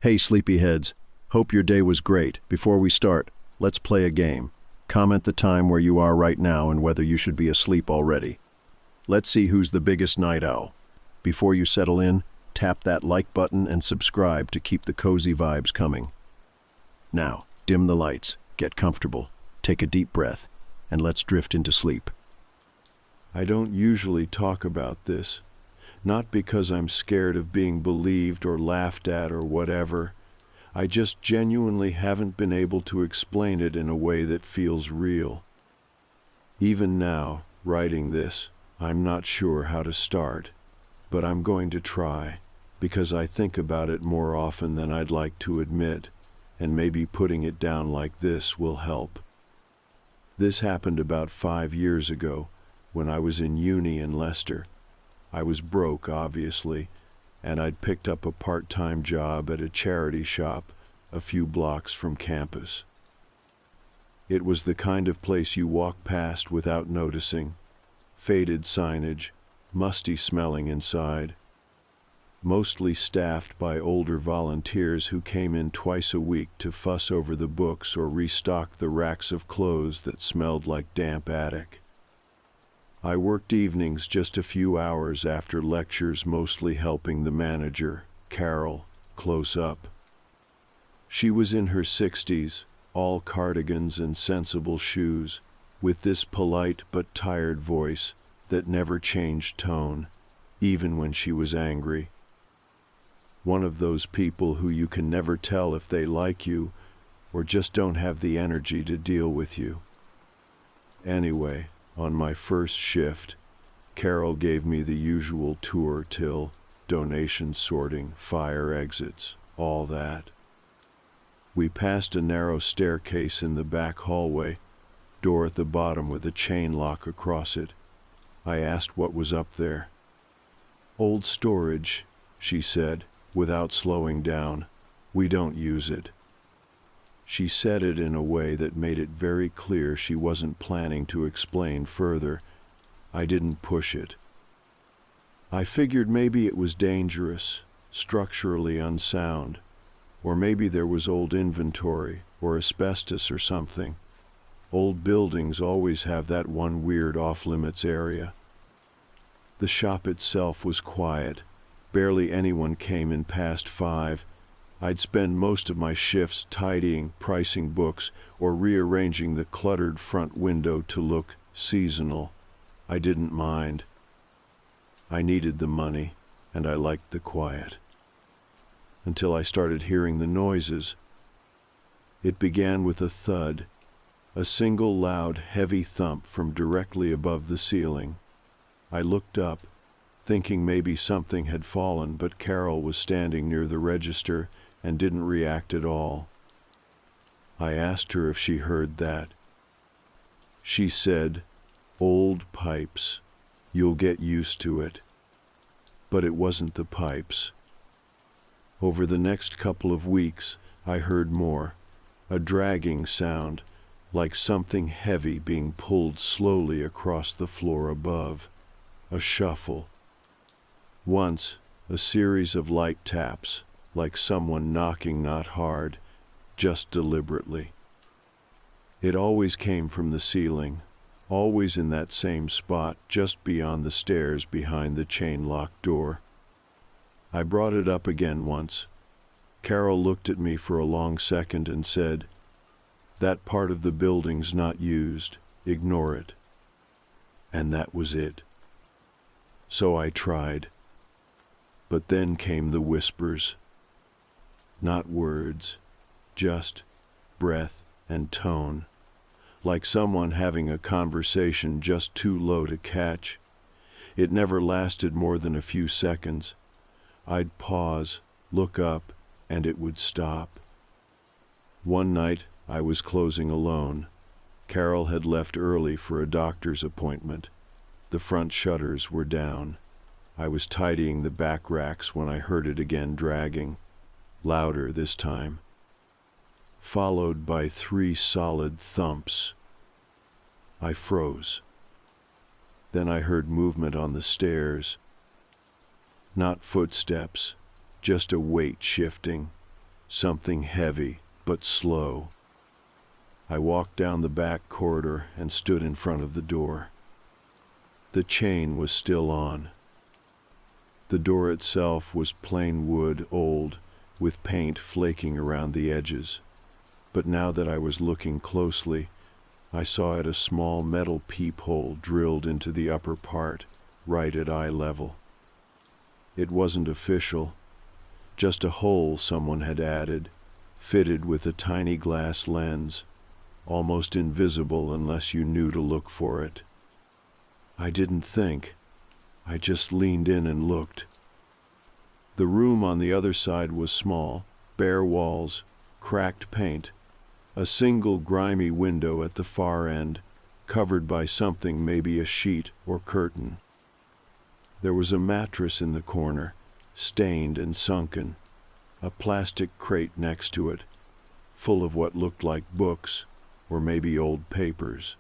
Hey, sleepyheads. Hope your day was great. Before we start, let's play a game. Comment the time where you are right now and whether you should be asleep already. Let's see who's the biggest night owl. Before you settle in, tap that like button and subscribe to keep the cozy vibes coming. Now, dim the lights, get comfortable, take a deep breath, and let's drift into sleep. I don't usually talk about this, not because I'm scared of being believed or laughed at or whatever. I just genuinely haven't been able to explain it in a way that feels real. Even now, writing this, I'm not sure how to start, but I'm going to try, because I think about it more often than I'd like to admit, and maybe putting it down like this will help. This happened about 5 years ago, when I was in uni in Leicester. I was broke, obviously, and I'd picked up a part-time job at a charity shop a few blocks from campus. It was the kind of place you walk past without noticing. Faded signage, musty smelling inside. Mostly staffed by older volunteers who came in twice a week to fuss over the books or restock the racks of clothes that smelled like damp attic. I worked evenings just a few hours after lectures, mostly helping the manager, Carol, close up. She was in her 60s, all cardigans and sensible shoes, with this polite but tired voice that never changed tone, even when she was angry. One of those people who you can never tell if they like you or just don't have the energy to deal with you. Anyway, on my first shift, Carol gave me the usual tour till donation sorting, fire exits, all that. We passed a narrow staircase in the back hallway, door at the bottom with a chain lock across it. I asked what was up there. "Old storage," she said, without slowing down. "We don't use it." She said it in a way that made it very clear she wasn't planning to explain further. I didn't push it. I figured maybe it was dangerous, structurally unsound, or maybe there was old inventory or asbestos or something. Old buildings always have that one weird off-limits area. The shop itself was quiet. Barely anyone came in past 5. I'd spend most of my shifts tidying, pricing books, or rearranging the cluttered front window to look seasonal. I didn't mind. I needed the money, and I liked the quiet. Until I started hearing the noises. It began with a thud, a single loud, heavy thump from directly above the ceiling. I looked up, thinking maybe something had fallen, but Carol was standing near the register and didn't react at all. I asked her if she heard that. She said, "Old pipes. You'll get used to it." But it wasn't the pipes. Over the next couple of weeks, I heard more, a dragging sound, like something heavy being pulled slowly across the floor above, a shuffle. Once, a series of light taps, like someone knocking not hard, just deliberately. It always came from the ceiling, always in that same spot just beyond the stairs behind the chain-locked door. I brought it up again once. Carol looked at me for a long second and said, "That part of the building's not used. Ignore it." And that was it. So I tried. But then came the whispers. Not words, just breath and tone, like someone having a conversation just too low to catch. It never lasted more than a few seconds. I'd pause, look up, and it would stop. One night, I was closing alone. Carol had left early for a doctor's appointment. The front shutters were down. I was tidying the back racks when I heard it again dragging. Louder this time, followed by 3 solid thumps. I froze. Then I heard movement on the stairs. Not footsteps, just a weight shifting, something heavy but slow. I walked down the back corridor and stood in front of the door. The chain was still on. The door itself was plain wood, old, with paint flaking around the edges. But now that I was looking closely, I saw it a small metal peephole drilled into the upper part, right at eye level. It wasn't official, just a hole someone had added, fitted with a tiny glass lens, almost invisible unless you knew to look for it. I didn't think. I just leaned in and looked. The room on the other side was small, bare walls, cracked paint, a single grimy window at the far end, covered by something, maybe a sheet or curtain. There was a mattress in the corner, stained and sunken, a plastic crate next to it, full of what looked like books or maybe old papers.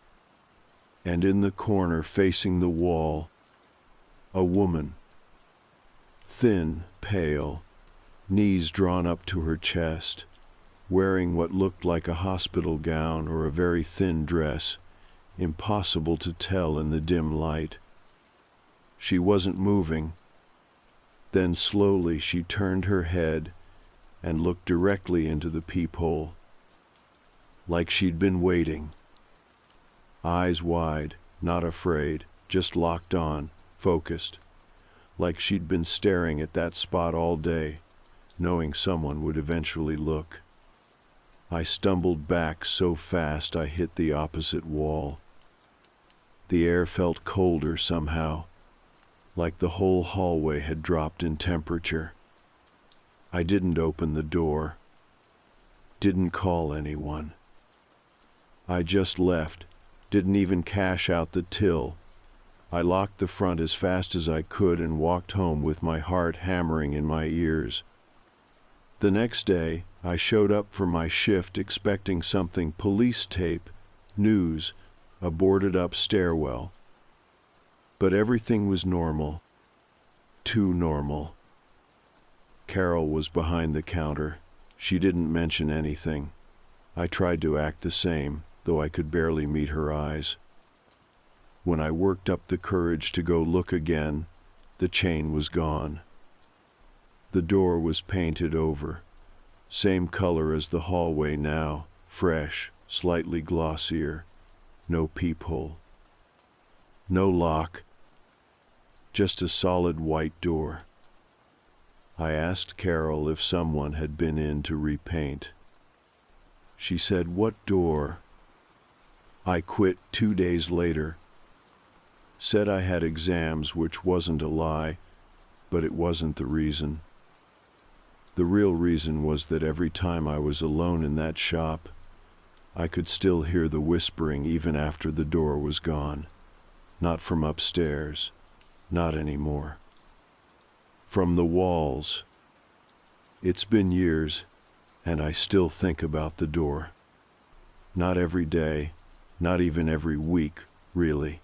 And in the corner facing the wall, a woman, thin, pale, knees drawn up to her chest, wearing what looked like a hospital gown or a very thin dress, impossible to tell in the dim light. She wasn't moving. Then slowly she turned her head and looked directly into the peephole, like she'd been waiting. Eyes wide, not afraid, just locked on, focused, like she'd been staring at that spot all day, knowing someone would eventually look. I stumbled back so fast I hit the opposite wall. The air felt colder somehow, like the whole hallway had dropped in temperature. I didn't open the door, didn't call anyone. I just left, didn't even cash out the till. I locked the front as fast as I could and walked home with my heart hammering in my ears. The next day, I showed up for my shift expecting something police tape, news, a boarded-up stairwell. But everything was normal. Too normal. Carol was behind the counter. She didn't mention anything. I tried to act the same, though I could barely meet her eyes. When I worked up the courage to go look again, the chain was gone. The door was painted over, same color as the hallway now, fresh, slightly glossier, no peephole. No lock, just a solid white door. I asked Carol if someone had been in to repaint. She said, "What door?" I quit 2 days later. Said I had exams, which wasn't a lie, but it wasn't the reason. The real reason was that every time I was alone in that shop, I could still hear the whispering even after the door was gone. Not from upstairs, not anymore. From the walls. It's been years, and I still think about the door. Not every day, not even every week, really.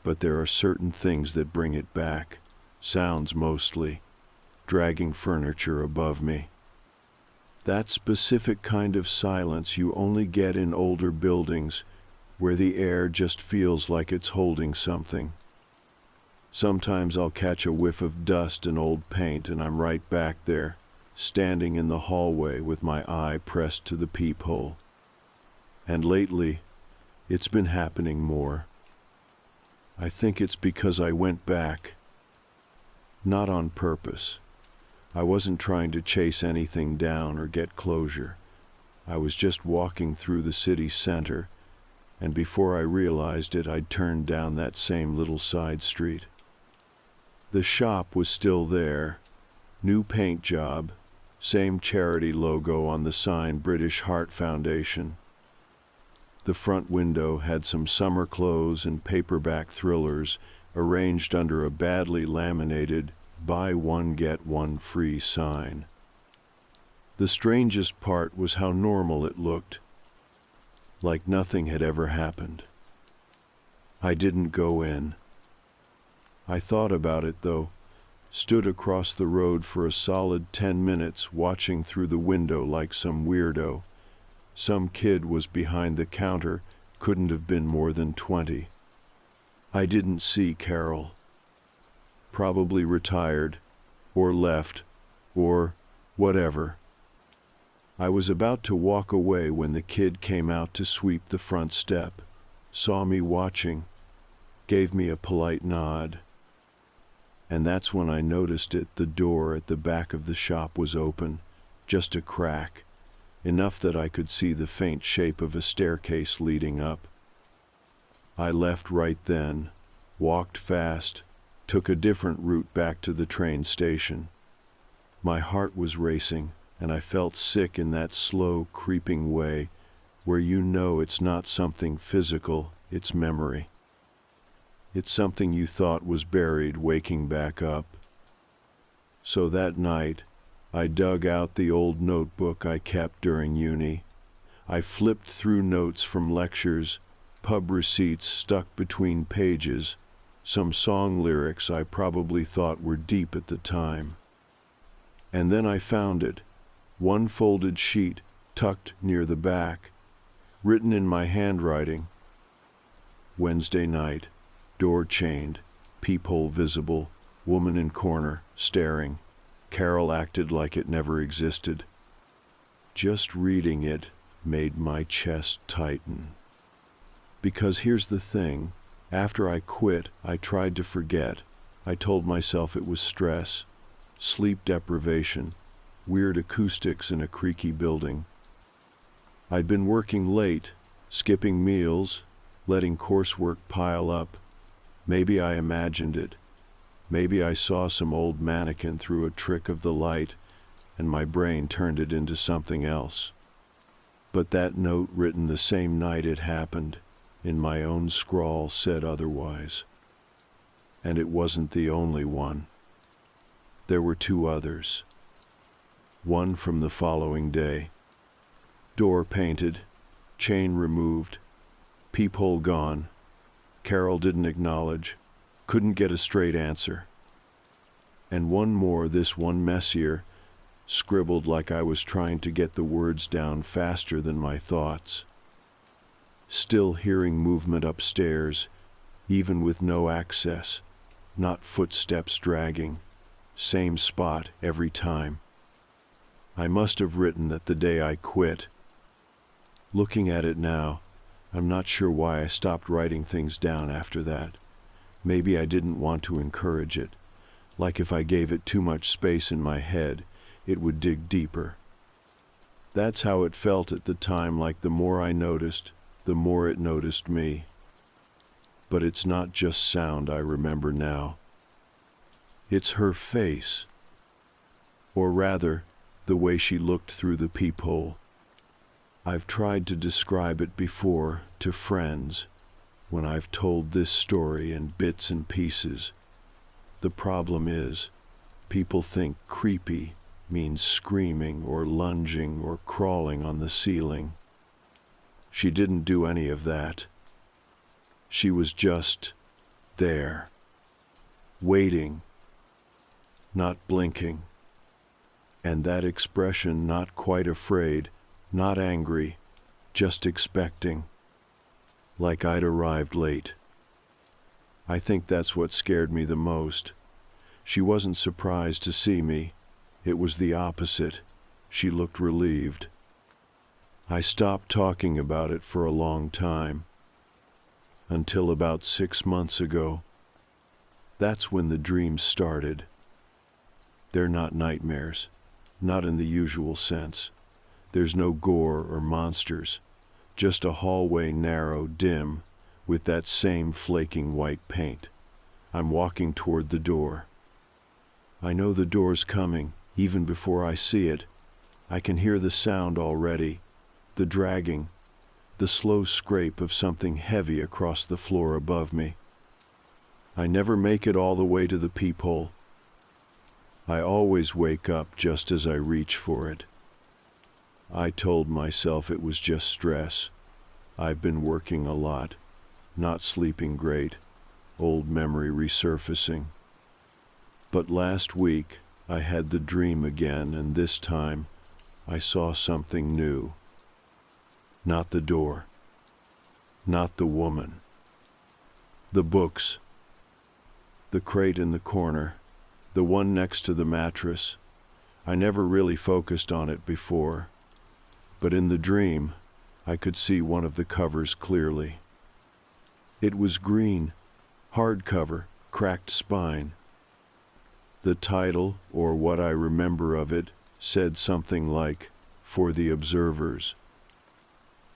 But there are certain things that bring it back, sounds mostly, dragging furniture above me. That specific kind of silence you only get in older buildings, where the air just feels like it's holding something. Sometimes I'll catch a whiff of dust and old paint and I'm right back there, standing in the hallway with my eye pressed to the peephole. And lately, it's been happening more. I think it's because I went back. Not on purpose. I wasn't trying to chase anything down or get closure. I was just walking through the city center, and before I realized it, I'd turned down that same little side street. The shop was still there, new paint job, same charity logo on the sign, British Heart Foundation. The front window had some summer clothes and paperback thrillers arranged under a badly laminated "Buy one get one free" sign. The strangest part was how normal it looked, like nothing had ever happened. I didn't go in. I thought about it, though, Stood across the road for a solid 10 minutes watching through the window like some weirdo. Some kid was behind the counter, couldn't have been more than 20. I didn't see Carol. Probably retired, or left, or whatever. I was about to walk away when the kid came out to sweep the front step, saw me watching, gave me a polite nod. And that's when I noticed it. The door at the back of the shop was open, just a crack, enough that I could see the faint shape of a staircase leading up. I left right then, walked fast, took a different route back to the train station. My heart was racing, and I felt sick in that slow, creeping way where you know it's not something physical, it's memory. It's something you thought was buried waking back up. So that night, I dug out the old notebook I kept during uni. I flipped through notes from lectures, pub receipts stuck between pages, some song lyrics I probably thought were deep at the time. And then I found it, one folded sheet tucked near the back, written in my handwriting. Wednesday night, door chained, peephole visible, woman in corner, staring. Carol acted like it never existed. Just reading it made my chest tighten. Because here's the thing, after I quit, I tried to forget. I told myself it was stress, sleep deprivation, weird acoustics in a creaky building. I'd been working late, skipping meals, letting coursework pile up. Maybe I imagined it. Maybe I saw some old mannequin through a trick of the light, and my brain turned it into something else. But that note written the same night it happened, in my own scrawl, said otherwise. And it wasn't the only one. There were two others. One from the following day. Door painted, chain removed, peephole gone. Carol didn't acknowledge, couldn't get a straight answer. And one more, this one messier, scribbled like I was trying to get the words down faster than my thoughts. Still hearing movement upstairs, even with no access, not footsteps dragging, same spot every time. I must have written that the day I quit. Looking at it now, I'm not sure why I stopped writing things down after that. Maybe I didn't want to encourage it. Like if I gave it too much space in my head, it would dig deeper. That's how it felt at the time, like the more I noticed, the more it noticed me. But it's not just sound I remember now. It's her face. Or rather, the way she looked through the peephole. I've tried to describe it before to friends when I've told this story in bits and pieces. The problem is, people think creepy means screaming or lunging or crawling on the ceiling. She didn't do any of that. She was just there, waiting, not blinking. And that expression, not quite afraid, not angry, just expecting, like I'd arrived late. I think that's what scared me the most. She wasn't surprised to see me. It was the opposite. She looked relieved. I stopped talking about it for a long time. Until about 6 months ago. That's when the dreams started. They're not nightmares, not in the usual sense. There's no gore or monsters, just a hallway narrow, dim, with that same flaking white paint. I'm walking toward the door. I know the door's coming, even before I see it. I can hear the sound already, the dragging, the slow scrape of something heavy across the floor above me. I never make it all the way to the peephole. I always wake up just as I reach for it. I told myself it was just stress. I've been working a lot, not sleeping great, old memory resurfacing. But last week I had the dream again, and this time I saw something new. Not the door. Not the woman. The books. The crate in the corner. The one next to the mattress. I never really focused on it before, but in the dream, I could see one of the covers clearly. It was green, hardcover, cracked spine. The title, or what I remember of it, said something like, "For the Observers."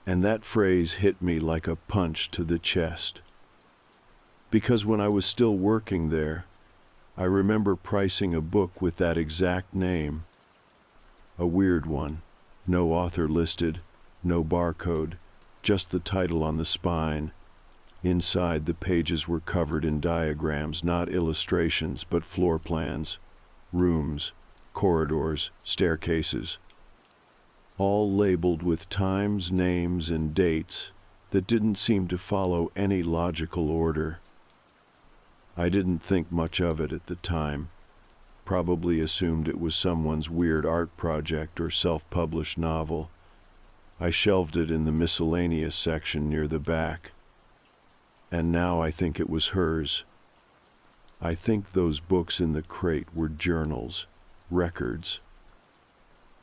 And that phrase hit me like a punch to the chest. Because when I was still working there, I remember pricing a book with that exact name. A weird one, no author listed, no barcode, just the title on the spine. Inside, the pages were covered in diagrams, not illustrations, but floor plans, rooms, corridors, staircases, all labeled with times, names, and dates that didn't seem to follow any logical order. I didn't think much of it at the time, probably assumed it was someone's weird art project or self-published novel. I shelved it in the miscellaneous section near the back. And now I think it was hers. I think those books in the crate were journals, records.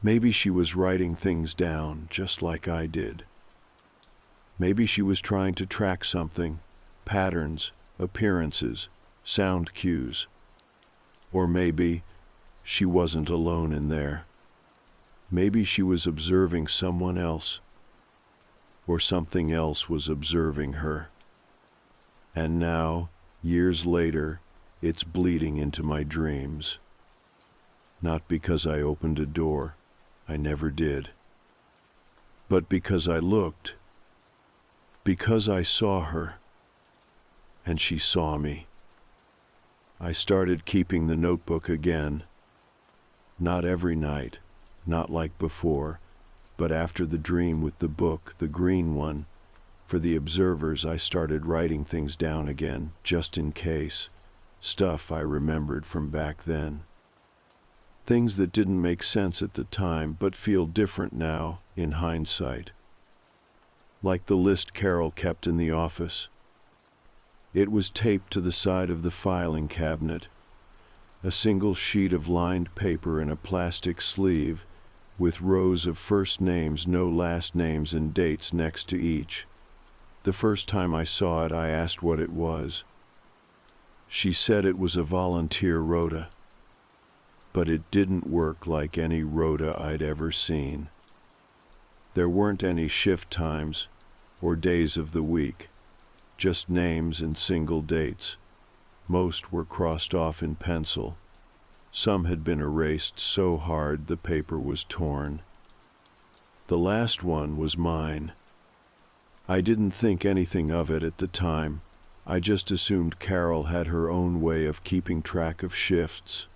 Maybe she was writing things down, just like I did. Maybe she was trying to track something, patterns, appearances, sound cues. Or maybe she wasn't alone in there. Maybe she was observing someone else, or something else was observing her. And now, years later, it's bleeding into my dreams. Not because I opened a door, I never did, but because I looked, because I saw her, and she saw me. I started keeping the notebook again. Not every night, not like before, but after the dream with the book, the green one, for the observers, I started writing things down again, just in case, stuff I remembered from back then. Things that didn't make sense at the time, but feel different now, in hindsight. Like the list Carol kept in the office. It was taped to the side of the filing cabinet, a single sheet of lined paper in a plastic sleeve, with rows of first names, no last names, and dates next to each. The first time I saw it, I asked what it was. She said it was a volunteer rota, but it didn't work like any rota I'd ever seen. There weren't any shift times or days of the week, just names and single dates. Most were crossed off in pencil. Some had been erased so hard the paper was torn. The last one was mine. I didn't think anything of it at the time. I just assumed Carol had her own way of keeping track of shifts.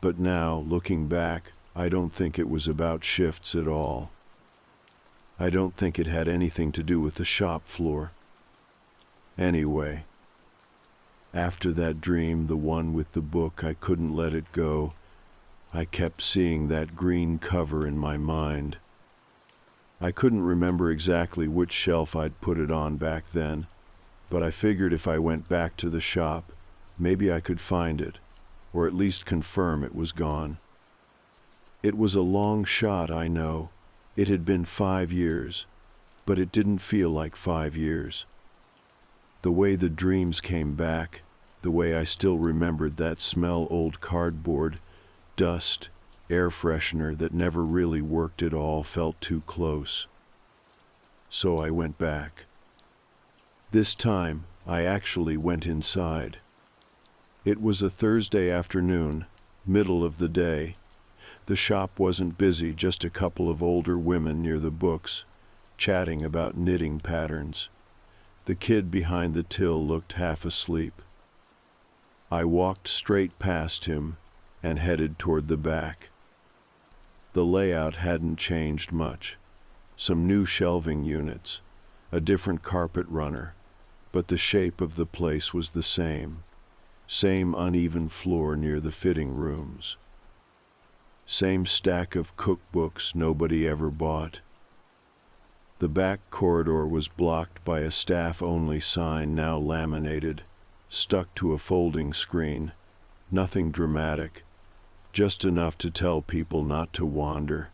But now, looking back, I don't think it was about shifts at all. I don't think it had anything to do with the shop floor. Anyway, after that dream, the one with the book, I couldn't let it go. I kept seeing that green cover in my mind. I couldn't remember exactly which shelf I'd put it on back then, but I figured if I went back to the shop, maybe I could find it, or at least confirm it was gone. It was a long shot, I know. It had been 5 years, but it didn't feel like 5 years. The way the dreams came back, the way I still remembered that smell, old cardboard, dust, air freshener that never really worked at all, felt too close. So I went back. This time, I actually went inside. It was a Thursday afternoon, middle of the day. The shop wasn't busy, just a couple of older women near the books, chatting about knitting patterns. The kid behind the till looked half asleep. I walked straight past him and headed toward the back. The layout hadn't changed much. Some new shelving units, a different carpet runner, but the shape of the place was the same. Same uneven floor near the fitting rooms. Same stack of cookbooks nobody ever bought. The back corridor was blocked by a staff-only sign now laminated, stuck to a folding screen. Nothing dramatic, just enough to tell people not to wander.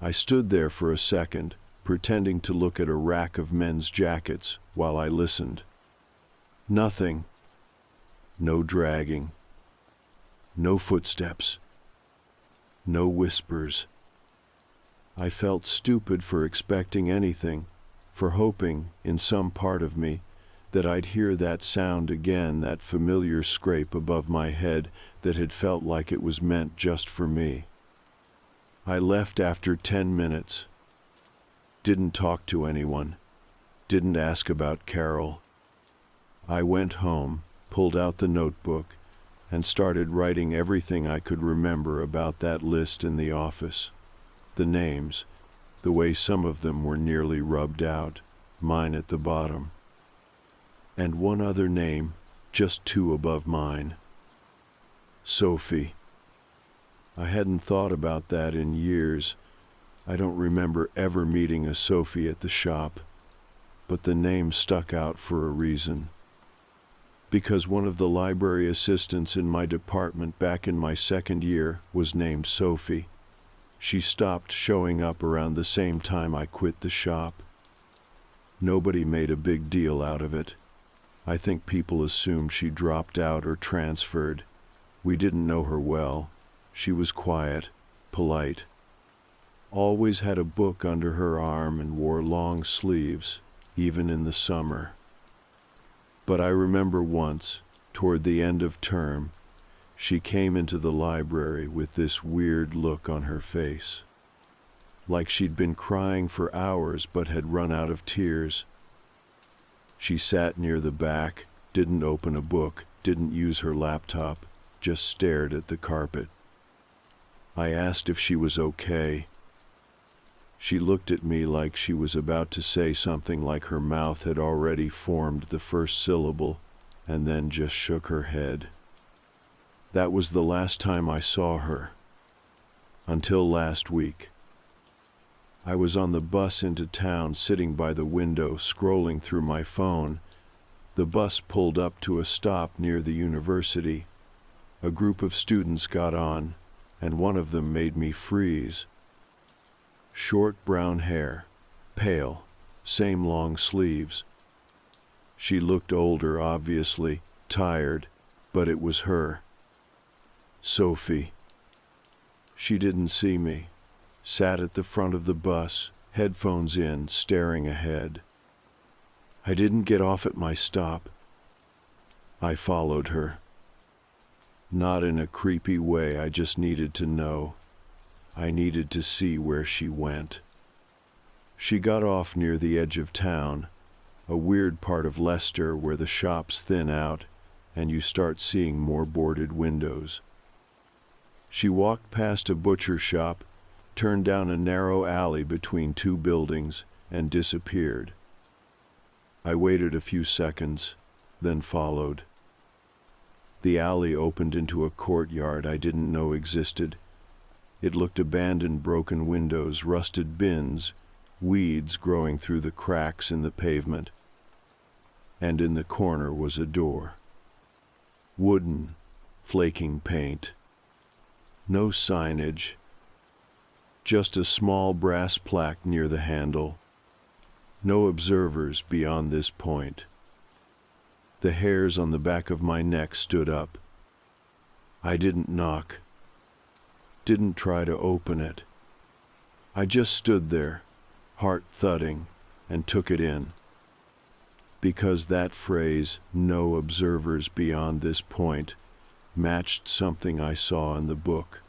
I stood there for a second, pretending to look at a rack of men's jackets while I listened. Nothing. No dragging. No footsteps. No whispers. I felt stupid for expecting anything, for hoping, in some part of me, that I'd hear that sound again, that familiar scrape above my head that had felt like it was meant just for me. I left after 10 minutes. Didn't talk to anyone. Didn't ask about Carol. I went home, pulled out the notebook, and started writing everything I could remember about that list in the office. The names, the way some of them were nearly rubbed out, mine at the bottom. And one other name, just 2 above mine. Sophie. I hadn't thought about that in years. I don't remember ever meeting a Sophie at the shop, but the name stuck out for a reason. Because one of the library assistants in my department back in my second year was named Sophie. She stopped showing up around the same time I quit the shop. Nobody made a big deal out of it. I think people assumed she dropped out or transferred. We didn't know her well. She was quiet, polite. Always had a book under her arm and wore long sleeves, even in the summer. But I remember once, toward the end of term, she came into the library with this weird look on her face. Like she'd been crying for hours but had run out of tears. She sat near the back, didn't open a book, didn't use her laptop, just stared at the carpet. I asked if she was okay. She looked at me like she was about to say something, like her mouth had already formed the first syllable, and then just shook her head. That was the last time I saw her. Until last week. I was on the bus into town, sitting by the window, scrolling through my phone. The bus pulled up to a stop near the university. A group of students got on, and one of them made me freeze. Short brown hair, pale, same long sleeves. She looked older, obviously, tired, but it was her. Sophie. She didn't see me. Sat at the front of the bus, headphones in, staring ahead. I didn't get off at my stop. I followed her. Not in a creepy way, I just needed to know. I needed to see where she went. She got off near the edge of town, a weird part of Leicester where the shops thin out and you start seeing more boarded windows. She walked past a butcher shop, turned down a narrow alley between 2 buildings, and disappeared. I waited a few seconds, then followed. The alley opened into a courtyard I didn't know existed. It looked abandoned, broken windows, rusted bins, weeds growing through the cracks in the pavement. And in the corner was a door. Wooden, flaking paint. No signage. Just a small brass plaque near the handle. No observers beyond this point. The hairs on the back of my neck stood up. I didn't knock. Didn't try to open it. I just stood there, heart thudding, and took it in. Because that phrase, no observers beyond this point, matched something I saw in the book.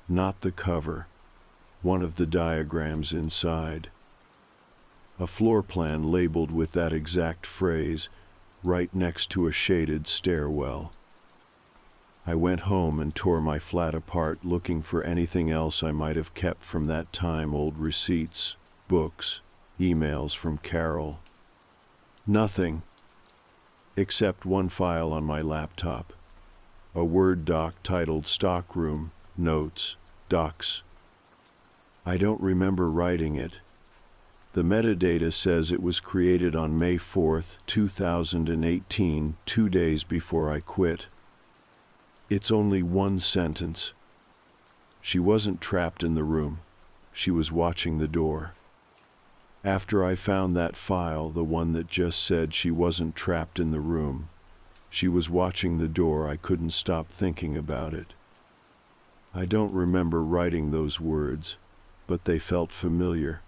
Not the cover, one of the diagrams inside. A floor plan labeled with that exact phrase, right next to a shaded stairwell. I went home and tore my flat apart, looking for anything else I might have kept from that time, old receipts, books, emails from Carol. Nothing. except one file on my laptop. A Word doc titled Stockroom, Notes, Docs. I don't remember writing it. The metadata says it was created on May 4th, 2018, 2 days before I quit. It's only one sentence. She wasn't trapped in the room. She was watching the door. After I found that file, the one that just said she wasn't trapped in the room, she was watching the door, I couldn't stop thinking about it. I don't remember writing those words, but they felt familiar.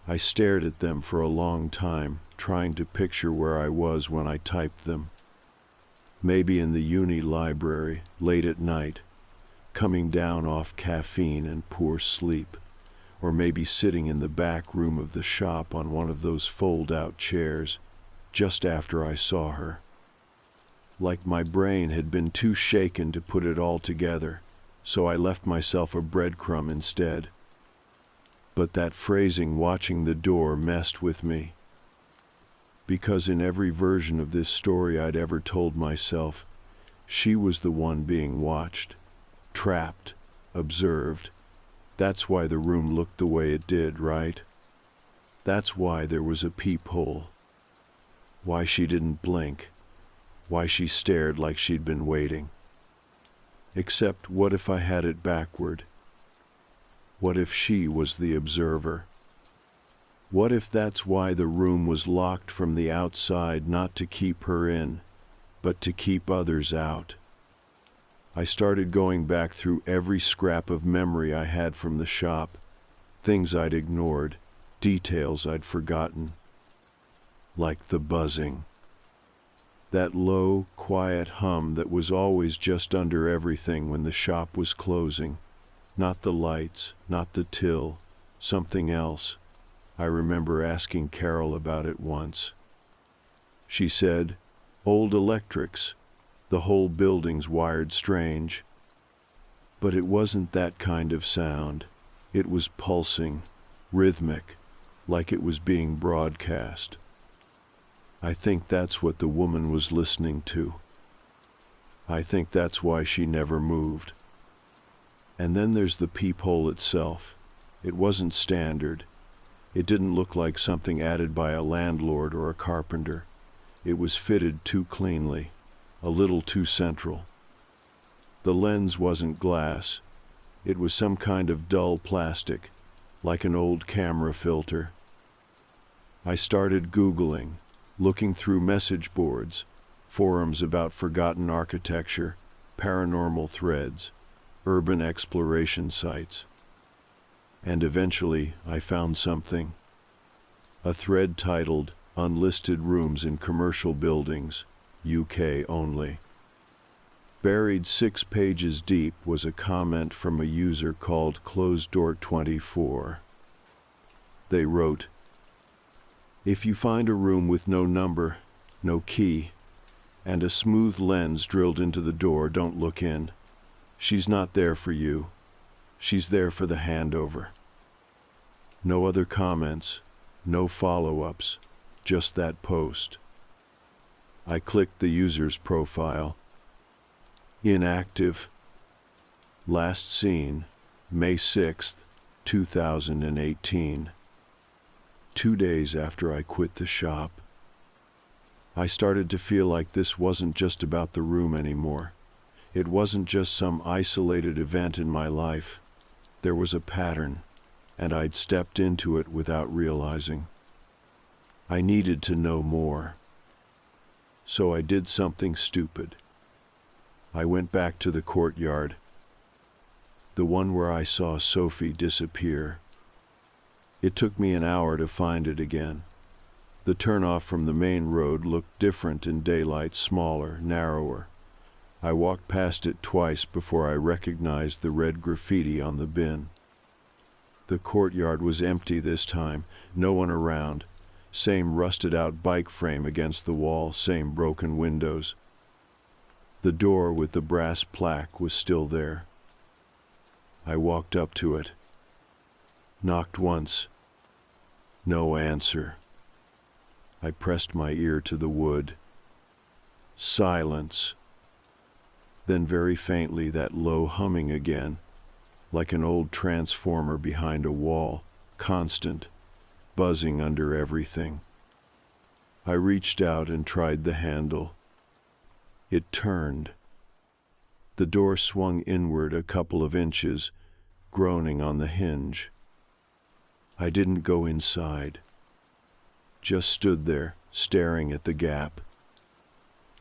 I stared at them for a long time, trying to picture where I was when I typed them. Maybe in the uni library, late at night, coming down off caffeine and poor sleep, or maybe sitting in the back room of the shop on one of those fold-out chairs, just after I saw her. Like my brain had been too shaken to put it all together, so I left myself a breadcrumb instead. But that phrasing, watching the door, messed with me. Because in every version of this story I'd ever told myself, she was the one being watched, trapped, observed. That's why the room looked the way it did, right? That's why there was a peephole. Why she didn't blink. Why she stared like she'd been waiting. Except, what if I had it backward? What if she was the observer? What if that's why the room was locked from the outside, not to keep her in, but to keep others out? I started going back through every scrap of memory I had from the shop, things I'd ignored, details I'd forgotten. Like the buzzing. That low, quiet hum that was always just under everything when the shop was closing. Not the lights, not the till, something else. I remember asking Carol about it once. She said, "Old electrics. The whole building's wired strange." But it wasn't that kind of sound. It was pulsing, rhythmic, like it was being broadcast. I think that's what the woman was listening to. I think that's why she never moved. And then there's the peephole itself. It wasn't standard. It didn't look like something added by a landlord or a carpenter. It was fitted too cleanly, a little too central. The lens wasn't glass. It was some kind of dull plastic, like an old camera filter. I started Googling, looking through message boards, forums about forgotten architecture, paranormal threads, urban exploration sites. And eventually I found something. A thread titled Unlisted Rooms in Commercial Buildings, UK Only. Buried 6 pages deep was a comment from a user called ClosedDoor24. They wrote, "If you find a room with no number, no key, and a smooth lens drilled into the door, don't look in. She's not there for you. She's there for the handover." No other comments, no follow-ups, just that post. I clicked the user's profile. Inactive. Last seen, May 6th, 2018. 2 days after I quit the shop. I started to feel like this wasn't just about the room anymore. It wasn't just some isolated event in my life. There was a pattern, and I'd stepped into it without realizing. I needed to know more. So I did something stupid. I went back to the courtyard, the one where I saw Sophie disappear. It took me an hour to find it again. The turnoff from the main road looked different in daylight, smaller, narrower. I walked past it twice before I recognized the red graffiti on the bin. The courtyard was empty this time, no one around. Same rusted-out bike frame against the wall, same broken windows. The door with the brass plaque was still there. I walked up to it. Knocked once. No answer. I pressed my ear to the wood. Silence. Then very faintly that low humming again, like an old transformer behind a wall, constant, buzzing under everything. I reached out and tried the handle. It turned. The door swung inward a couple of inches, groaning on the hinge. I didn't go inside. Just stood there, staring at the gap.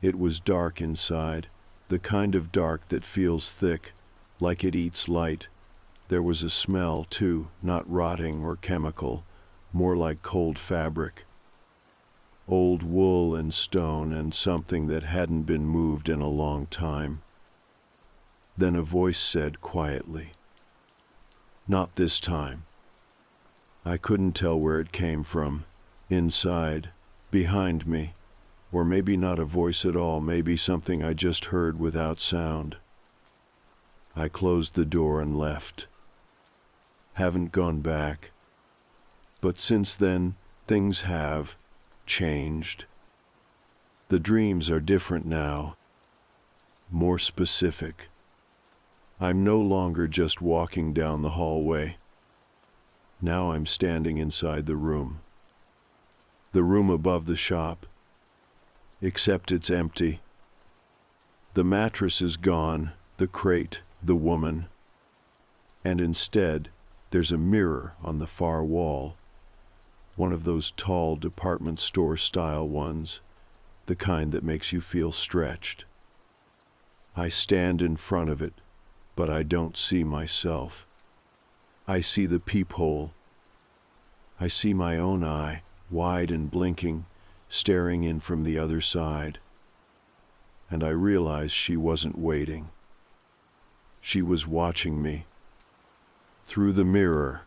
It was dark inside, the kind of dark that feels thick, like it eats light. There was a smell, too, not rotting or chemical, more like cold fabric. Old wool and stone and something that hadn't been moved in a long time. Then a voice said quietly, "Not this time." I couldn't tell where it came from, inside, behind me, or maybe not a voice at all, maybe something I just heard without sound. I closed the door and left. Haven't gone back. But since then, things have changed. The dreams are different now, more specific. I'm no longer just walking down the hallway. Now I'm standing inside the room above the shop, except it's empty. The mattress is gone, the crate, the woman, and instead there's a mirror on the far wall, one of those tall department store style ones, the kind that makes you feel stretched. I stand in front of it, but I don't see myself. I see the peephole. I see my own eye, wide and blinking, staring in from the other side. And I realize she wasn't waiting. She was watching me. Through the mirror.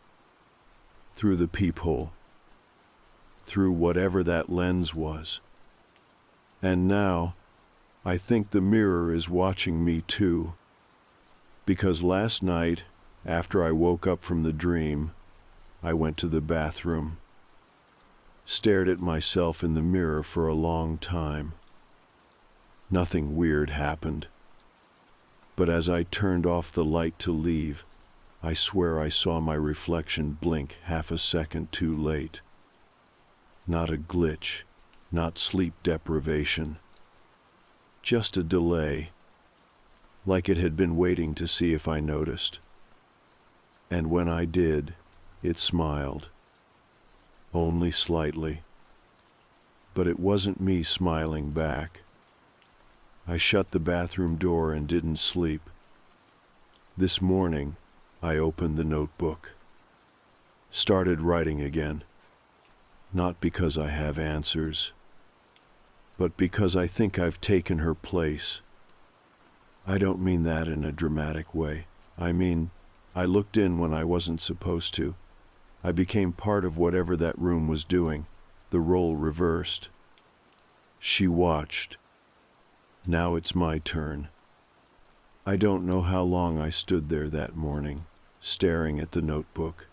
Through the peephole. Through whatever that lens was. And now, I think the mirror is watching me too. Because last night, after I woke up from the dream, I went to the bathroom. Stared at myself in the mirror for a long time. Nothing weird happened. But as I turned off the light to leave, I swear I saw my reflection blink half a second too late. Not a glitch, not sleep deprivation. Just a delay, like it had been waiting to see if I noticed. And when I did, it smiled. Only slightly. But it wasn't me smiling back. I shut the bathroom door and didn't sleep. This morning, I opened the notebook. Started writing again. Not because I have answers, but because I think I've taken her place. I don't mean that in a dramatic way. I mean, I looked in when I wasn't supposed to. I became part of whatever that room was doing, the role reversed. She watched. Now it's my turn. I don't know how long I stood there that morning, staring at the notebook.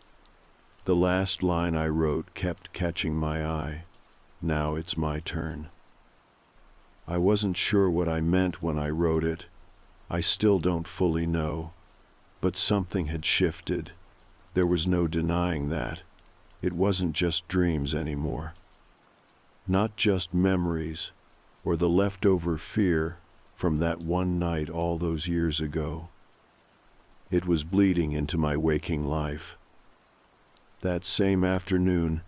The last line I wrote kept catching my eye. Now it's my turn. I wasn't sure what I meant when I wrote it. I still don't fully know. But something had shifted. There was no denying that. It wasn't just dreams anymore. Not just memories, or the leftover fear from that one night all those years ago. It was bleeding into my waking life. That same afternoon,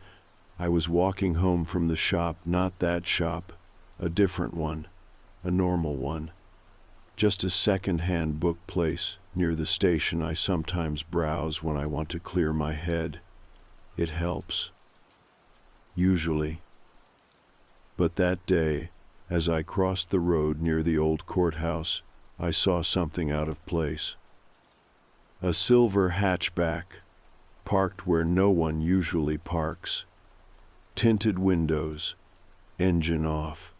I was walking home from the shop, not that shop, a different one, a normal one. Just a second-hand book place near the station I sometimes browse when I want to clear my head. It helps. Usually. But that day, as I crossed the road near the old courthouse, I saw something out of place. A silver hatchback, parked where no one usually parks. Tinted windows, engine off.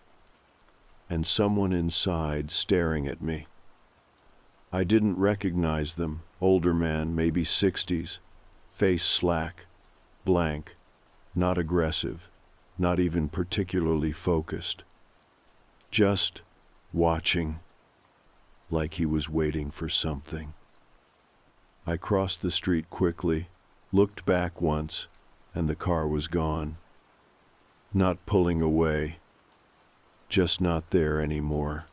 And someone inside staring at me. I didn't recognize them, older man, maybe 60s, face slack, blank, not aggressive, not even particularly focused. Just watching, like he was waiting for something. I crossed the street quickly, looked back once, and the car was gone. Not pulling away, just not there anymore.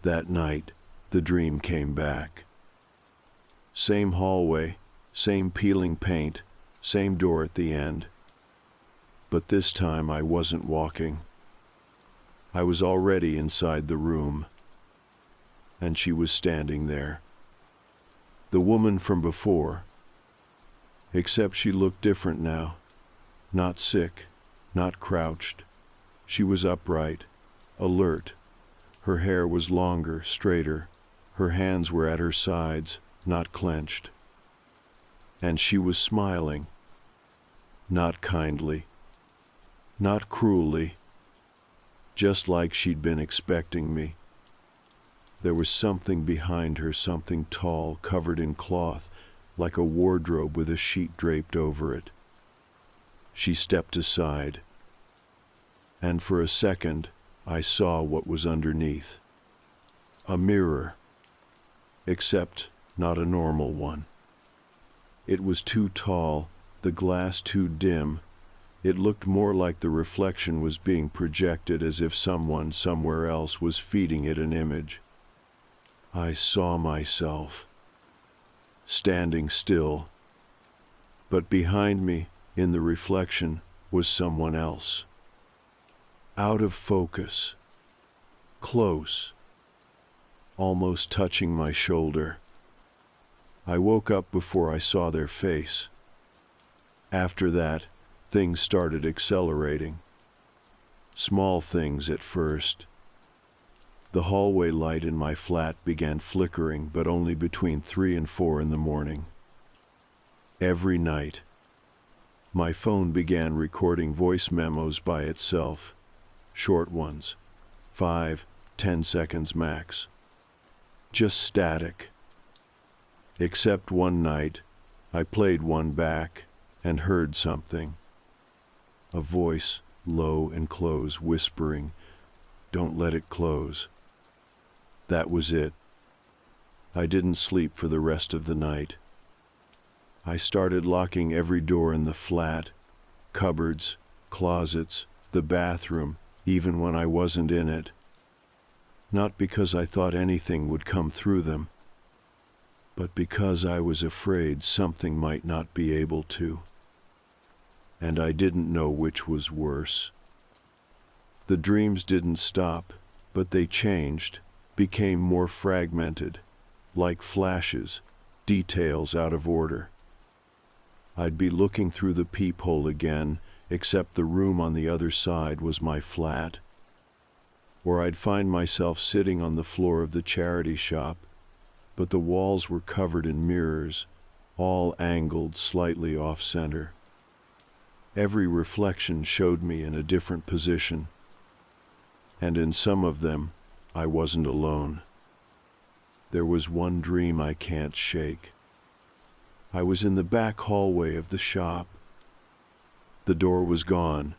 That night, the dream came back. Same hallway, same peeling paint, same door at the end. But this time I wasn't walking. I was already inside the room, and she was standing there. The woman from before, except she looked different now. Not sick, not crouched. She was upright, alert. Her hair was longer, straighter. Her hands were at her sides, not clenched. And she was smiling. Not kindly, not cruelly, just like she'd been expecting me. There was something behind her, something tall, covered in cloth, like a wardrobe with a sheet draped over it. She stepped aside, and for a second I saw what was underneath. A mirror, except not a normal one. It was too tall, the glass too dim. It looked more like the reflection was being projected, as if someone somewhere else was feeding it an image. I saw myself, standing still, but behind me, in the reflection, was someone else. Out of focus, close, almost touching my shoulder. I woke up before I saw their face. After that, things started accelerating. Small things at first. The hallway light in my flat began flickering, but only between 3 and 4 in the morning. Every night, my phone began recording voice memos by itself. Short ones, 5-10 seconds max. Just static. Except one night, I played one back and heard something. A voice, low and close, whispering, "Don't let it close." That was it. I didn't sleep for the rest of the night. I started locking every door in the flat, cupboards, closets, the bathroom, even when I wasn't in it. Not because I thought anything would come through them, but because I was afraid something might not be able to. And I didn't know which was worse. The dreams didn't stop, but they changed, became more fragmented, like flashes, details out of order. I'd be looking through the peephole again, except the room on the other side was my flat. Or I'd find myself sitting on the floor of the charity shop, but the walls were covered in mirrors, all angled slightly off-center. Every reflection showed me in a different position, and in some of them, I wasn't alone. There was one dream I can't shake. I was in the back hallway of the shop. The door was gone,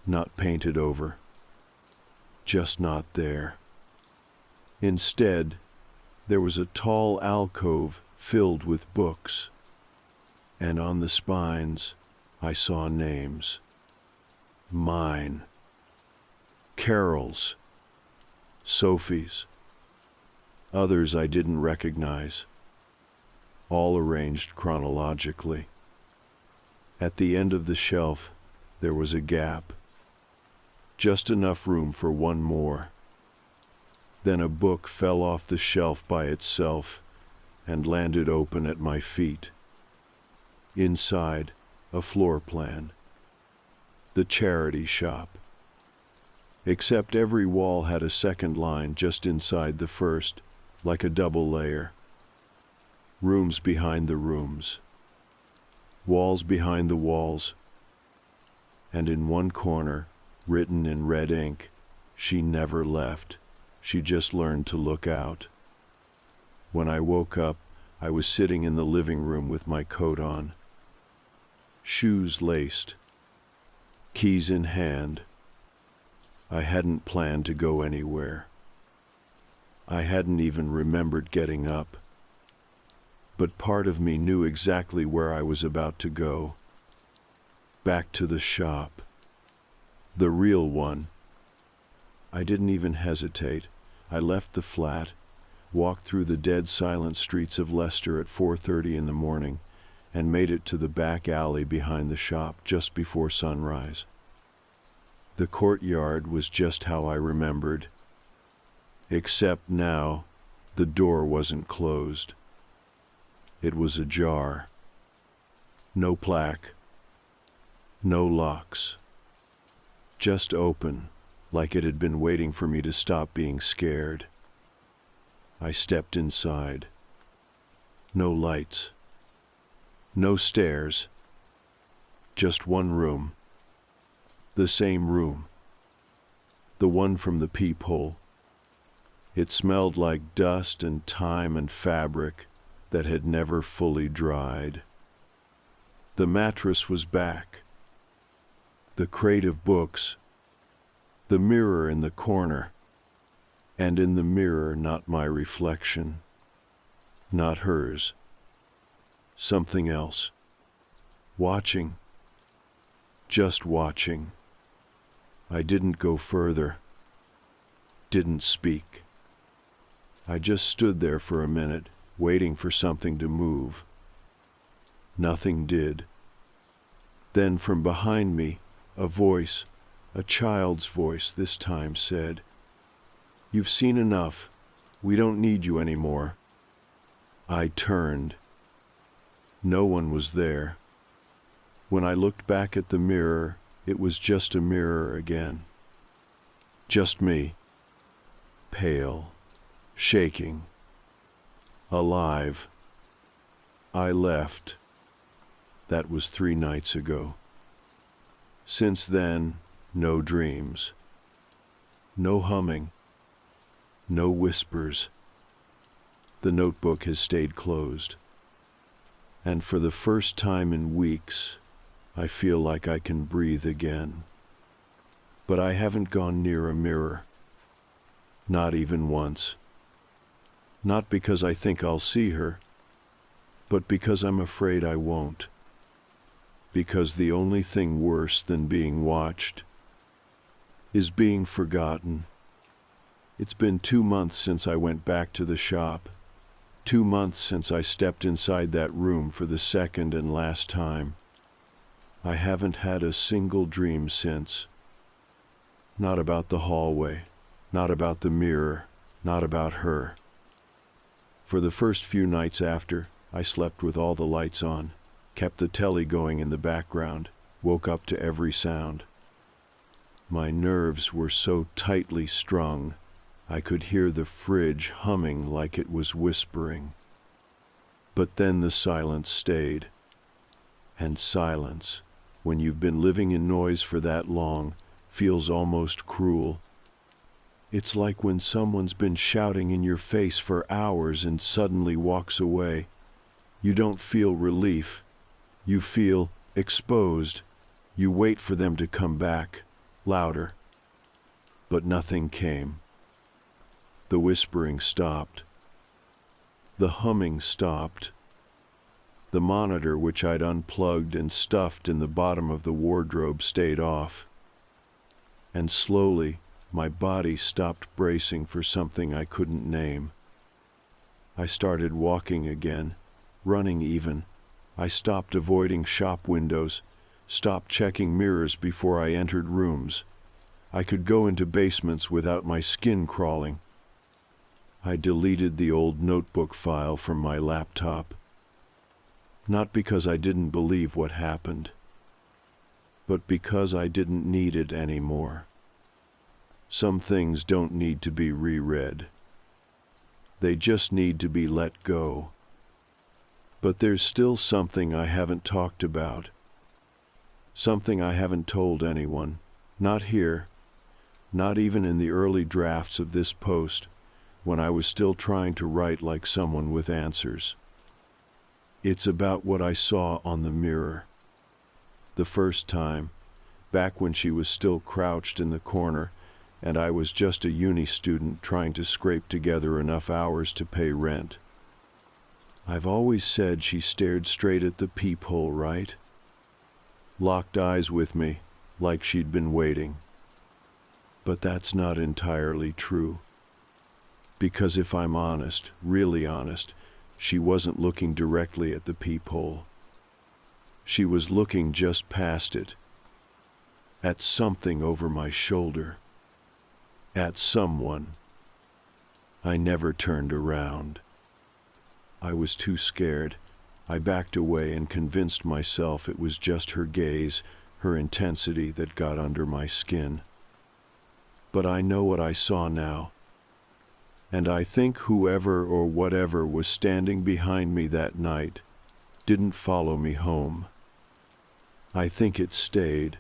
not painted over, just not there. Instead, there was a tall alcove filled with books, and on the spines, I saw names. Mine, Carol's, Sophie's, others I didn't recognize, all arranged chronologically. At the end of the shelf, there was a gap, just enough room for one more. Then a book fell off the shelf by itself and landed open at my feet. Inside, a floor plan. The charity shop. Except every wall had a second line just inside the first, like a double layer. Rooms behind the rooms. Walls behind the walls. And in one corner, written in red ink, "She never left. She just learned to look out." When I woke up, I was sitting in the living room with my coat on. Shoes laced. Keys in hand. I hadn't planned to go anywhere. I hadn't even remembered getting up. But part of me knew exactly where I was about to go. Back to the shop. The real one. I didn't even hesitate. I left the flat, walked through the dead silent streets of Leicester at 4:30 in the morning, and made it to the back alley behind the shop just before sunrise. The courtyard was just how I remembered, except now the door wasn't closed. It was ajar. No plaque, no locks. Just open, like it had been waiting for me to stop being scared. I stepped inside. No lights. No stairs. Just one room. The same room. The one from the peephole. It smelled like dust and time and fabric that had never fully dried. The mattress was back. The crate of books. The mirror in the corner. And in the mirror, not my reflection. Not hers. Something else. Watching. Just watching. I didn't go further. Didn't speak. I just stood there for a minute, waiting for something to move. Nothing did. Then from behind me, a voice, a child's voice this time, said, "You've seen enough. We don't need you anymore." I turned. No one was there. When I looked back at the mirror, it was just a mirror again. Just me. Pale. Shaking. Alive. I left. That was 3 nights ago. Since then, no dreams. No humming. No whispers. The notebook has stayed closed. And for the first time in weeks, I feel like I can breathe again. But I haven't gone near a mirror. Not even once. Not because I think I'll see her, but because I'm afraid I won't. Because the only thing worse than being watched is being forgotten. It's been 2 months since I went back to the shop. 2 months since I stepped inside that room for the second and last time. I haven't had a single dream since. Not about the hallway, not about the mirror, not about her. For the first few nights after, I slept with all the lights on, kept the telly going in the background, woke up to every sound. My nerves were so tightly strung, I could hear the fridge humming like it was whispering. But then the silence stayed. And silence, when you've been living in noise for that long, feels almost cruel. It's like when someone's been shouting in your face for hours and suddenly walks away. You don't feel relief. You feel exposed. You wait for them to come back, louder. But nothing came. The whispering stopped. The humming stopped. The monitor, which I'd unplugged and stuffed in the bottom of the wardrobe, stayed off. And slowly, my body stopped bracing for something I couldn't name. I started walking again, running even. I stopped avoiding shop windows, stopped checking mirrors before I entered rooms. I could go into basements without my skin crawling. I deleted the old notebook file from my laptop. Not because I didn't believe what happened, but because I didn't need it anymore. Some things don't need to be reread. They just need to be let go. But there's still something I haven't talked about. Something I haven't told anyone. Not here. Not even in the early drafts of this post, when I was still trying to write like someone with answers. It's about what I saw on the mirror. The first time, back when she was still crouched in the corner, and I was just a uni student trying to scrape together enough hours to pay rent. I've always said she stared straight at the peephole, right? Locked eyes with me, like she'd been waiting. But that's not entirely true. Because if I'm honest, really honest, she wasn't looking directly at the peephole. She was looking just past it, at something over my shoulder, at someone. I never turned around. I was too scared. I backed away and convinced myself it was just her gaze, her intensity that got under my skin. But I know what I saw now. And I think whoever or whatever was standing behind me that night didn't follow me home. I think it stayed.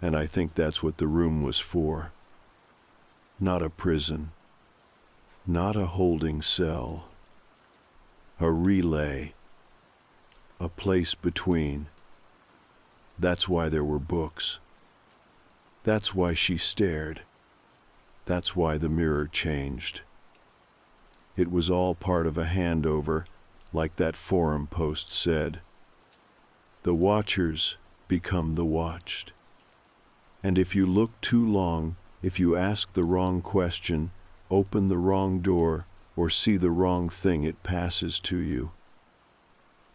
And I think that's what the room was for. Not a prison. Not a holding cell. A relay. A place between. That's why there were books. That's why she stared. That's why the mirror changed. It was all part of a handover, like that forum post said. The watchers become the watched. And if you look too long, if you ask the wrong question, open the wrong door, or see the wrong thing, it passes to you.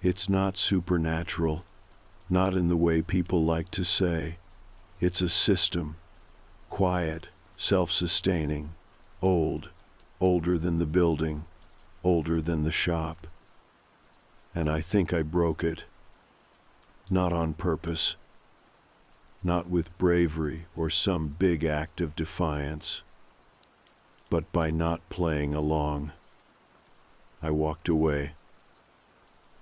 It's not supernatural, not in the way people like to say. It's a system, quiet, self-sustaining, old, older than the building, older than the shop. And I think I broke it. Not on purpose. Not with bravery or some big act of defiance. But by not playing along. I walked away.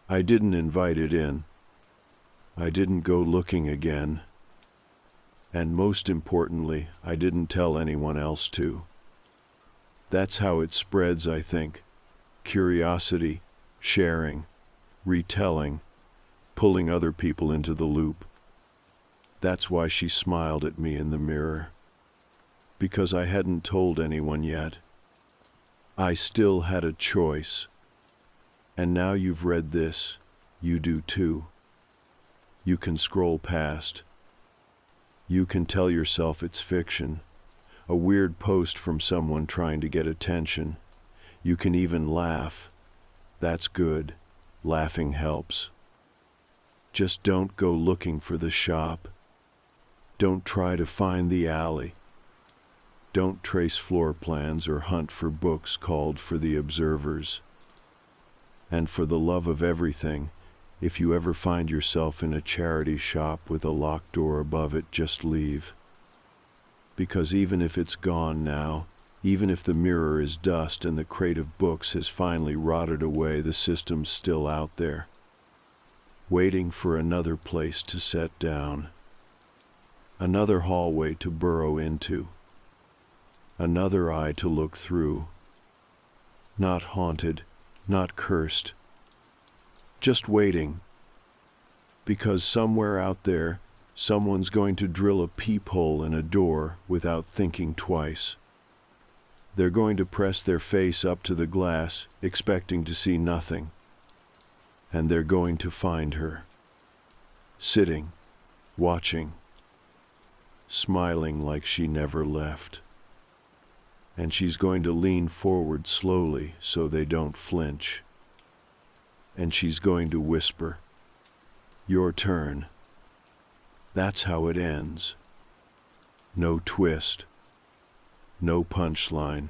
I didn't invite it in. I didn't go looking again. And most importantly, I didn't tell anyone else to. That's how it spreads, I think. Curiosity, sharing, retelling, pulling other people into the loop. That's why she smiled at me in the mirror. Because I hadn't told anyone yet. I still had a choice. And now you've read this, you do too. You can scroll past. You can tell yourself it's fiction, a weird post from someone trying to get attention. You can even laugh. That's good. Laughing helps. Just don't go looking for the shop. Don't try to find the alley. Don't trace floor plans or hunt for books called for the observers. And for the love of everything, if you ever find yourself in a charity shop with a locked door above it, just leave. Because even if it's gone now, even if the mirror is dust and the crate of books has finally rotted away, the system's still out there, waiting for another place to set down, another hallway to burrow into, another eye to look through. Not haunted, not cursed, just waiting. Because somewhere out there, someone's going to drill a peephole in a door without thinking twice. They're going to press their face up to the glass, expecting to see nothing. And they're going to find her, sitting, watching, smiling like she never left. And she's going to lean forward slowly so they don't flinch. And she's going to whisper, "Your turn." That's how it ends. No twist, no punchline,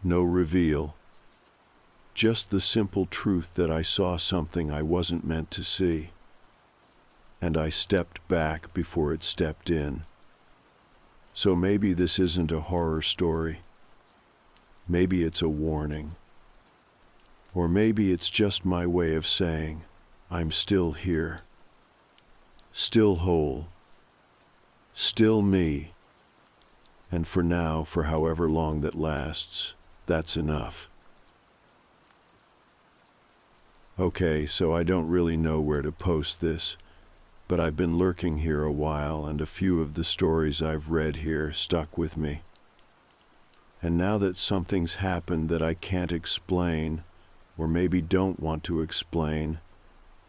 no reveal. Just the simple truth that I saw something I wasn't meant to see. And I stepped back before it stepped in. So maybe this isn't a horror story. Maybe it's a warning. Or maybe it's just my way of saying, I'm still here. Still whole. Still me. And for now, for however long that lasts, that's enough. Okay, so I don't really know where to post this. but I've been lurking here a while, and a few of the stories I've read here stuck with me. And now that something's happened that I can't explain, or maybe don't want to explain,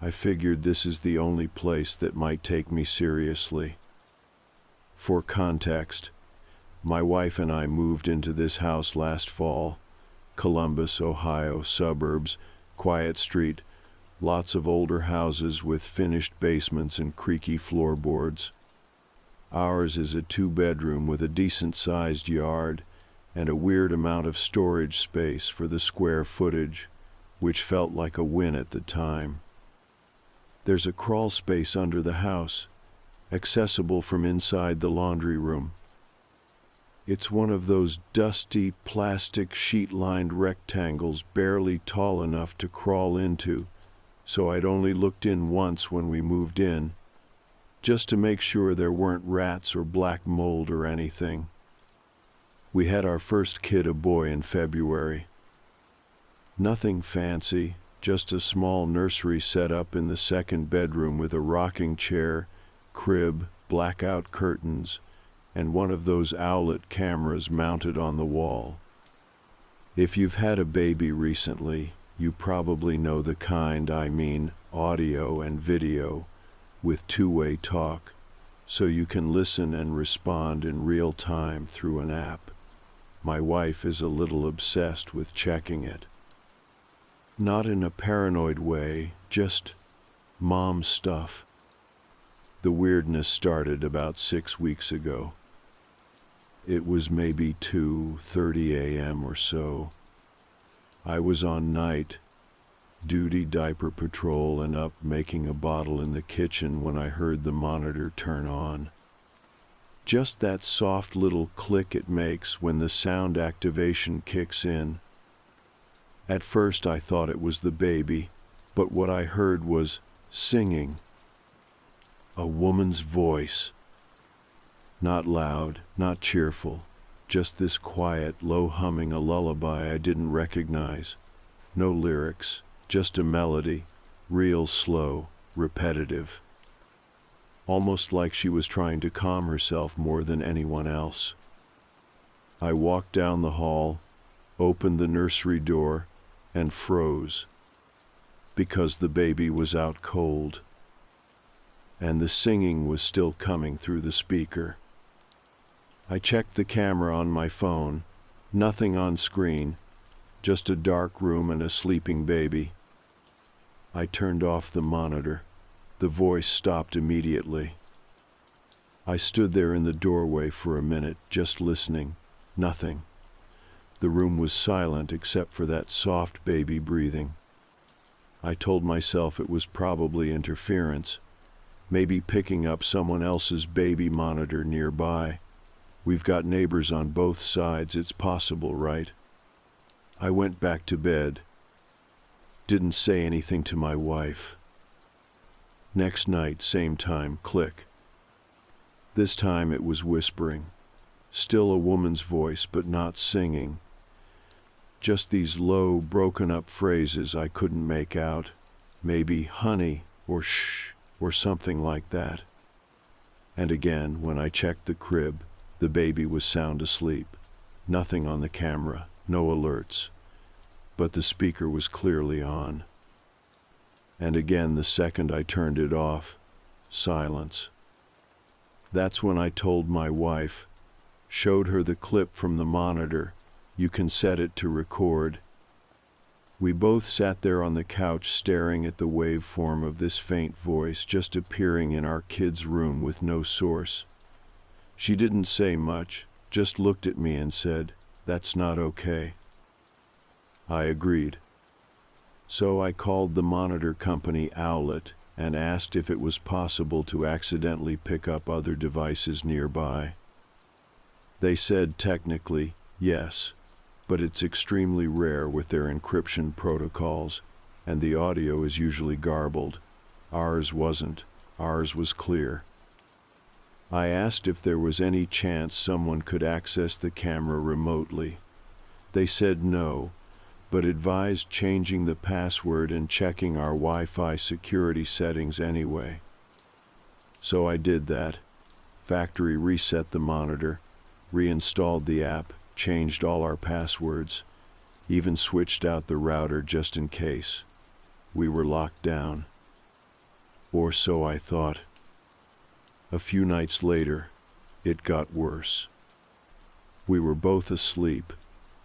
I figured this is the only place that might take me seriously. For context, my wife and I moved into this house last fall. Columbus, Ohio, suburbs, quiet street, lots of older houses with finished basements and creaky floorboards. Ours is a 2-bedroom with a decent-sized yard and a weird amount of storage space for the square footage, which felt like a win at the time. There's a crawl space under the house, accessible from inside the laundry room. It's one of those dusty, plastic, sheet-lined rectangles barely tall enough to crawl into, so I'd only looked in once when we moved in, just to make sure there weren't rats or black mold or anything. We had our first kid, a boy, in February. Nothing fancy, just a small nursery set up in the second bedroom with a rocking chair, crib, blackout curtains, and one of those owlet cameras mounted on the wall. If you've had a baby recently, you probably know the kind, I mean audio and video, with two-way talk, so you can listen and respond in real time through an app. My wife is a little obsessed with checking it. Not in a paranoid way, just mom stuff. The weirdness started about 6 weeks ago. It was maybe 2:30 a.m. or so. I was on night duty diaper patrol and up making a bottle in the kitchen when I heard the monitor turn on. Just that soft little click it makes when the sound activation kicks in. At first I thought it was the baby, but what I heard was singing. A woman's voice. Not loud, not cheerful, just this quiet, low humming, a lullaby I didn't recognize. No lyrics, just a melody, real slow, repetitive. Almost like she was trying to calm herself more than anyone else. I walked down the hall, opened the nursery door, and froze, because the baby was out cold, and the singing was still coming through the speaker. I checked the camera on my phone, nothing on screen, just a dark room and a sleeping baby. I turned off the monitor. The voice stopped immediately. I stood there in the doorway for a minute, just listening. Nothing. The room was silent except for that soft baby breathing. I told myself it was probably interference, maybe picking up someone else's baby monitor nearby. We've got neighbors on both sides, it's possible, right? I went back to bed. Didn't say anything to my wife. Next night, same time, click. This time it was whispering. Still a woman's voice, but not singing. Just these low, broken-up phrases I couldn't make out. Maybe honey or shh or something like that. And again, when I checked the crib, the baby was sound asleep. Nothing on the camera, no alerts. But the speaker was clearly on. And again, the second I turned it off, silence. That's when I told my wife, showed her the clip from the monitor. You can set it to record. We both sat there on the couch staring at the waveform of this faint voice just appearing in our kid's room with no source. She didn't say much, just looked at me and said, "That's not okay." I agreed. So I called the monitor company Owlet and asked if it was possible to accidentally pick up other devices nearby. They said technically, yes, but it's extremely rare with their encryption protocols, and the audio is usually garbled. Ours wasn't. Ours was clear. I asked if there was any chance someone could access the camera remotely. They said no, but advised changing the password and checking our Wi-Fi security settings anyway. So I did that. Factory reset the monitor, reinstalled the app, changed all our passwords, even switched out the router just in case. We were locked down. Or so I thought. A few nights later, it got worse. We were both asleep.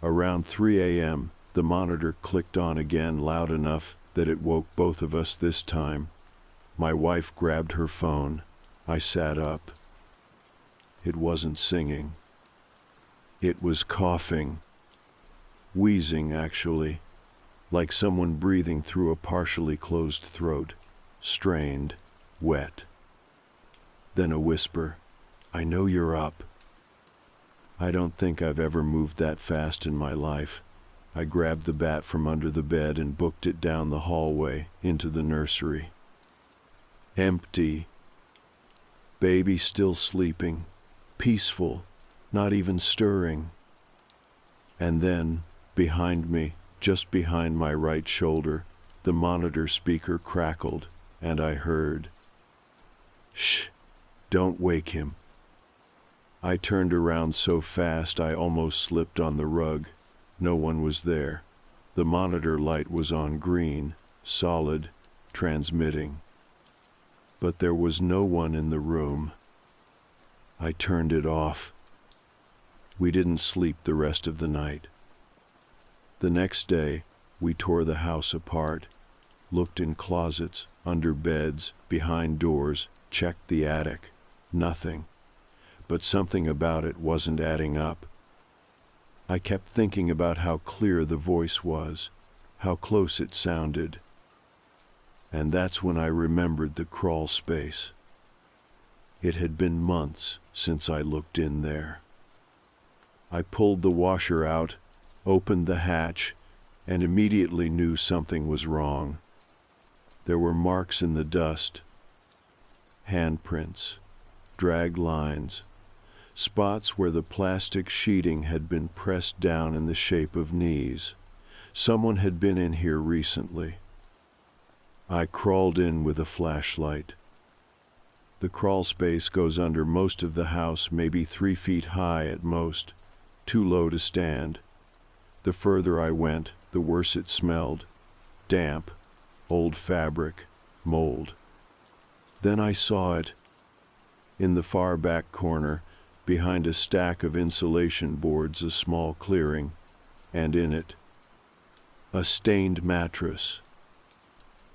Around 3 a.m., the monitor clicked on again loud enough that it woke both of us this time. My wife grabbed her phone. I sat up. It wasn't singing. It was coughing. Wheezing, actually, like someone breathing through a partially closed throat, strained, wet. Then a whisper, "I know you're up." I don't think I've ever moved that fast in my life. I grabbed the bat from under the bed and booked it down the hallway into the nursery. Empty. Baby still sleeping, peaceful, not even stirring. And then, behind me, just behind my right shoulder, the monitor speaker crackled, and I heard, "Shh, don't wake him." I turned around so fast I almost slipped on the rug. No one was there. The monitor light was on green, solid, transmitting. But there was no one in the room. I turned it off. We didn't sleep the rest of the night. The next day, we tore the house apart, looked in closets, under beds, behind doors, checked the attic. Nothing. But something about it wasn't adding up. I kept thinking about how clear the voice was, how close it sounded. And that's when I remembered the crawl space. It had been months since I looked in there. I pulled the washer out, opened the hatch, and immediately knew something was wrong. There were marks in the dust, handprints, dragged lines, spots where the plastic sheeting had been pressed down in the shape of knees. Someone had been in here recently. I crawled in with a flashlight. The crawl space goes under most of the house, maybe 3 feet high at most, too low to stand. The further I went, the worse it smelled. Damp, old fabric, mold. Then I saw it. In the far back corner, behind a stack of insulation boards, a small clearing, and in it, a stained mattress,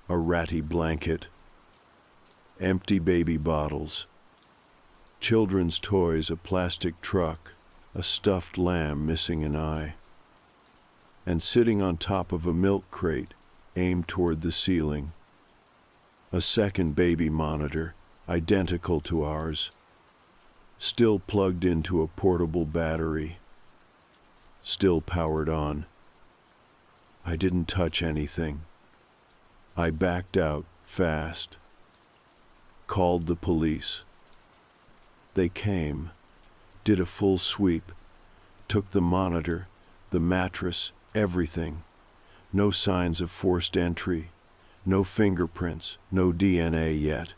a ratty blanket, empty baby bottles, children's toys, a plastic truck, a stuffed lamb missing an eye, and sitting on top of a milk crate aimed toward the ceiling, a second baby monitor, identical to ours, still plugged into a portable battery, still powered on. I didn't touch anything. I backed out fast. Called the police. They came, did a full sweep, took the monitor, the mattress, everything. No signs of forced entry, no fingerprints, no DNA yet.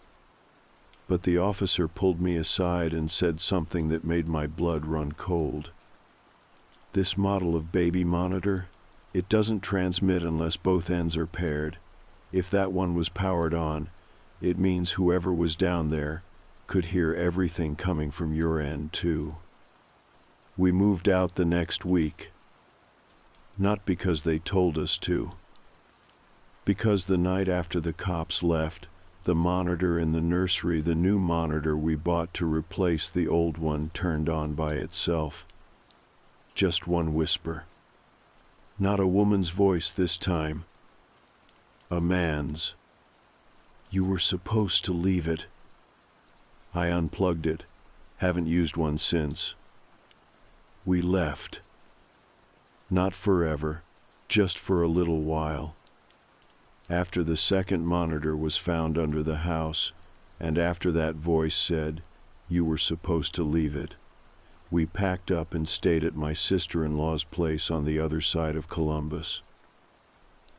But the officer pulled me aside and said something that made my blood run cold. This model of baby monitor, it doesn't transmit unless both ends are paired. If that one was powered on, it means whoever was down there could hear everything coming from your end too. We moved out the next week. Not because they told us to. Because the night after the cops left, the monitor in the nursery, the new monitor we bought to replace the old one, turned on by itself. Just one whisper. Not a woman's voice this time. A man's. "You were supposed to leave it." I unplugged it. Haven't used one since. We left. Not forever, just for a little while. After the second monitor was found under the house, and after that voice said, "You were supposed to leave it," we packed up and stayed at my sister-in-law's place on the other side of Columbus.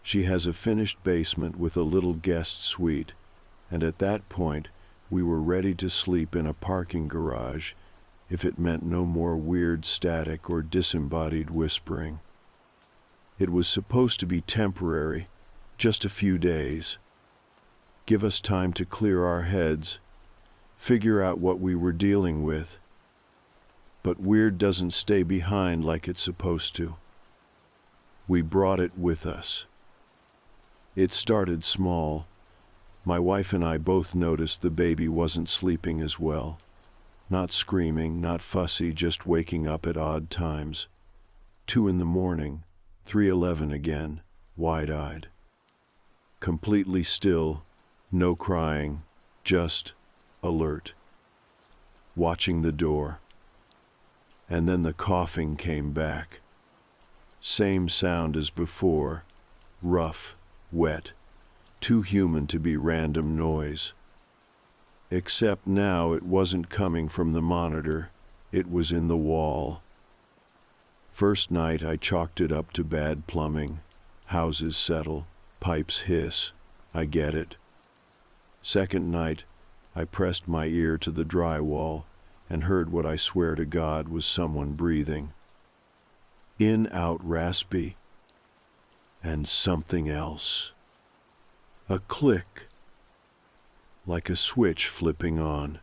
She has a finished basement with a little guest suite, and at that point, We were ready to sleep in a parking garage if it meant no more weird static or disembodied whispering. It was supposed to be temporary, just a few days. Give us time to clear our heads, figure out what we were dealing with. But weird doesn't stay behind like it's supposed to. We brought it with us. It started small. My wife and I both noticed the baby wasn't sleeping as well. Not screaming, not fussy, just waking up at odd times. 2 a.m, 3:11 again, wide-eyed. Completely still, no crying, just alert. Watching the door. And then the coughing came back. Same sound as before, rough, wet, too human to be random noise. Except now it wasn't coming from the monitor, it was in the wall. First night I chalked it up to bad plumbing. Houses settle, pipes hiss, I get it. Second night, I pressed my ear to the drywall and heard what I swear to God was someone breathing. In, out, raspy. And something else. A click. Like a switch flipping on.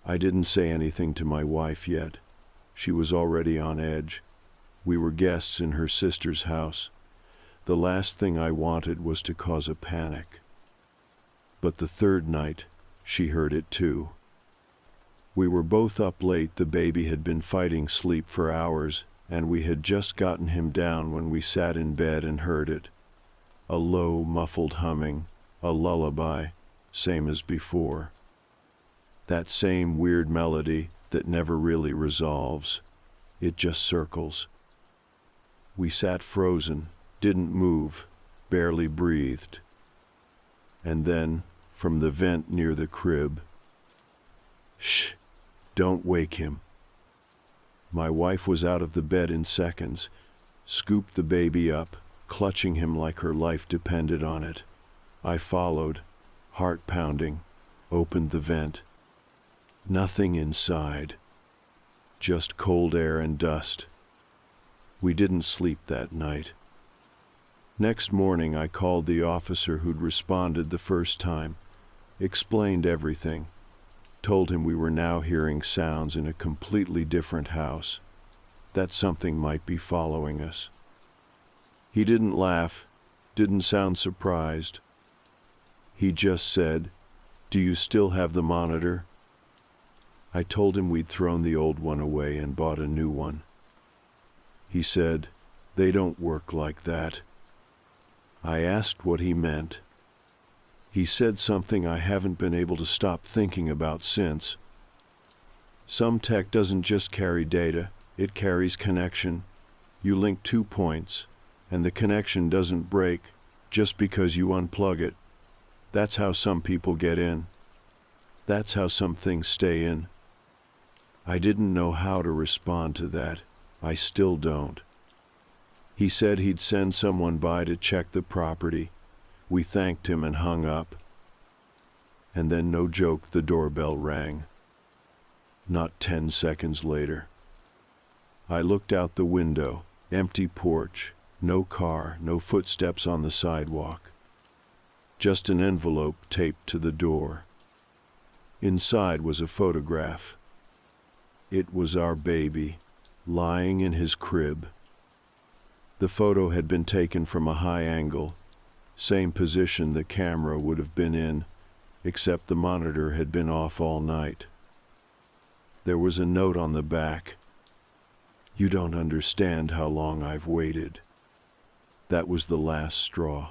I didn't say anything to my wife yet. She was already on edge. We were guests in her sister's house. The last thing I wanted was to cause a panic. But the third night, she heard it too. We were both up late. The baby had been fighting sleep for hours, and we had just gotten him down when we sat in bed and heard it. A low, muffled humming, a lullaby, same as before. That same weird melody that never really resolves. It just circles. We sat frozen, didn't move, barely breathed. And then, from the vent near the crib, "Shh, don't wake him." My wife was out of the bed in seconds, scooped the baby up, clutching him like her life depended on it. I followed, heart pounding, opened the vent. Nothing inside. Just cold air and dust. We didn't sleep that night. Next morning I called the officer who'd responded the first time, explained everything, told him we were now hearing sounds in a completely different house, that something might be following us. He didn't laugh, didn't sound surprised. He just said, "Do you still have the monitor?" I told him we'd thrown the old one away and bought a new one. He said, "They don't work like that." I asked what he meant. He said something I haven't been able to stop thinking about since. Some tech doesn't just carry data, it carries connection. You link 2 points, and the connection doesn't break just because you unplug it. That's how some people get in. That's how some things stay in. I didn't know how to respond to that. I still don't. He said he'd send someone by to check the property. We thanked him and hung up. And then, no joke, the doorbell rang. Not 10 seconds later. I looked out the window, empty porch, no car, no footsteps on the sidewalk. Just an envelope taped to the door. Inside was a photograph. It was our baby, lying in his crib. The photo had been taken from a high angle, same position the camera would have been in, except the monitor had been off all night. There was a note on the back. "You don't understand how long I've waited." That was the last straw.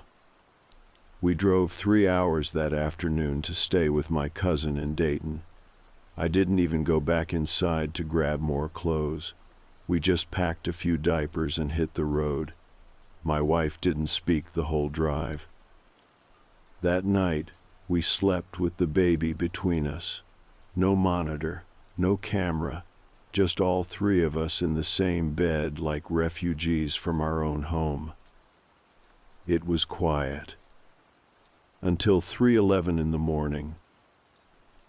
We drove 3 hours that afternoon to stay with my cousin in Dayton. I didn't even go back inside to grab more clothes. We just packed a few diapers and hit the road. My wife didn't speak the whole drive. That night, we slept with the baby between us. No monitor, no camera, just all 3 of us in the same bed like refugees from our own home. It was quiet. Until 3:11 in the morning.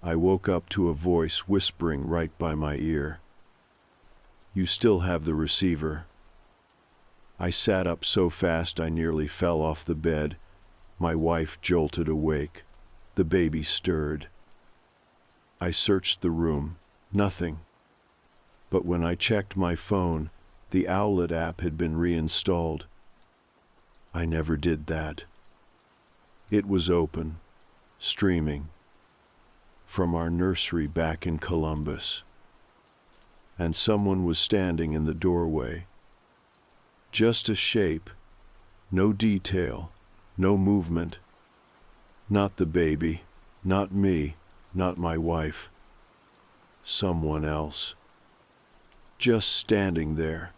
I woke up to a voice whispering right by my ear. "You still have the receiver." I sat up so fast I nearly fell off the bed. My wife jolted awake. The baby stirred. I searched the room. Nothing. But when I checked my phone, the Owlet app had been reinstalled. I never did that. It was open, streaming, from our nursery back in Columbus. And someone was standing in the doorway. Just a shape, no detail, no movement. Not the baby, not me, not my wife. Someone else. Just standing there,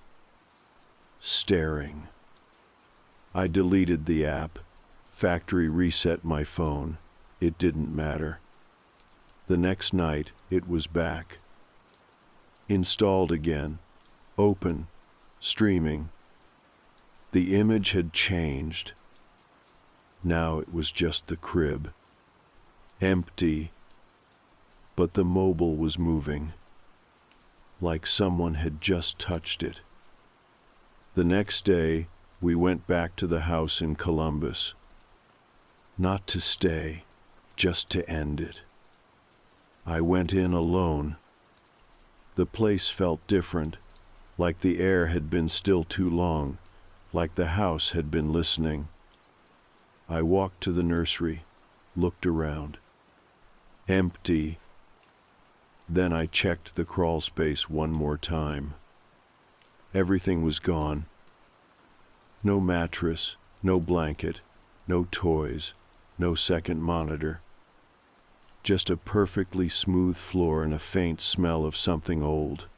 staring. I deleted the app, factory reset my phone. It didn't matter. The next night, it was back. Installed again, open, streaming. The image had changed. Now it was just the crib. Empty, but the mobile was moving, like someone had just touched it. The next day, we went back to the house in Columbus. Not to stay, just to end it. I went in alone. The place felt different, like the air had been still too long, like the house had been listening. I walked to the nursery, looked around. Empty. Then I checked the crawl space one more time. Everything was gone. No mattress, no blanket, no toys, no second monitor. Just a perfectly smooth floor and a faint smell of something old.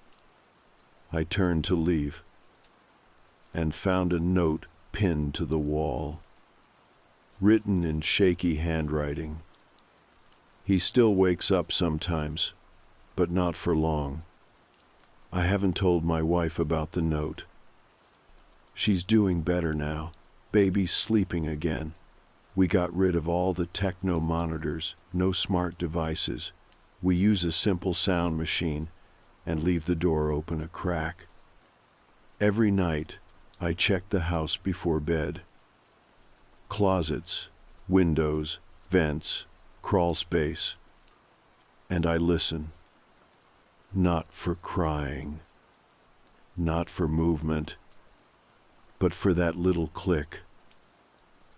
I turned to leave and found a note pinned to the wall, written in shaky handwriting. "He still wakes up sometimes, but not for long. I haven't told my wife about the note. She's doing better now. Baby's sleeping again. We got rid of all the techno monitors, no smart devices. We use a simple sound machine and leave the door open a crack. Every night, I check the house before bed. Closets, windows, vents, crawl space. And I listen. Not for crying, not for movement, but for that little click.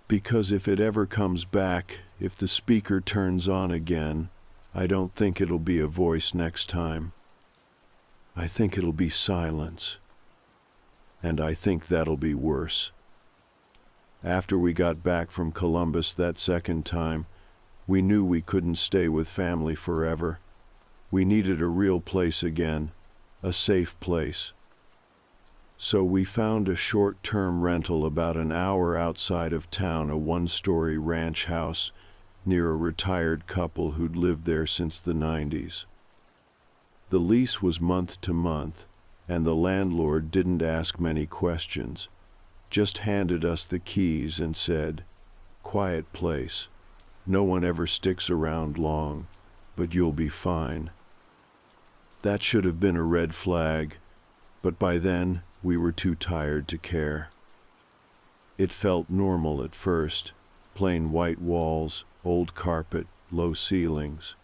Because if it ever comes back, if the speaker turns on again, I don't think it'll be a voice next time. I think it'll be silence. And I think that'll be worse." After we got back from Columbus that second time, we knew we couldn't stay with family forever. We needed a real place again, a safe place. So we found a short-term rental about an hour outside of town, a one-story ranch house near a retired couple who'd lived there since the 90s. The lease was month to month, and the landlord didn't ask many questions, just handed us the keys and said, "Quiet place. No one ever sticks around long, but you'll be fine." That should have been a red flag, but by then we were too tired to care. It felt normal at first, plain white walls, old carpet, low ceilings.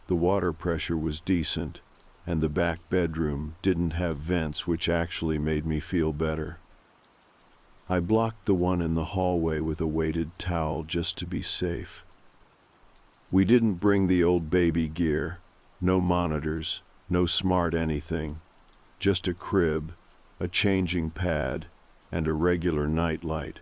The water pressure was decent, and the back bedroom didn't have vents, which actually made me feel better. I blocked the one in the hallway with a weighted towel just to be safe. We didn't bring the old baby gear, no monitors, no smart anything, just a crib, a changing pad, and a regular nightlight.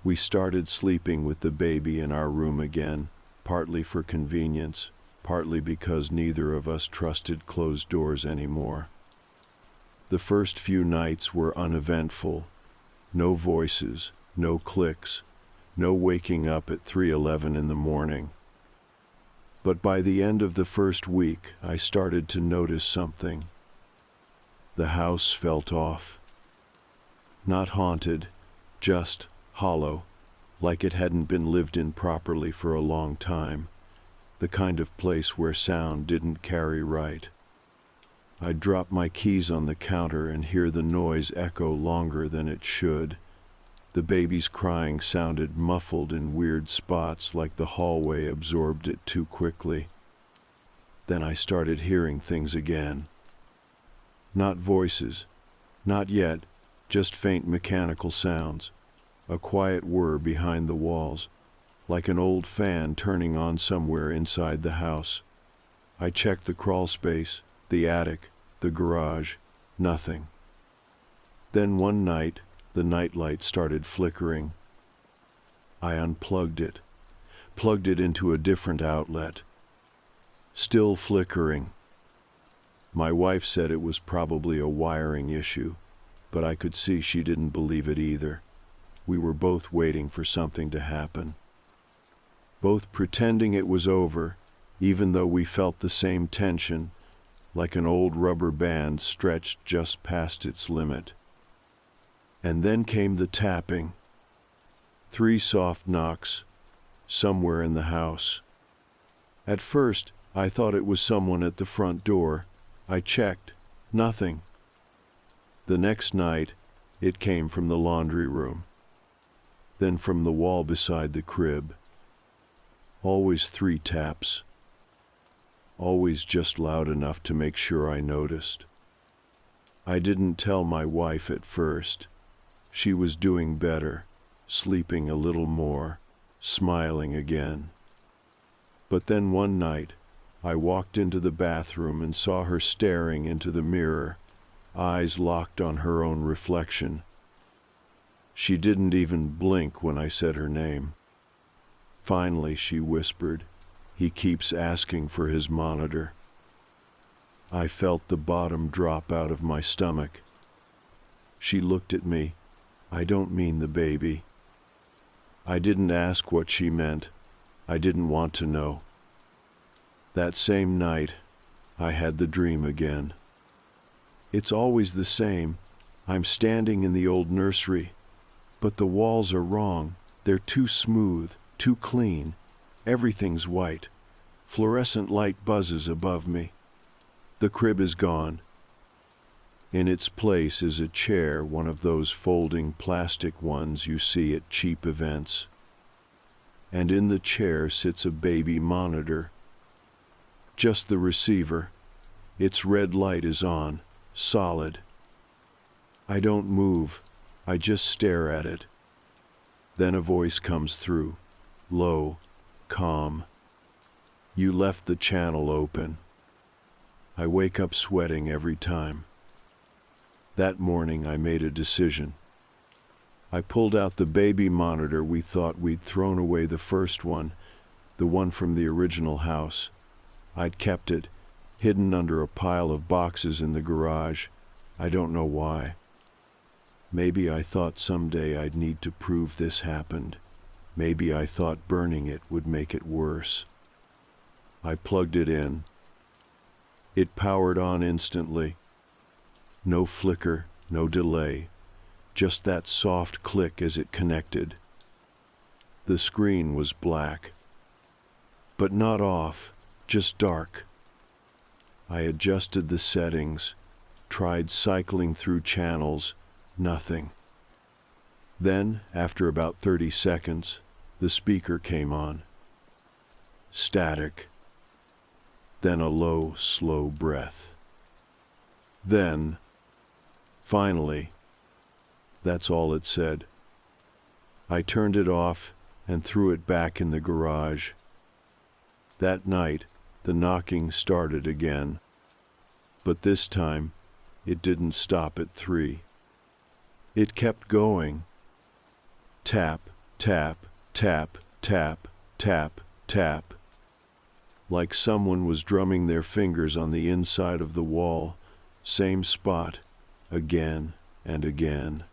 We started sleeping with the baby in our room again, partly for convenience, partly because neither of us trusted closed doors anymore. The first few nights were uneventful. No voices, no clicks, no waking up at 3:11 in the morning. But by the end of the first week, I started to notice something. The house felt off. Not haunted, just hollow, like it hadn't been lived in properly for a long time. the kind of place where sound didn't carry right. I'd drop my keys on the counter and hear the noise echo longer than it should. The baby's crying sounded muffled in weird spots, like the hallway absorbed it too quickly. Then I started hearing things again. Not voices, not yet, just faint mechanical sounds. A quiet whir behind the walls, like an old fan turning on somewhere inside the house. I checked the crawl space, the attic, the garage. Nothing. Then one night, the nightlight started flickering. I unplugged it, plugged it into a different outlet. Still flickering. My wife said it was probably a wiring issue, but I could see she didn't believe it either. We were both waiting for something to happen. Both pretending it was over, even though we felt the same tension, like an old rubber band stretched just past its limit. And then came the tapping. 3 soft knocks, somewhere in the house. At first, I thought it was someone at the front door. I checked. Nothing. The next night, it came from the laundry room. Then from the wall beside the crib. Always 3 taps. Always just loud enough to make sure I noticed. I didn't tell my wife at first. She was doing better, sleeping a little more, smiling again. But then one night, I walked into the bathroom and saw her staring into the mirror, eyes locked on her own reflection. She didn't even blink when I said her name. Finally, she whispered, "He keeps asking for his monitor." I felt the bottom drop out of my stomach. She looked at me. "I don't mean the baby." I didn't ask what she meant. I didn't want to know. That same night, I had the dream again. It's always the same. I'm standing in the old nursery, but the walls are wrong. They're too smooth, too clean. Everything's white. Fluorescent light buzzes above me. The crib is gone. In its place is a chair, one of those folding plastic ones you see at cheap events. And in the chair sits a baby monitor. Just the receiver. Its red light is on, solid. I don't move. I just stare at it. Then a voice comes through, low, calm. "You left the channel open." I wake up sweating every time. That morning I made a decision. I pulled out the baby monitor. We thought we'd thrown away the first one, the one from the original house. I'd kept it, hidden under a pile of boxes in the garage. I don't know why. Maybe I thought someday I'd need to prove this happened. Maybe I thought burning it would make it worse. I plugged it in. It powered on instantly. No flicker, no delay, just that soft click as it connected. The screen was black, but not off, just dark. I adjusted the settings, tried cycling through channels, nothing. Then, after about 30 seconds, the speaker came on. Static. Then a low, slow breath. Then, finally, that's all it said. I turned it off and threw it back in the garage. That night, the knocking started again. But this time, it didn't stop at 3. It kept going. Tap, tap, tap, tap, tap, tap. Like someone was drumming their fingers on the inside of the wall, same spot, again and again.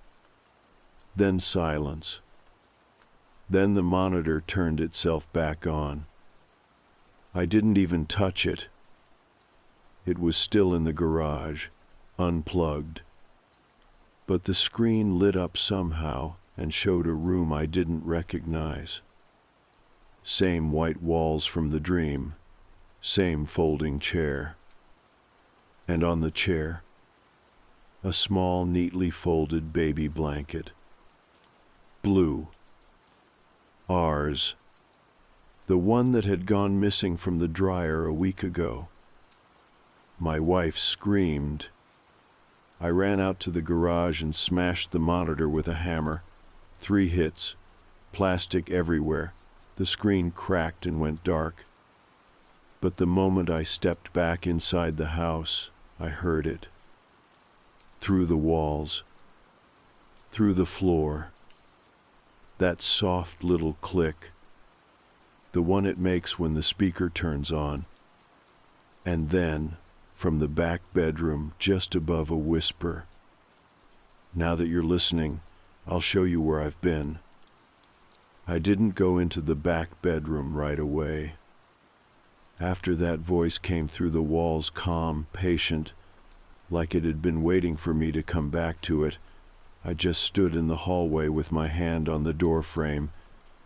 Then silence. Then the monitor turned itself back on. I didn't even touch it. It was still in the garage, unplugged. But the screen lit up somehow and showed a room I didn't recognize. Same white walls from the dream, same folding chair. And on the chair, a small, neatly folded baby blanket. Blue. Ours. The one that had gone missing from the dryer a week ago. My wife screamed. I ran out to the garage and smashed the monitor with a hammer. 3 hits, plastic everywhere. The screen cracked and went dark. But the moment I stepped back inside the house, I heard it. Through the walls, through the floor. That soft little click, the one it makes when the speaker turns on. And then, from the back bedroom, just above, a whisper. Now that you're listening, I'll show you where I've been. I didn't go into the back bedroom right away. After that voice came through the walls, calm, patient, like it had been waiting for me to come back to it, I just stood in the hallway with my hand on the door frame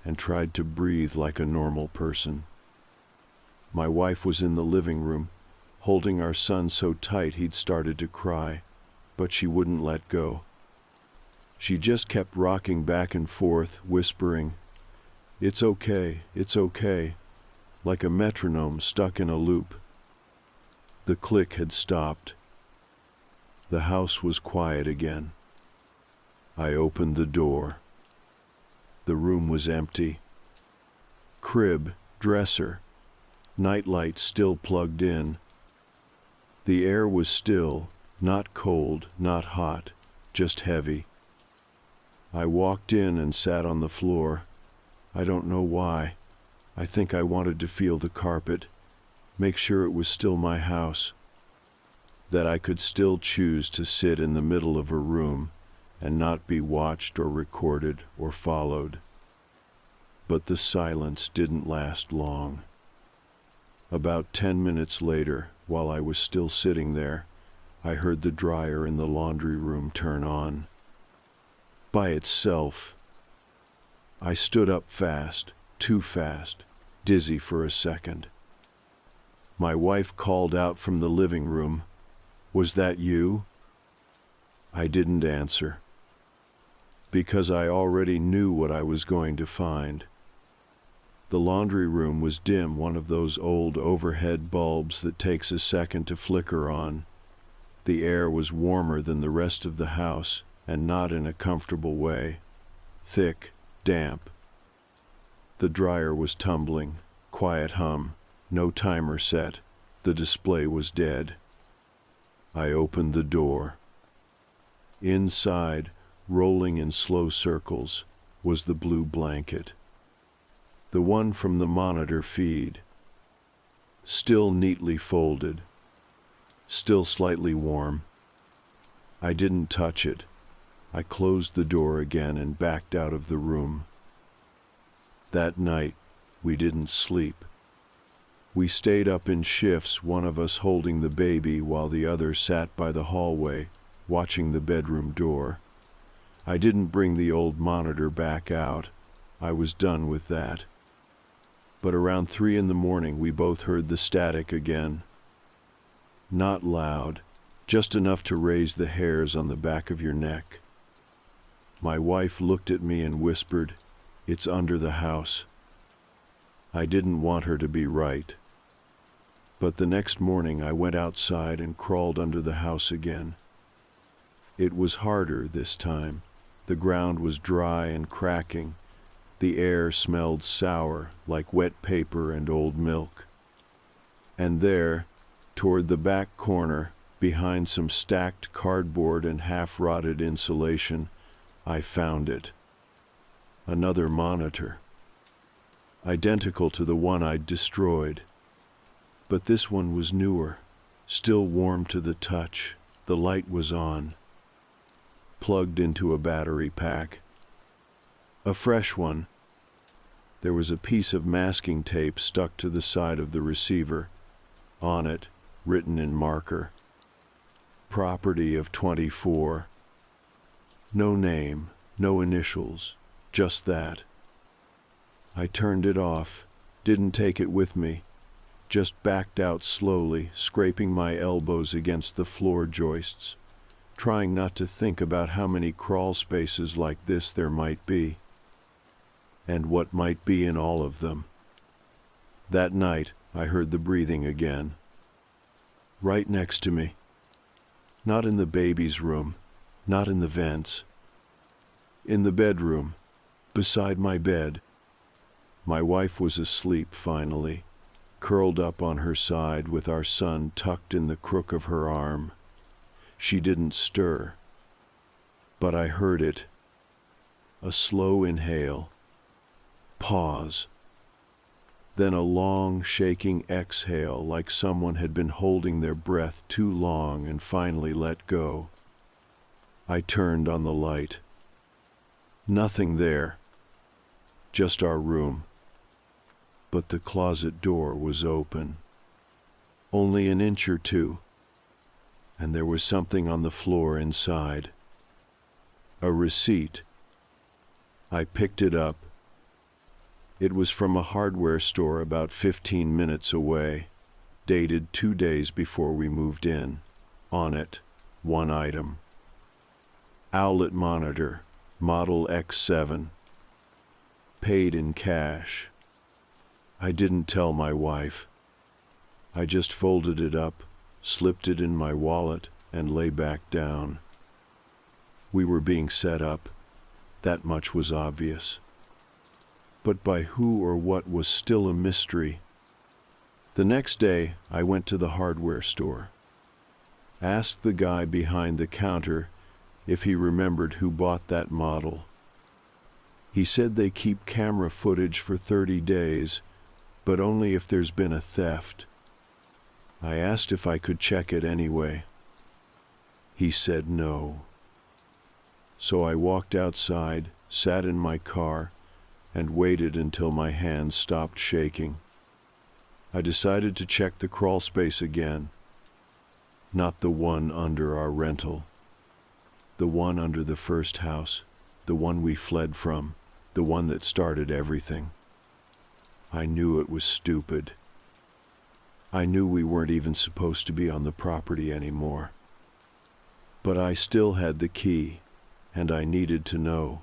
and tried to breathe like a normal person. My wife was in the living room, holding our son so tight he'd started to cry, but she wouldn't let go. She just kept rocking back and forth, whispering, it's okay, like a metronome stuck in a loop. The click had stopped. The house was quiet again. I opened the door. The room was empty. Crib, dresser, nightlight still plugged in. The air was still, not cold, not hot, just heavy. I walked in and sat on the floor. I don't know why. I think I wanted to feel the carpet, make sure it was still my house, that I could still choose to sit in the middle of a room and not be watched or recorded or followed. But the silence didn't last long. About 10 minutes later, while I was still sitting there, I heard the dryer in the laundry room turn on. By itself. I stood up fast, too fast, dizzy for a second. My wife called out from the living room, "Was that you?" I didn't answer, because I already knew what I was going to find. The laundry room was dim, one of those old overhead bulbs that takes a second to flicker on. The air was warmer than the rest of the house, and not in a comfortable way. Thick, damp. The dryer was tumbling, quiet hum, no timer set. The display was dead. I opened the door. Inside, rolling in slow circles, was the blue blanket. The one from the monitor feed. Still neatly folded. Still slightly warm. I didn't touch it. I closed the door again and backed out of the room. That night, we didn't sleep. We stayed up in shifts, one of us holding the baby while the other sat by the hallway, watching the bedroom door. I didn't bring the old monitor back out. I was done with that. But around 3 in the morning, we both heard the static again. Not loud, just enough to raise the hairs on the back of your neck. My wife looked at me and whispered, "It's under the house." I didn't want her to be right. But the next morning I went outside and crawled under the house again. It was harder this time. The ground was dry and cracking. The air smelled sour, like wet paper and old milk. And there, toward the back corner, behind some stacked cardboard and half-rotted insulation, I found it. Another monitor. Identical to the one I'd destroyed. But this one was newer, still warm to the touch. The light was on. Plugged into a battery pack. A fresh one. There was a piece of masking tape stuck to the side of the receiver. On it, written in marker, "Property of 24. No name, no initials, just that. I turned it off, Didn't take it with me. Just backed out slowly, scraping my elbows against the floor joists, trying not to think about how many crawl spaces like this there might be, and what might be in all of them. That night, I heard the breathing again. Right next to me. Not in the baby's room, not in the vents. In the bedroom, beside my bed. My wife was asleep finally, curled up on her side with our son tucked in the crook of her arm. She didn't stir, but I heard it. A slow inhale, pause, then a long, shaking exhale like someone had been holding their breath too long and finally let go. I turned on the light. Nothing there, just our room. But the closet door was open. Only an inch or two, and there was something on the floor inside. A receipt. I picked it up. It was from a hardware store about 15 minutes away, dated 2 days before we moved in. On it, one item. Owlet monitor, model X7. Paid in cash. I didn't tell my wife. I just folded it up, slipped it in my wallet, and lay back down. We were being set up. That much was obvious. But by who or what was still a mystery. The next day, I went to the hardware store. Asked the guy behind the counter if he remembered who bought that model. He said they keep camera footage for 30 days, but only if there's been a theft. I asked if I could check it anyway. He said no. So I walked outside, sat in my car, and waited until my hands stopped shaking. I decided to check the crawl space again. Not the one under our rental. The one under the first house, the one we fled from, the one that started everything. I knew it was stupid. I knew we weren't even supposed to be on the property anymore. But I still had the key, and I needed to know.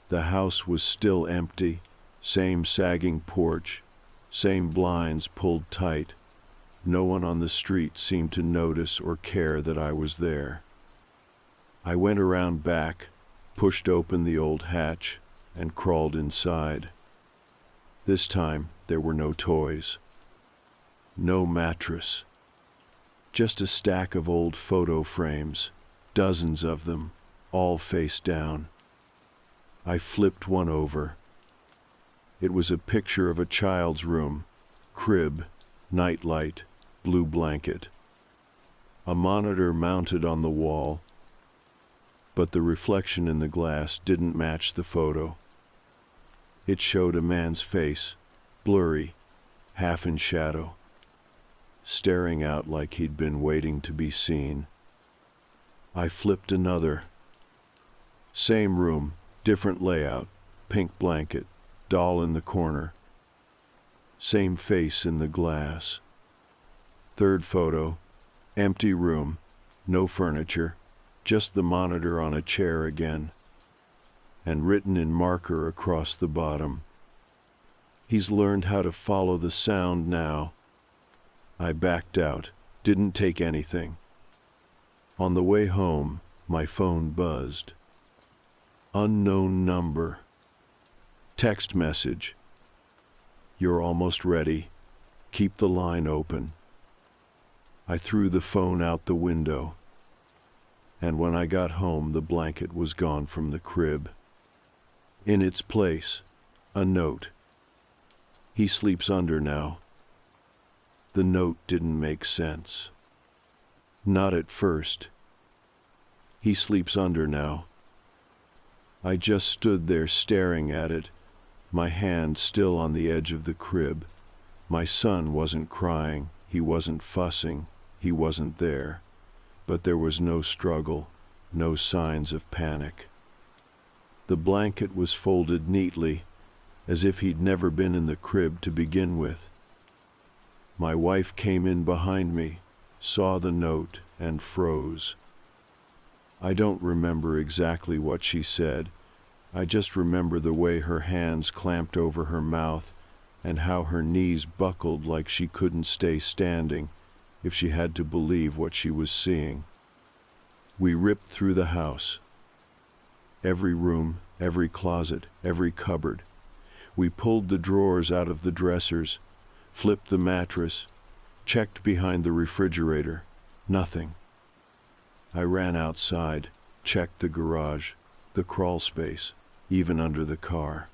The house was still empty, same sagging porch, same blinds pulled tight. No one on the street seemed to notice or care that I was there. I went around back, pushed open the old hatch, and crawled inside. This time, there were no toys. No mattress. Just a stack of old photo frames, dozens of them, all face down. I flipped one over. It was a picture of a child's room, crib, nightlight, blue blanket. A monitor mounted on the wall, but the reflection in the glass didn't match the photo. It showed a man's face, blurry, half in shadow, staring out like he'd been waiting to be seen. I flipped another. Same room, different layout, pink blanket, doll in the corner. Same face in the glass. Third photo, empty room, no furniture, just the monitor on a chair again, and written in marker across the bottom. He's learned how to follow the sound now. I backed out, didn't take anything. On the way home, my phone buzzed. Unknown number. Text message. You're almost ready. Keep the line open. I threw the phone out the window, and when I got home, the blanket was gone from the crib. In its place, a note. He sleeps under now. The note didn't make sense. Not at first. He sleeps under now. I just stood there staring at it, my hand still on the edge of the crib. My son wasn't crying, he wasn't fussing, he wasn't there. But there was no struggle, no signs of panic. The blanket was folded neatly, as if he'd never been in the crib to begin with. My wife came in behind me, saw the note, and froze. I don't remember exactly what she said. I just remember the way her hands clamped over her mouth and how her knees buckled like she couldn't stay standing if she had to believe what she was seeing. We ripped through the house. Every room, every closet, every cupboard. We pulled the drawers out of the dressers, flipped the mattress, checked behind the refrigerator. Nothing. I ran outside, checked the garage, the crawl space, even under the car.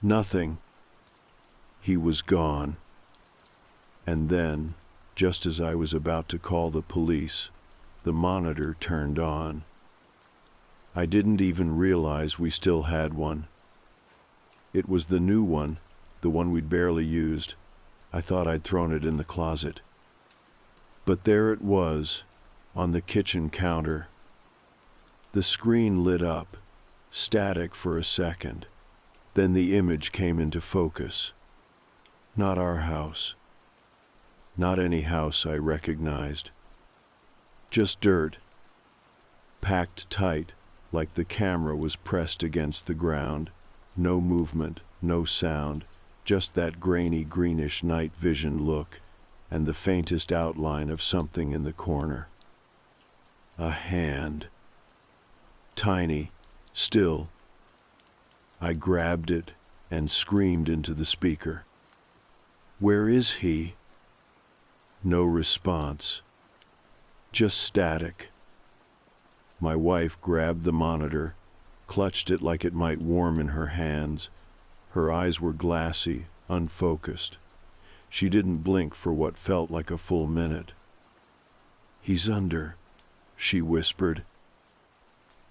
Nothing. He was gone. And then, just as I was about to call the police, the monitor turned on. I didn't even realize we still had one. It was the new one, the one we'd barely used. I thought I'd thrown it in the closet. But there it was, on the kitchen counter. The screen lit up, static for a second. Then the image came into focus. Not our house. Not any house I recognized. Just dirt, packed tight, like the camera was pressed against the ground. No movement, no sound, just that grainy greenish night vision look and the faintest outline of something in the corner. A hand. Tiny, still. I grabbed it and screamed into the speaker. "Where is he?" No response. Just static. My wife grabbed the monitor, clutched it like it might warm in her hands. Her eyes were glassy, unfocused. She didn't blink for what felt like a full minute. "He's under," she whispered.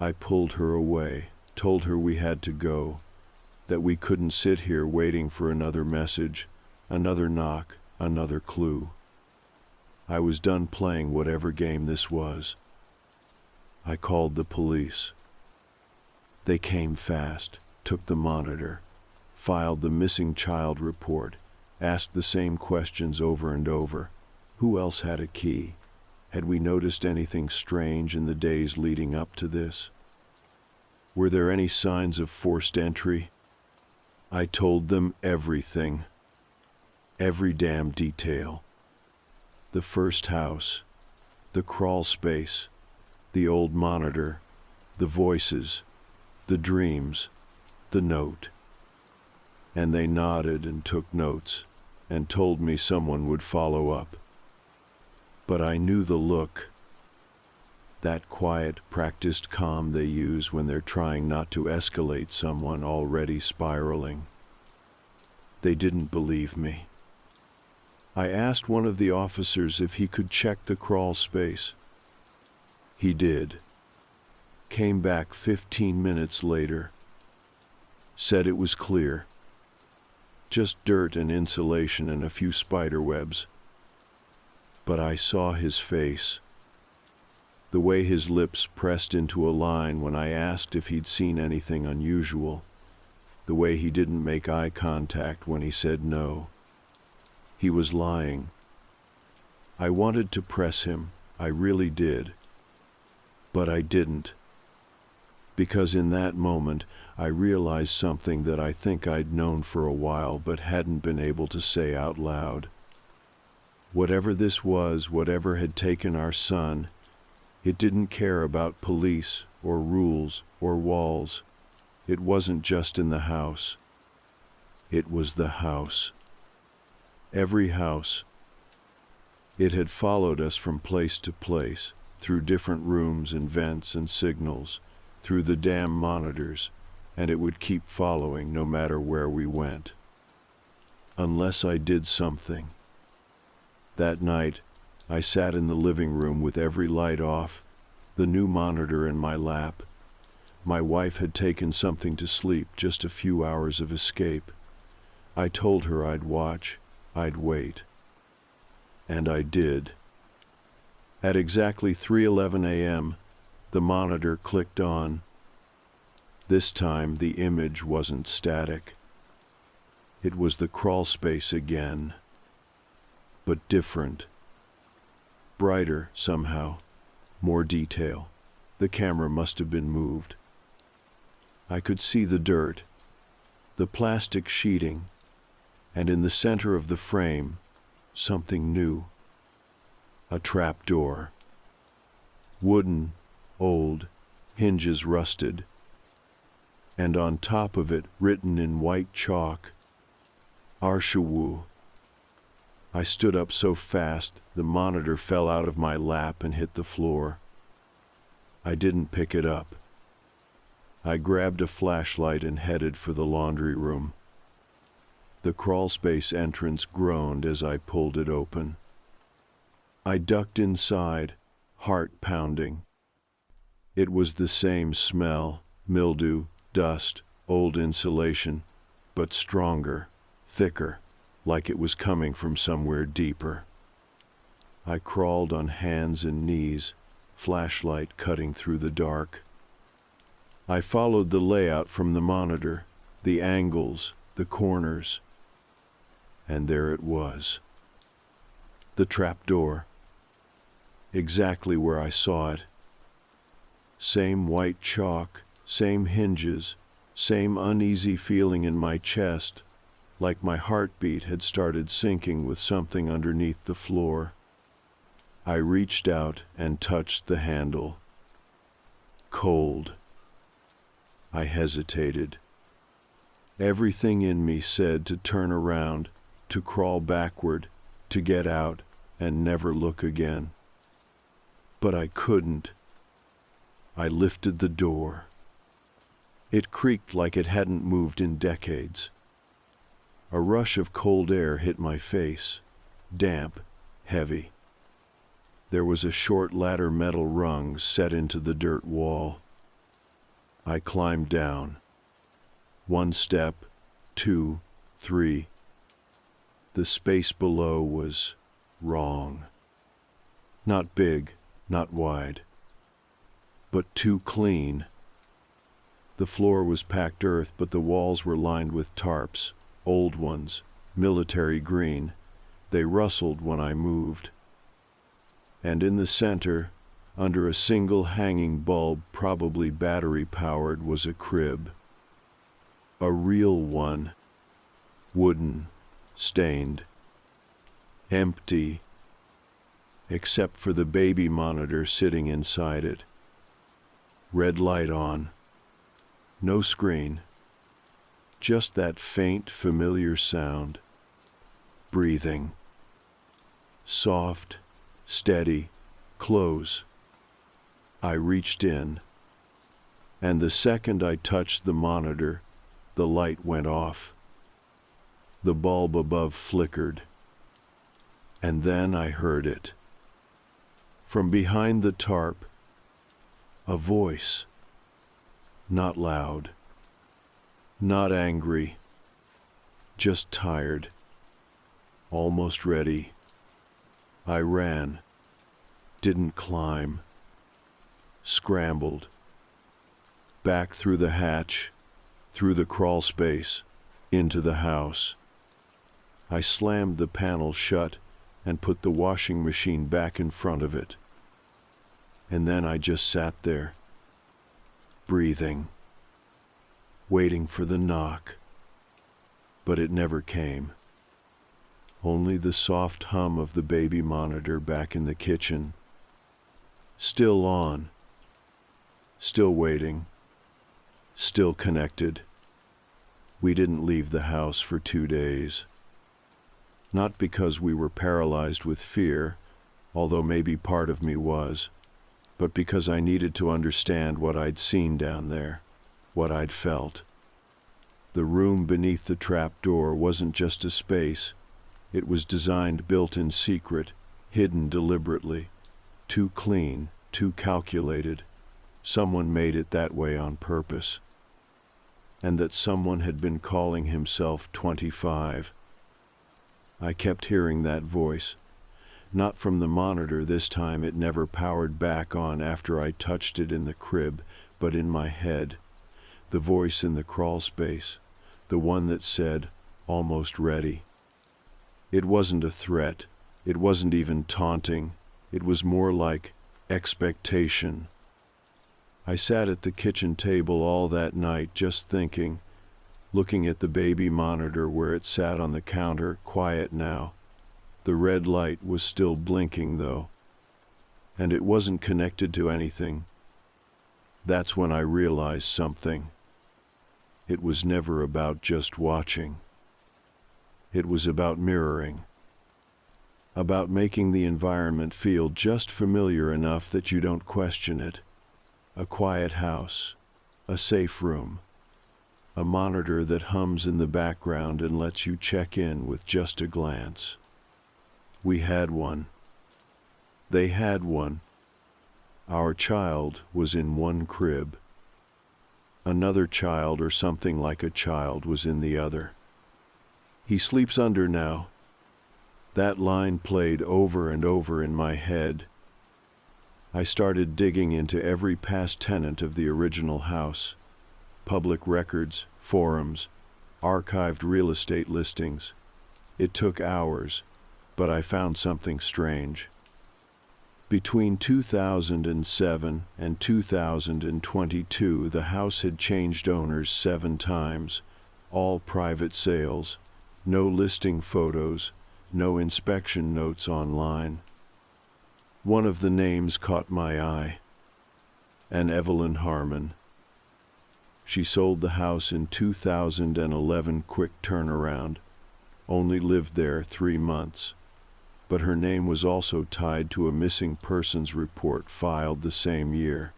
I pulled her away, told her we had to go, that we couldn't sit here waiting for another message, another knock, another clue. I was done playing whatever game this was. I called the police. They came fast, took the monitor, filed the missing child report, asked the same questions over and over. Who else had a key? Had we noticed anything strange in the days leading up to this? Were there any signs of forced entry? I told them everything. Every damn detail. The first house, the crawl space, the old monitor, the voices, the dreams, the note. And they nodded and took notes and told me someone would follow up. But I knew the look. That quiet, practiced calm they use when they're trying not to escalate someone already spiraling. They didn't believe me. I asked one of the officers if he could check the crawl space. He did. Came back 15 minutes later. Said it was clear. Just dirt and insulation and a few spider webs. But I saw his face. The way his lips pressed into a line when I asked if he'd seen anything unusual. The way he didn't make eye contact when he said no. He was lying. I wanted to press him, I really did. But I didn't. Because in that moment, I realized something that I think I'd known for a while but hadn't been able to say out loud. Whatever this was, whatever had taken our son, it didn't care about police or rules or walls. It wasn't just in the house. It was the house. Every house. It had followed us from place to place, through different rooms and vents and signals, through the damn monitors, and it would keep following no matter where we went. Unless I did something. That night, I sat in the living room with every light off, the new monitor in my lap. My wife had taken something to sleep, just a few hours of escape. I told her I'd watch, I'd wait. And I did. At exactly 3:11 a.m., the monitor clicked on. This time the image wasn't static. It was the crawl space again, but different. Brighter, somehow. More detail. The camera must have been moved. I could see the dirt, the plastic sheeting, and in the center of the frame, something new. A trapdoor. Wooden, old, hinges rusted. And on top of it, written in white chalk, Arshawu. I stood up so fast, the monitor fell out of my lap and hit the floor. I didn't pick it up. I grabbed a flashlight and headed for the laundry room. The crawlspace entrance groaned as I pulled it open. I ducked inside, heart pounding. It was the same smell, mildew, dust, old insulation, but stronger, thicker, like it was coming from somewhere deeper. I crawled on hands and knees, flashlight cutting through the dark. I followed the layout from the monitor, the angles, the corners. And there it was. The trapdoor. Exactly where I saw it. Same white chalk, same hinges, same uneasy feeling in my chest, like my heartbeat had started sinking with something underneath the floor. I reached out and touched the handle. Cold. I hesitated. Everything in me said to turn around, to crawl backward, to get out and never look again. But I couldn't. I lifted the door. It creaked like it hadn't moved in decades. A rush of cold air hit my face, damp, heavy. There was a short ladder metal rung set into the dirt wall. I climbed down. 1 step, 2, 3. The space below was wrong. Not big, not wide, but too clean. The floor was packed earth, but the walls were lined with tarps, old ones, military green. They rustled when I moved. And in the center, under a single hanging bulb, probably battery-powered, was a crib. A real one. Wooden, stained, empty, except for the baby monitor sitting inside it. Red light on. No screen. Just that faint, familiar sound. Breathing. Soft, steady, close. I reached in, and the second I touched the monitor, the light went off. The bulb above flickered, and then I heard it. From behind the tarp, a voice. Not loud, not angry, just tired, almost ready. I ran, didn't climb, scrambled, back through the hatch, through the crawl space, into the house. I slammed the panel shut and put the washing machine back in front of it. And then I just sat there, breathing, waiting for the knock. But it never came. Only the soft hum of the baby monitor back in the kitchen. Still on. Still waiting. Still connected. We didn't leave the house for 2 days. Not because we were paralyzed with fear, although maybe part of me was, but because I needed to understand what I'd seen down there, what I'd felt. The room beneath the trap door wasn't just a space. It was designed, built in secret, hidden deliberately, too clean, too calculated. Someone made it that way on purpose. And that someone had been calling himself 25. I kept hearing that voice. Not from the monitor this time, it never powered back on after I touched it in the crib, but in my head. The voice in the crawl space, the one that said, almost ready. It wasn't a threat. It wasn't even taunting. It was more like expectation. I sat at the kitchen table all that night just thinking, looking at the baby monitor where it sat on the counter, quiet now. The red light was still blinking, though, and it wasn't connected to anything. That's when I realized something. It was never about just watching. It was about mirroring. About making the environment feel just familiar enough that you don't question it. A quiet house, a safe room, a monitor that hums in the background and lets you check in with just a glance. We had one. They had one. Our child was in one crib. Another child, or something like a child, was in the other. He sleeps under now. That line played over and over in my head. I started digging into every past tenant of the original house. Public records, forums, archived real estate listings. It took hours, but I found something strange. Between 2007 and 2022, the house had changed owners 7 times, all private sales, no listing photos, no inspection notes online. One of the names caught my eye, an Evelyn Harmon. She sold the house in 2011, quick turnaround, only lived there 3 months. But her name was also tied to a missing persons report filed the same year.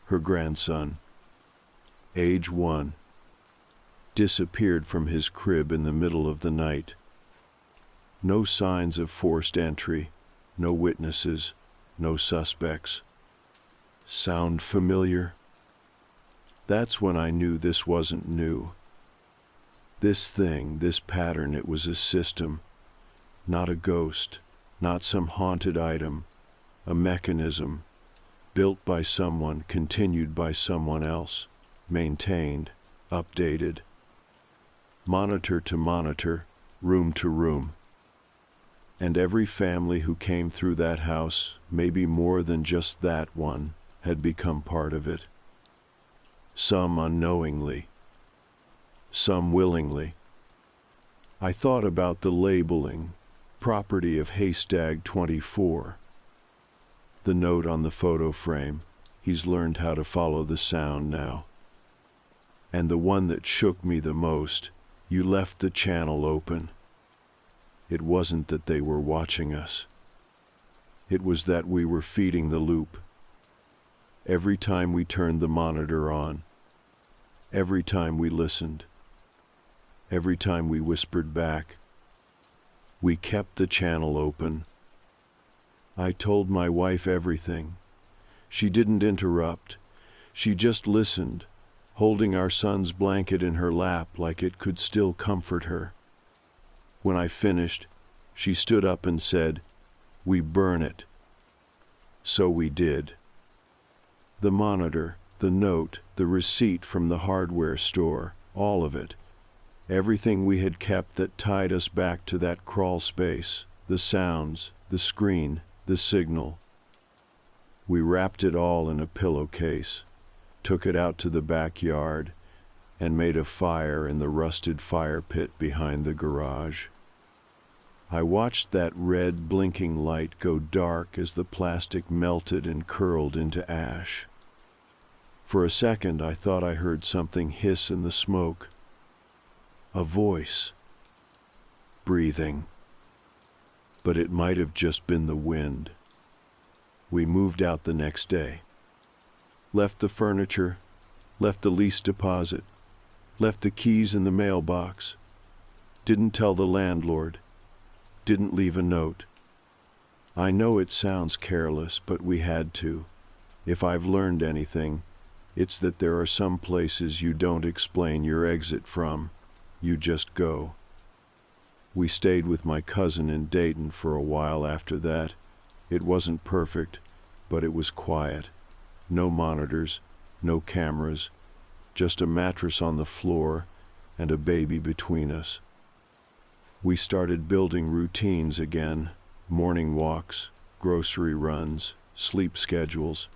Her grandson, age 1, disappeared from his crib in the middle of the night. No signs of forced entry, no witnesses, no suspects. Sound familiar? That's when I knew this wasn't new. This thing, this pattern, it was a system. Not a ghost, not some haunted item, a mechanism, built by someone, continued by someone else, maintained, updated. Monitor to monitor, room to room. And every family who came through that house, maybe more than just that one, had become part of it. Some unknowingly, some willingly. I thought about the labeling, property of Haystack 24. The note on the photo frame, he's learned how to follow the sound now. And the one that shook me the most, you left the channel open. It wasn't that they were watching us. It was that we were feeding the loop. Every time we turned the monitor on, every time we listened, every time we whispered back, we kept the channel open. I told my wife everything. She didn't interrupt. She just listened, holding our son's blanket in her lap like it could still comfort her. When I finished, she stood up and said, "We burn it." So we did. The monitor, the note, the receipt from the hardware store, all of it. Everything we had kept that tied us back to that crawl space, the sounds, the screen, the signal. We wrapped it all in a pillowcase, took it out to the backyard, and made a fire in the rusted fire pit behind the garage. I watched that red blinking light go dark as the plastic melted and curled into ash. For a second I thought I heard something hiss in the smoke. A voice. Breathing. But it might have just been the wind. We moved out the next day. Left the furniture, left the lease deposit, left the keys in the mailbox. Didn't tell the landlord. Didn't leave a note. I know it sounds careless, but we had to. If I've learned anything, it's that there are some places you don't explain your exit from. You just go. We stayed with my cousin in Dayton for a while after that. It wasn't perfect, but it was quiet. No monitors, no cameras, just a mattress on the floor and a baby between us. We started building routines again, morning walks, grocery runs, sleep schedules.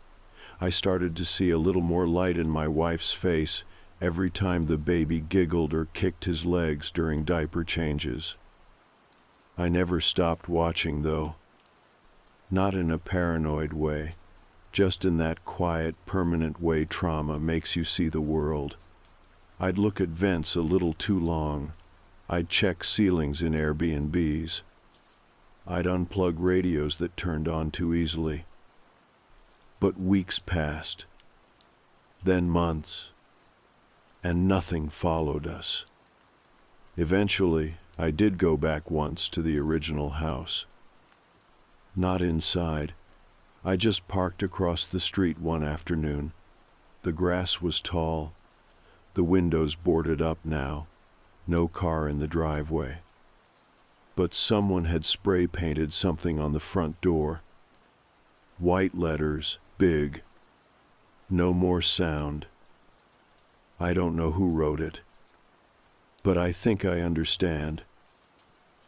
I started to see a little more light in my wife's face every time the baby giggled or kicked his legs during diaper changes. I never stopped watching, though. Not in a paranoid way, just in that quiet, permanent way trauma makes you see the world. I'd look at vents a little too long. I'd check ceilings in Airbnbs. I'd unplug radios that turned on too easily. But weeks passed, then months, and nothing followed us. Eventually, I did go back once to the original house. Not inside. I just parked across the street one afternoon. The grass was tall, the windows boarded up now, no car in the driveway. But someone had spray painted something on the front door. White letters, big. No more sound. I don't know who wrote it, but I think I understand.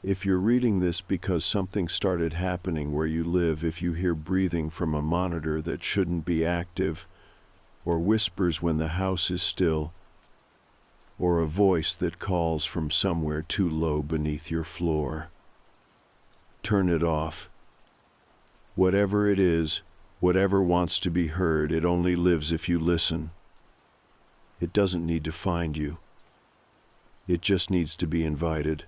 If you're reading this because something started happening where you live, if you hear breathing from a monitor that shouldn't be active, or whispers when the house is still, or a voice that calls from somewhere too low beneath your floor, turn it off. Whatever it is, whatever wants to be heard, it only lives if you listen. It doesn't need to find you. It just needs to be invited.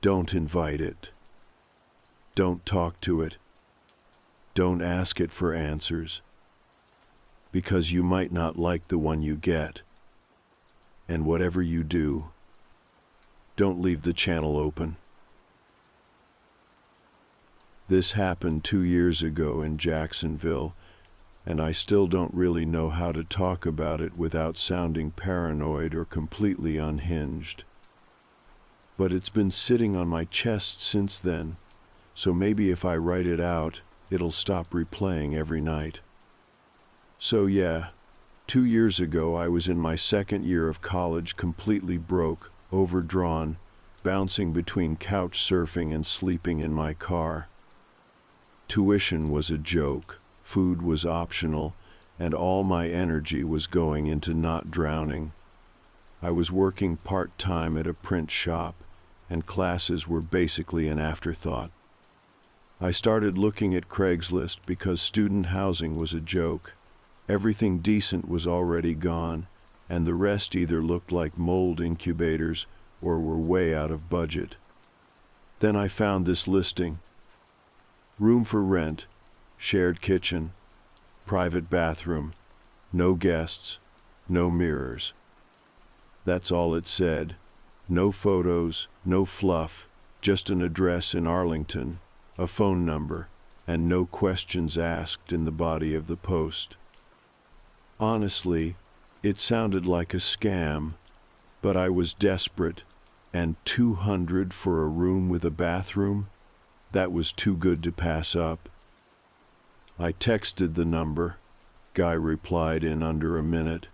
Don't invite it. Don't talk to it. Don't ask it for answers. Because you might not like the one you get. And whatever you do, don't leave the channel open. This happened 2 years ago in Jacksonville, and I still don't really know how to talk about it without sounding paranoid or completely unhinged. But it's been sitting on my chest since then, so maybe if I write it out, it'll stop replaying every night. So yeah, 2 years ago I was in my second year of college, completely broke, overdrawn, bouncing between couch surfing and sleeping in my car. Tuition was a joke, food was optional, and all my energy was going into not drowning. I was working part-time at a print shop, and classes were basically an afterthought. I started looking at Craigslist because student housing was a joke. Everything decent was already gone, and the rest either looked like mold incubators or were way out of budget. Then I found this listing. Room for rent, shared kitchen, private bathroom, no guests, no mirrors. That's all it said. No photos, no fluff, just an address in Arlington, a phone number, and no questions asked in the body of the post. Honestly, it sounded like a scam, but I was desperate, and $200 for a room with a bathroom? That was too good to pass up. I texted the number. Guy replied in under a minute.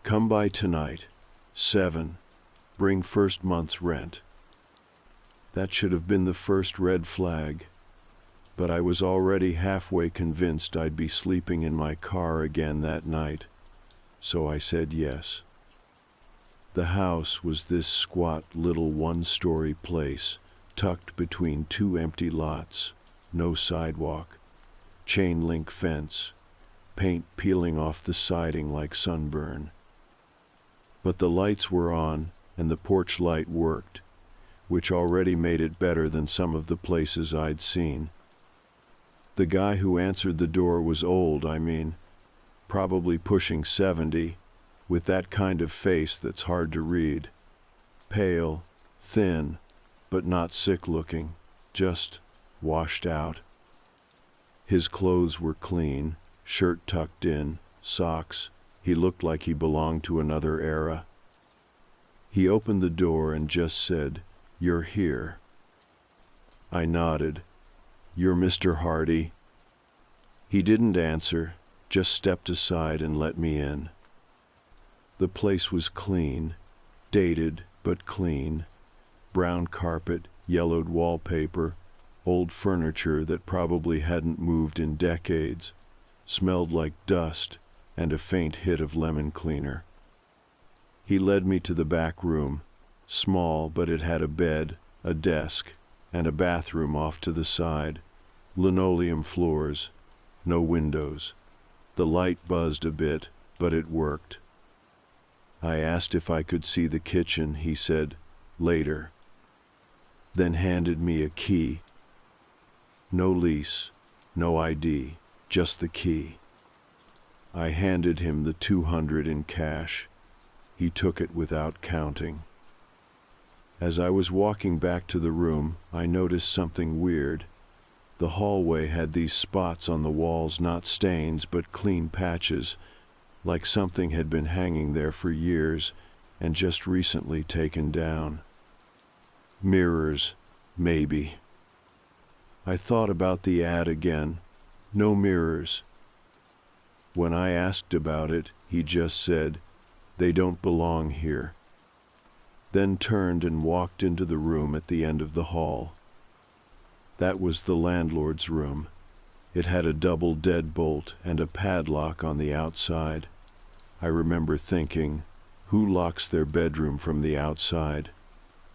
Come by tonight, 7. Bring first month's rent. That should have been the first red flag, but I was already halfway convinced I'd be sleeping in my car again that night, so I said yes. The house was this squat little one-story place, tucked between 2 empty lots, no sidewalk, chain-link fence, paint peeling off the siding like sunburn. But the lights were on, and the porch light worked, which already made it better than some of the places I'd seen. The guy who answered the door was old, probably pushing 70, with that kind of face that's hard to read. Pale, thin, but not sick-looking, just washed out. His clothes were clean, shirt tucked in, socks. He looked like he belonged to another era. He opened the door and just said, "You're here." I nodded. "You're Mr. Hardy?" He didn't answer, just stepped aside and let me in. The place was clean, dated but clean. Brown carpet, yellowed wallpaper, old furniture that probably hadn't moved in decades, smelled like dust and a faint hit of lemon cleaner. He led me to the back room, small, but it had a bed, a desk, and a bathroom off to the side. Linoleum floors, no windows. The light buzzed a bit, but it worked. I asked if I could see the kitchen. He said, "Later." Then handed me a key. No lease, no ID, just the key. I handed him the 200 in cash. He took it without counting. As I was walking back to the room, I noticed something weird. The hallway had these spots on the walls, not stains, but clean patches, like something had been hanging there for years and just recently taken down. Mirrors, maybe. I thought about the ad again. No mirrors. When I asked about it, he just said, "They don't belong here." Then turned and walked into the room at the end of the hall. That was the landlord's room. It had a double deadbolt and a padlock on the outside. I remember thinking, who locks their bedroom from the outside?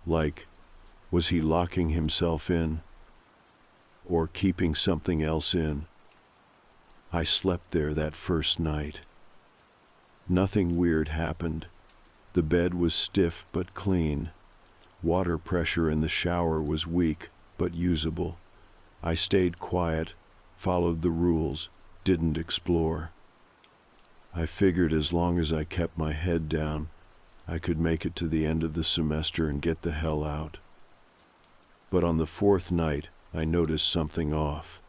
Like, was he locking himself in? Or keeping something else in? I slept there that first night. Nothing weird happened. The bed was stiff but clean. Water pressure in the shower was weak but usable. I stayed quiet, followed the rules, didn't explore. I figured as long as I kept my head down, I could make it to the end of the semester and get the hell out. But on the fourth night, I noticed something off.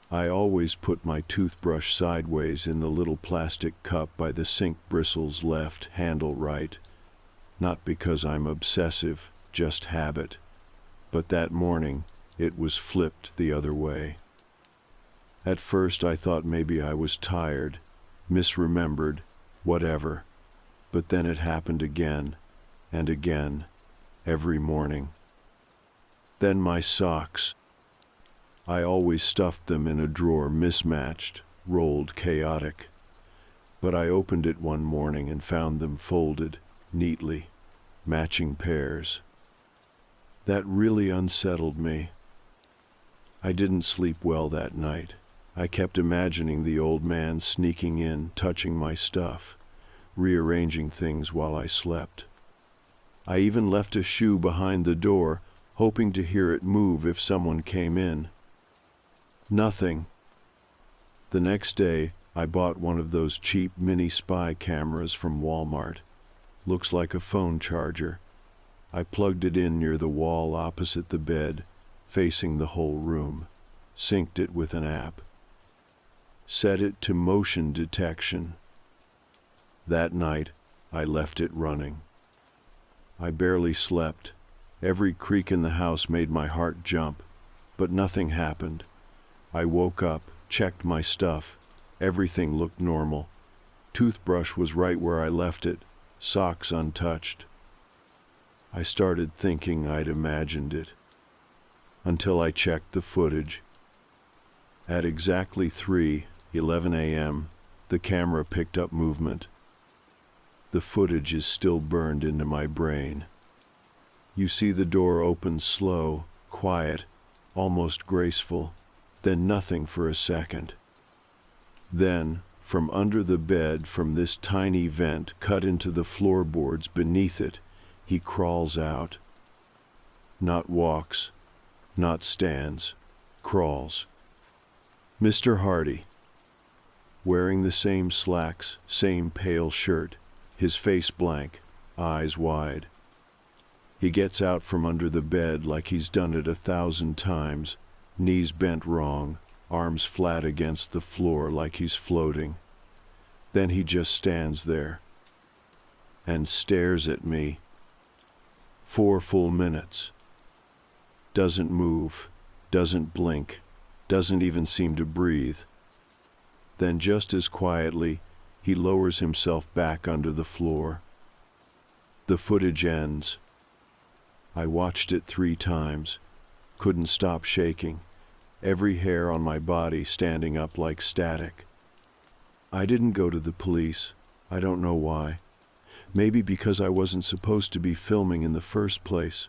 I always put my toothbrush sideways in the little plastic cup by the sink bristles left, handle right. Not because I'm obsessive, just habit. But that morning, it was flipped the other way. At first I thought maybe I was tired, misremembered, whatever. But then it happened again, and again, every morning. Then my socks. I always stuffed them in a drawer, mismatched, rolled, chaotic. But I opened it one morning and found them folded, neatly, matching pairs. That really unsettled me. I didn't sleep well that night. I kept imagining the old man sneaking in, touching my stuff, rearranging things while I slept. I even left a shoe behind the door, hoping to hear it move if someone came in. Nothing. The next day, I bought one of those cheap mini spy cameras from Walmart. Looks like a phone charger. I plugged it in near the wall opposite the bed, facing the whole room. Synced it with an app. Set it to motion detection. That night, I left it running. I barely slept. Every creak in the house made my heart jump, but nothing happened. I woke up, checked my stuff. Everything looked normal. Toothbrush was right where I left it, socks untouched. I started thinking I'd imagined it, until I checked the footage. At exactly 3:11 a.m., the camera picked up movement. The footage is still burned into my brain. You see the door open slow, quiet, almost graceful, then nothing for a second. Then, from under the bed, from this tiny vent cut into the floorboards beneath it, he crawls out. Not walks, not stands, crawls. Mr. Hardy. Wearing the same slacks, same pale shirt, his face blank, eyes wide. He gets out from under the bed like he's done it 1,000 times, knees bent wrong, arms flat against the floor like he's floating. Then he just stands there and stares at me. 4 full minutes. Doesn't move, doesn't blink, doesn't even seem to breathe. Then just as quietly, He lowers himself back under the floor. The footage ends. I watched it 3 times, couldn't stop shaking, every hair on my body standing up like static. I didn't go to the police. I don't know why. Maybe because I wasn't supposed to be filming in the first place.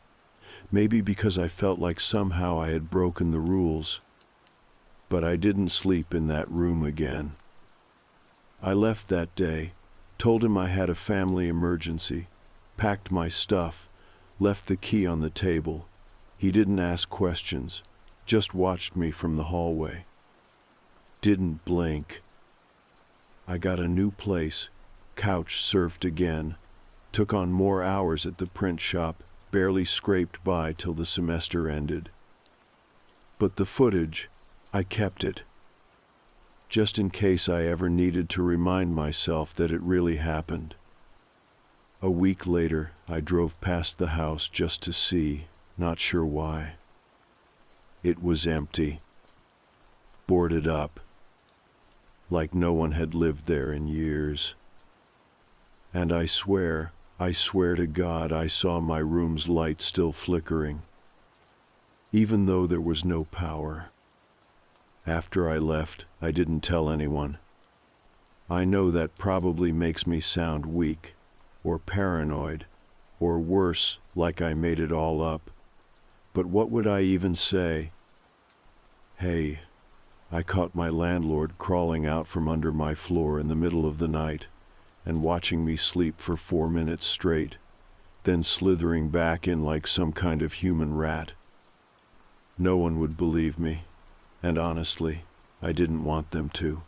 Maybe because I felt like somehow I had broken the rules. But I didn't sleep in that room again. I left that day, told him I had a family emergency, packed my stuff, left the key on the table. He didn't ask questions, just watched me from the hallway. Didn't blink. I got a new place, couch surfed again, took on more hours at the print shop, barely scraped by till the semester ended. But the footage, I kept it. Just in case I ever needed to remind myself that it really happened. A week later, I drove past the house just to see, not sure why. It was empty. Boarded up. Like no one had lived there in years. And I swear to God I saw my room's light still flickering, even though there was no power. After I left, I didn't tell anyone. I know that probably makes me sound weak, or paranoid, or worse, like I made it all up. But what would I even say? Hey, I caught my landlord crawling out from under my floor in the middle of the night and watching me sleep for 4 minutes straight, then slithering back in like some kind of human rat. No one would believe me, and honestly, I didn't want them to,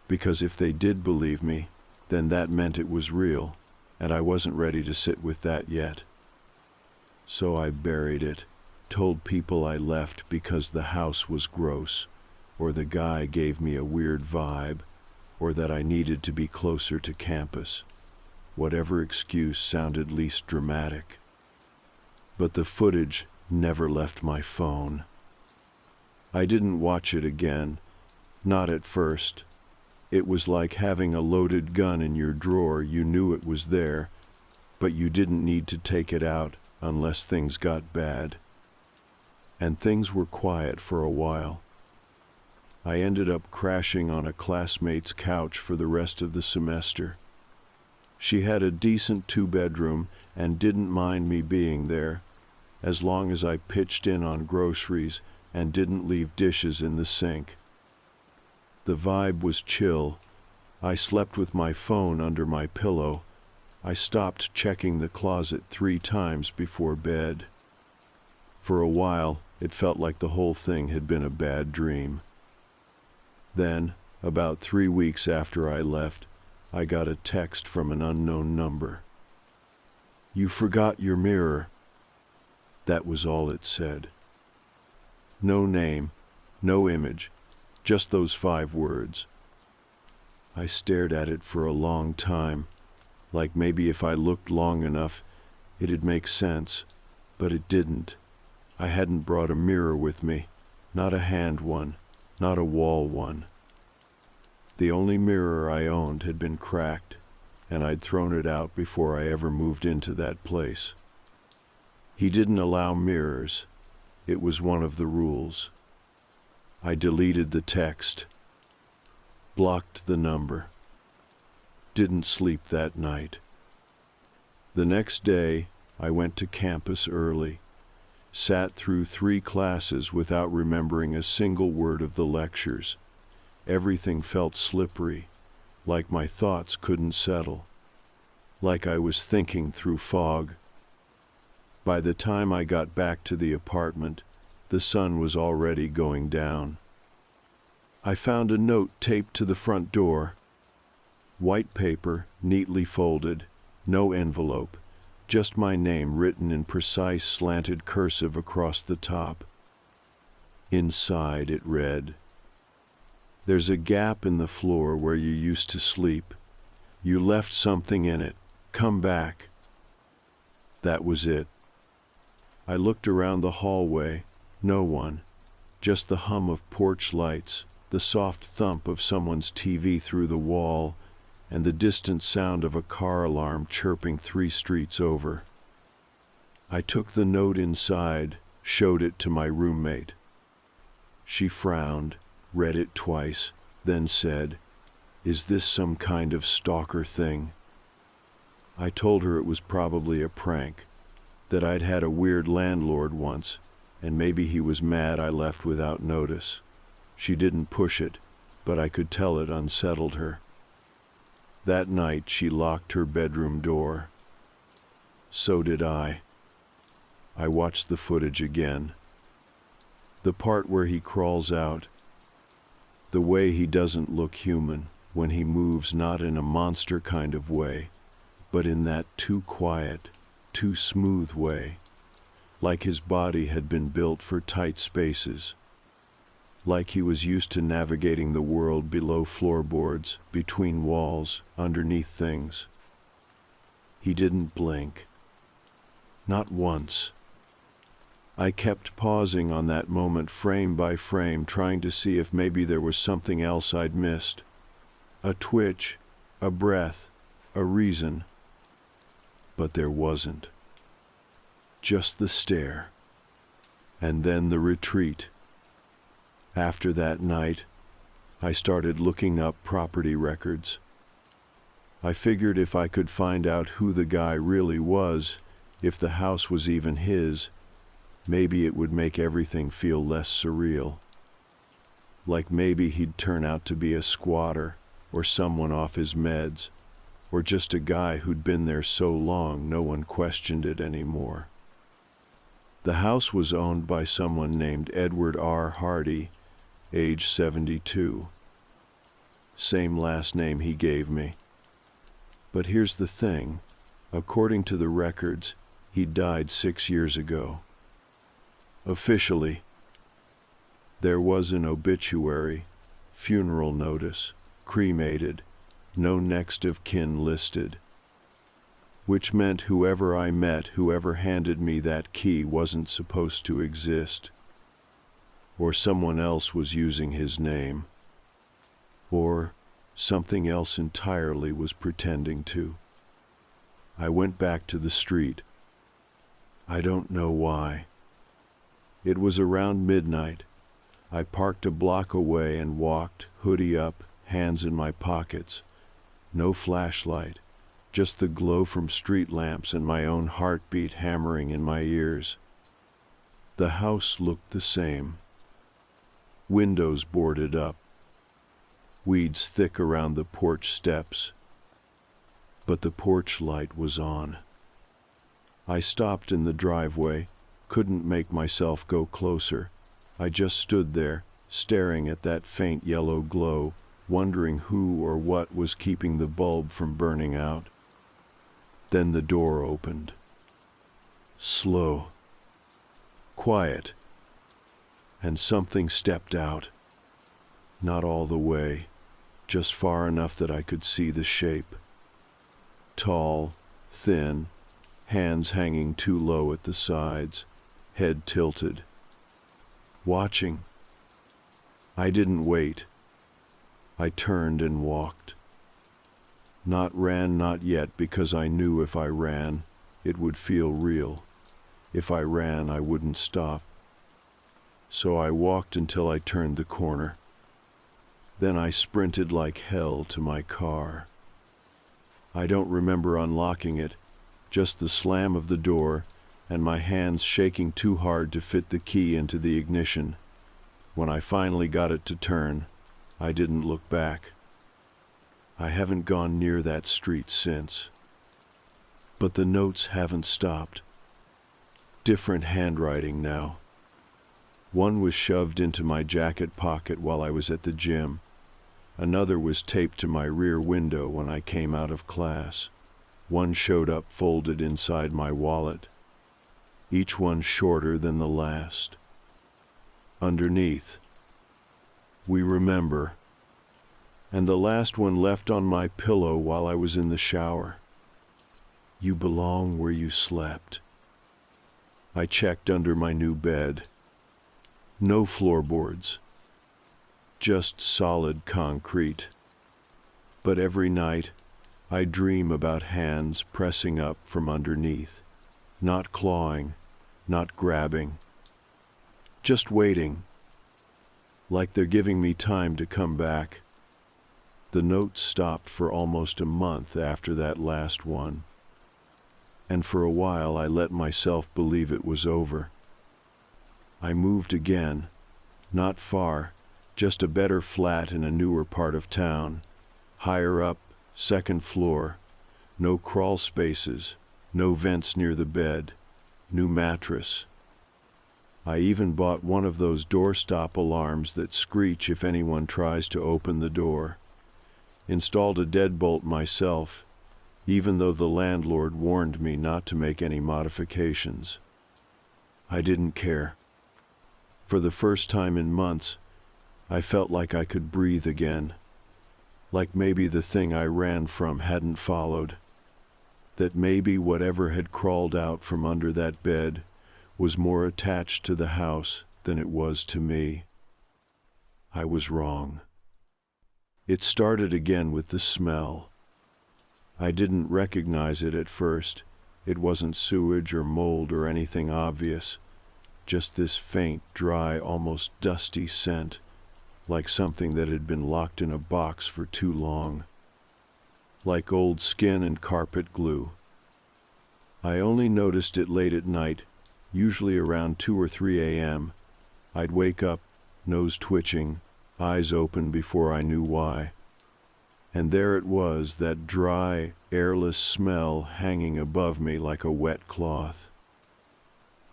because if they did believe me, then that meant it was real, and I wasn't ready to sit with that yet. So I buried it, told people I left because the house was gross, or the guy gave me a weird vibe, or that I needed to be closer to campus. Whatever excuse sounded least dramatic. But the footage never left my phone. I didn't watch it again, not at first. It was like having a loaded gun in your drawer. You knew it was there, but you didn't need to take it out unless things got bad. And things were quiet for a while. I ended up crashing on a classmate's couch for the rest of the semester. She had a decent 2-bedroom and didn't mind me being there, as long as I pitched in on groceries and didn't leave dishes in the sink. The vibe was chill. I slept with my phone under my pillow. I stopped checking the closet 3 times before bed. For a while, it felt like the whole thing had been a bad dream. Then, about 3 weeks after I left, I got a text from an unknown number. "You forgot your mirror." That was all it said. No name, no image, just those 5 words. I stared at it for a long time, like maybe if I looked long enough, it'd make sense, but it didn't. I hadn't brought a mirror with me, not a hand one, not a wall one. The only mirror I owned had been cracked, and I'd thrown it out before I ever moved into that place. He didn't allow mirrors. It was one of the rules. I deleted the text, blocked the number. Didn't sleep that night. The next day, I went to campus early, sat through 3 classes without remembering a single word of the lectures. Everything felt slippery, like my thoughts couldn't settle, like I was thinking through fog. By the time I got back to the apartment, the sun was already going down. I found a note taped to the front door. White paper, neatly folded, no envelope, just my name written in precise slanted cursive across the top. Inside it read, "There's a gap in the floor where you used to sleep. You left something in it. Come back." That was it. I looked around the hallway. No one. Just the hum of porch lights, the soft thump of someone's TV through the wall, and the distant sound of a car alarm chirping 3 streets over. I took the note inside, showed it to my roommate. She frowned, read it twice, then said, "Is this some kind of stalker thing?" I told her it was probably a prank, that I'd had a weird landlord once, and maybe he was mad I left without notice. She didn't push it, but I could tell it unsettled her. That night she locked her bedroom door. So did I. I watched the footage again. The part where he crawls out. The way he doesn't look human, when he moves not in a monster kind of way, but in that too quiet, too smooth way, like his body had been built for tight spaces, like he was used to navigating the world below floorboards, between walls, underneath things. He didn't blink. Not once. I kept pausing on that moment frame by frame, trying to see if maybe there was something else I'd missed. A twitch, a breath, a reason. But there wasn't. Just the stare. And then the retreat. After that night, I started looking up property records. I figured if I could find out who the guy really was, if the house was even his, maybe it would make everything feel less surreal. Like maybe he'd turn out to be a squatter, or someone off his meds, or just a guy who'd been there so long no one questioned it anymore. The house was owned by someone named Edward R. Hardy, age 72. Same last name he gave me. But here's the thing. According to the records, he died 6 years ago. Officially, there was an obituary, funeral notice, cremated, no next of kin listed, which meant whoever I met, whoever handed me that key wasn't supposed to exist, or someone else was using his name, or something else entirely was pretending to. I went back to the street. I don't know why. It was around midnight. I parked a block away and walked, hoodie up, hands in my pockets. No flashlight, just the glow from street lamps and my own heartbeat hammering in my ears. The house looked the same. Windows boarded up. Weeds thick around the porch steps. But the porch light was on. I stopped in the driveway, couldn't make myself go closer. I just stood there, staring at that faint yellow glow, wondering who or what was keeping the bulb from burning out. Then the door opened. Slow. Quiet. And something stepped out. Not all the way, just far enough that I could see the shape. Tall, thin, hands hanging too low at the sides, head tilted. Watching. I didn't wait. I turned and walked. Not ran, not yet, because I knew if I ran, it would feel real. If I ran, I wouldn't stop. So I walked until I turned the corner. Then I sprinted like hell to my car. I don't remember unlocking it, just the slam of the door and my hands shaking too hard to fit the key into the ignition. When I finally got it to turn, I didn't look back. I haven't gone near that street since. But the notes haven't stopped. Different handwriting now. One was shoved into my jacket pocket while I was at the gym. Another was taped to my rear window when I came out of class. One showed up folded inside my wallet. Each one shorter than the last. Underneath, "We remember." And the last one left on my pillow while I was in the shower. "You belong where you slept." I checked under my new bed. No floorboards. Just solid concrete. But every night, I dream about hands pressing up from underneath, not clawing, not grabbing, just waiting, like they're giving me time to come back. The notes stopped for almost a month after that last one, and for a while I let myself believe it was over. I moved again, not far, just a better flat in a newer part of town, higher up, second floor, no crawl spaces, no vents near the bed, new mattress. I even bought one of those doorstop alarms that screech if anyone tries to open the door. Installed a deadbolt myself, even though the landlord warned me not to make any modifications. I didn't care. For the first time in months, I felt like I could breathe again, like maybe the thing I ran from hadn't followed, that maybe whatever had crawled out from under that bed was more attached to the house than it was to me. I was wrong. It started again with the smell. I didn't recognize it at first. It wasn't sewage or mold or anything obvious, just this faint, dry, almost dusty scent, like something that had been locked in a box for too long, like old skin and carpet glue. I only noticed it late at night, usually around 2 or 3 a.m. I'd wake up, nose twitching, eyes open before I knew why. And there it was, that dry, airless smell hanging above me like a wet cloth.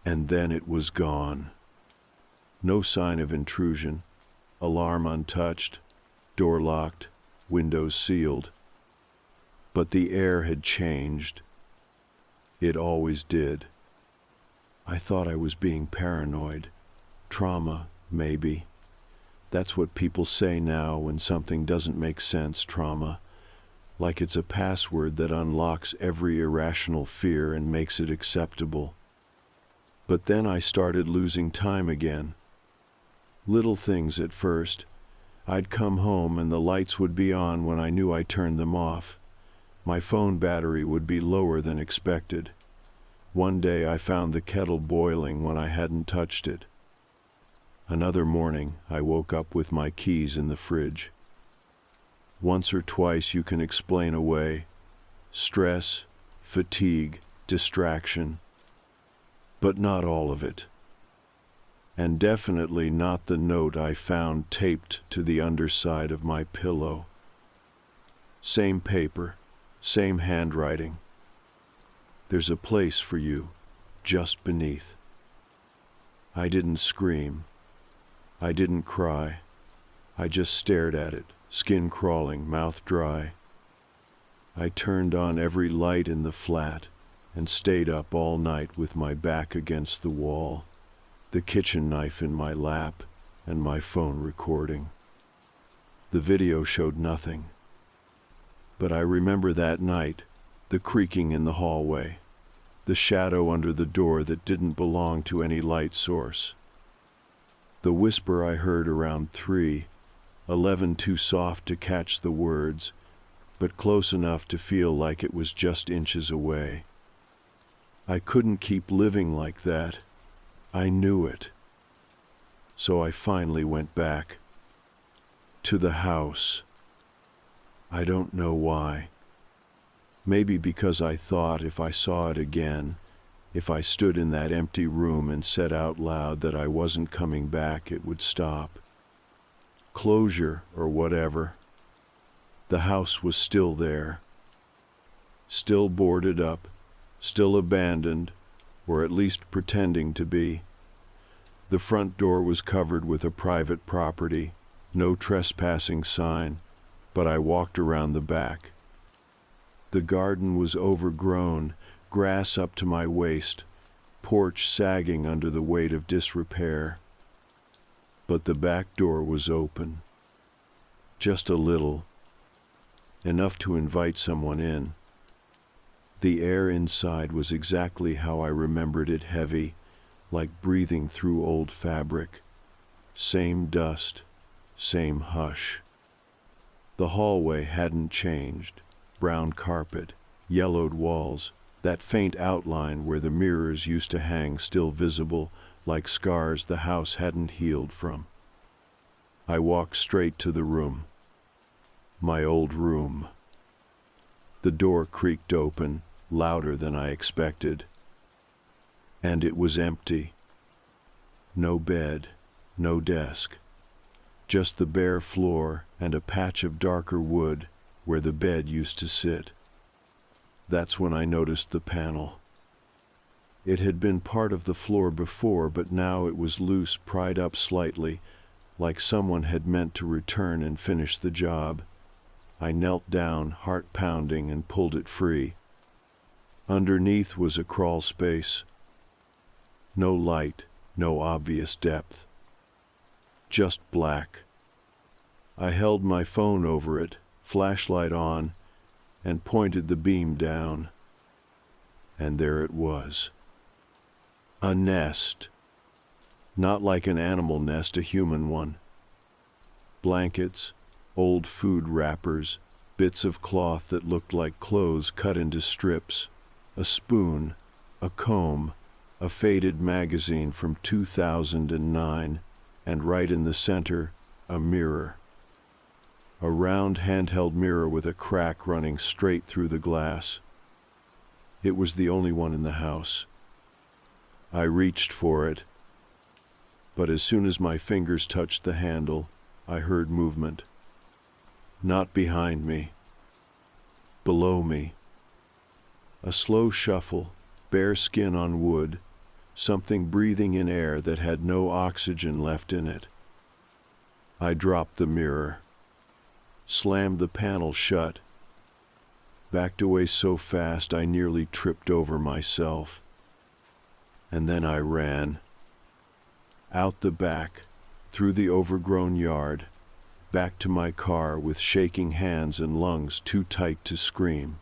And then it was gone. No sign of intrusion, alarm untouched, door locked, windows sealed. But the air had changed. It always did. I thought I was being paranoid. Trauma, maybe. That's what people say now when something doesn't make sense, trauma. Like it's a password that unlocks every irrational fear and makes it acceptable. But then I started losing time again. Little things at first. I'd come home and the lights would be on when I knew I turned them off. My phone battery would be lower than expected. One day I found the kettle boiling when I hadn't touched it. Another morning I woke up with my keys in the fridge. Once or twice you can explain away stress, fatigue, distraction, but not all of it. And definitely not the note I found taped to the underside of my pillow. Same paper, same handwriting. There's a place for you, just beneath. I didn't scream. I didn't cry. I just stared at it, skin crawling, mouth dry. I turned on every light in the flat and stayed up all night with my back against the wall, the kitchen knife in my lap, and my phone recording. The video showed nothing. But I remember that night, the creaking in the hallway, the shadow under the door that didn't belong to any light source. The whisper I heard around 3, 11 too soft to catch the words, but close enough to feel like it was just inches away. I couldn't keep living like that. I knew it. So I finally went back. To the house. I don't know why. Maybe because I thought if I saw it again, if I stood in that empty room and said out loud that I wasn't coming back, it would stop. Closure or whatever. The house was still there. Still boarded up, still abandoned, or at least pretending to be. The front door was covered with a private property, no trespassing sign, but I walked around the back. The garden was overgrown, grass up to my waist, porch sagging under the weight of disrepair. But the back door was open. Just a little. Enough to invite someone in. The air inside was exactly how I remembered it, heavy, like breathing through old fabric. Same dust, same hush. The hallway hadn't changed. brown carpet, yellowed walls, that faint outline where the mirrors used to hang still visible, like scars the house hadn't healed from. I walked straight to the room. My old room. The door creaked open, louder than I expected. And it was empty. No bed, no desk. Just the bare floor and a patch of darker wood where the bed used to sit. That's when I noticed the panel. It had been part of the floor before, but now it was loose, pried up slightly, like someone had meant to return and finish the job. I knelt down, heart pounding, and pulled it free. Underneath was a crawl space. No light, no obvious depth. Just black. I held my phone over it, flashlight on, and pointed the beam down. And there it was. A nest. Not like an animal nest, a human one. Blankets, old food wrappers, bits of cloth that looked like clothes cut into strips, a spoon, a comb, a faded magazine from 2009, and right in the center, a mirror. A round handheld mirror with a crack running straight through the glass. It was the only one in the house. I reached for it, but as soon as my fingers touched the handle, I heard movement. Not behind me. Below me. A slow shuffle, bare skin on wood, something breathing in air that had no oxygen left in it. I dropped the mirror, slammed the panel shut, backed away so fast I nearly tripped over myself. And then I ran. Out the back, through the overgrown yard, back to my car with shaking hands and lungs too tight to scream.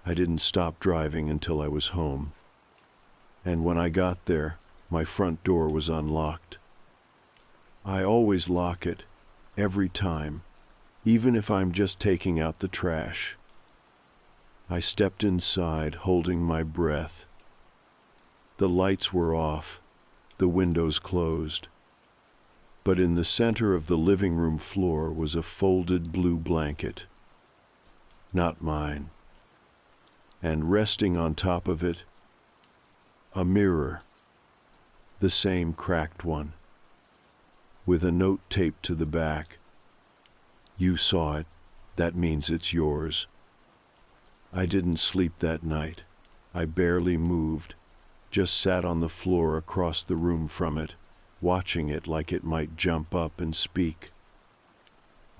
I didn't stop driving until I was home. And when I got there, my front door was unlocked. I always lock it, every time, even if I'm just taking out the trash. I stepped inside, holding my breath. The lights were off, the windows closed. But in the center of the living room floor was a folded blue blanket. Not mine. And resting on top of it, a mirror. The same cracked one. With a note taped to the back. You saw it. That means it's yours. I didn't sleep that night. I barely moved. Just sat on the floor across the room from it, watching it like it might jump up and speak.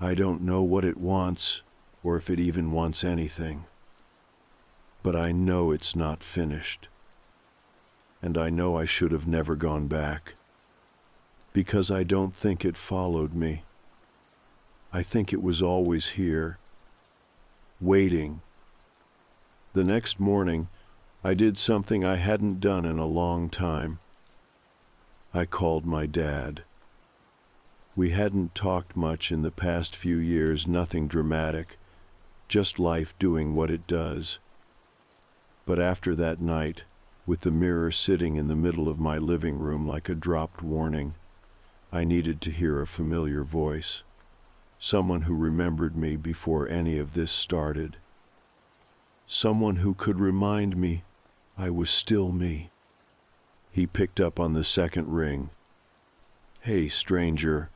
I don't know what it wants, or if it even wants anything. But I know it's not finished. And I know I should have never gone back. Because I don't think it followed me. I think it was always here, waiting. The next morning, I did something I hadn't done in a long time. I called my dad. We hadn't talked much in the past few years, nothing dramatic, just life doing what it does. But after that night, with the mirror sitting in the middle of my living room like a dropped warning, I needed to hear a familiar voice, someone who remembered me before any of this started. Someone who could remind me I was still me. He picked up on the second ring. "Hey, stranger."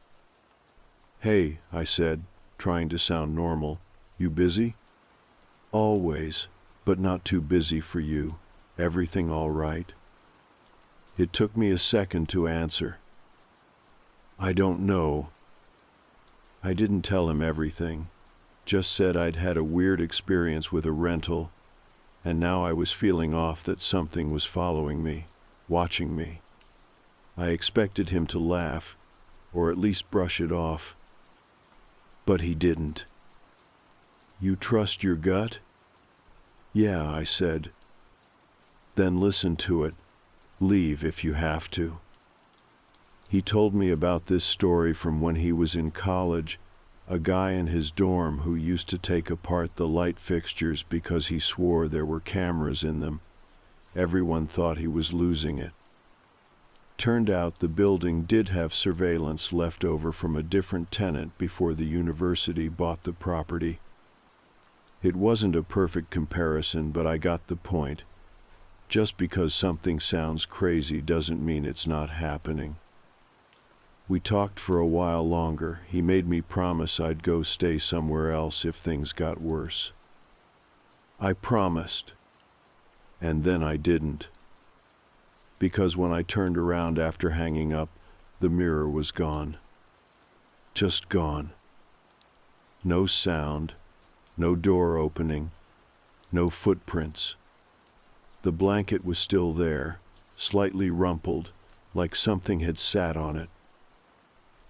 "Hey," I said, trying to sound normal. "You busy?" "Always, but not too busy for you. Everything all right?" It took me a second to answer. "I don't know." I didn't tell him everything, just said I'd had a weird experience with a rental, and now I was feeling off that something was following me, watching me. I expected him to laugh, or at least brush it off. But he didn't. "You trust your gut?" "Yeah," I said. "Then listen to it. Leave if you have to." He told me about this story from when he was in college, A guy in his dorm who used to take apart the light fixtures because he swore there were cameras in them. Everyone thought he was losing it. Turned out the building did have surveillance left over from a different tenant before the university bought the property. It wasn't a perfect comparison, but I got the point. Just because something sounds crazy doesn't mean it's not happening. We talked for a while longer. He made me promise I'd go stay somewhere else if things got worse. I promised. And then I didn't. Because when I turned around after hanging up, the mirror was gone. Just gone. No sound, no door opening, no footprints. The blanket was still there, slightly rumpled, like something had sat on it.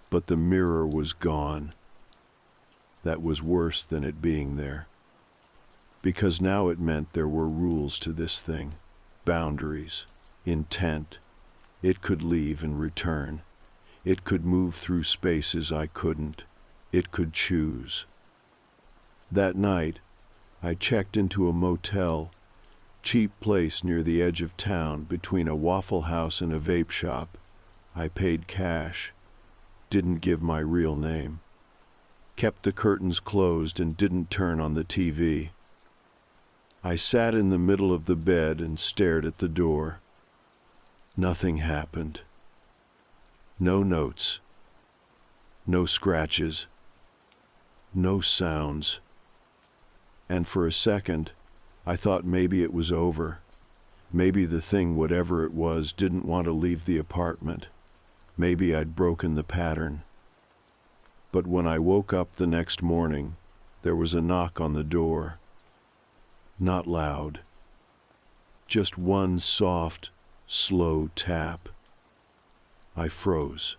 But the mirror was gone. That was worse than it being there. Because now it meant there were rules to this thing, boundaries, intent. It could leave and return. It could move through spaces I couldn't. It could choose. That night, I checked into a motel, cheap place near the edge of town between a Waffle House and a vape shop. I paid cash. Didn't give my real name. Kept the curtains closed and didn't turn on the TV. I sat in the middle of the bed and stared at the door. Nothing happened. No notes. No scratches. No sounds. And for a second, I thought maybe it was over. Maybe the thing, whatever it was, didn't want to leave the apartment. Maybe I'd broken the pattern. But when I woke up the next morning, there was a knock on the door. Not loud. Just one soft, slow tap. I froze.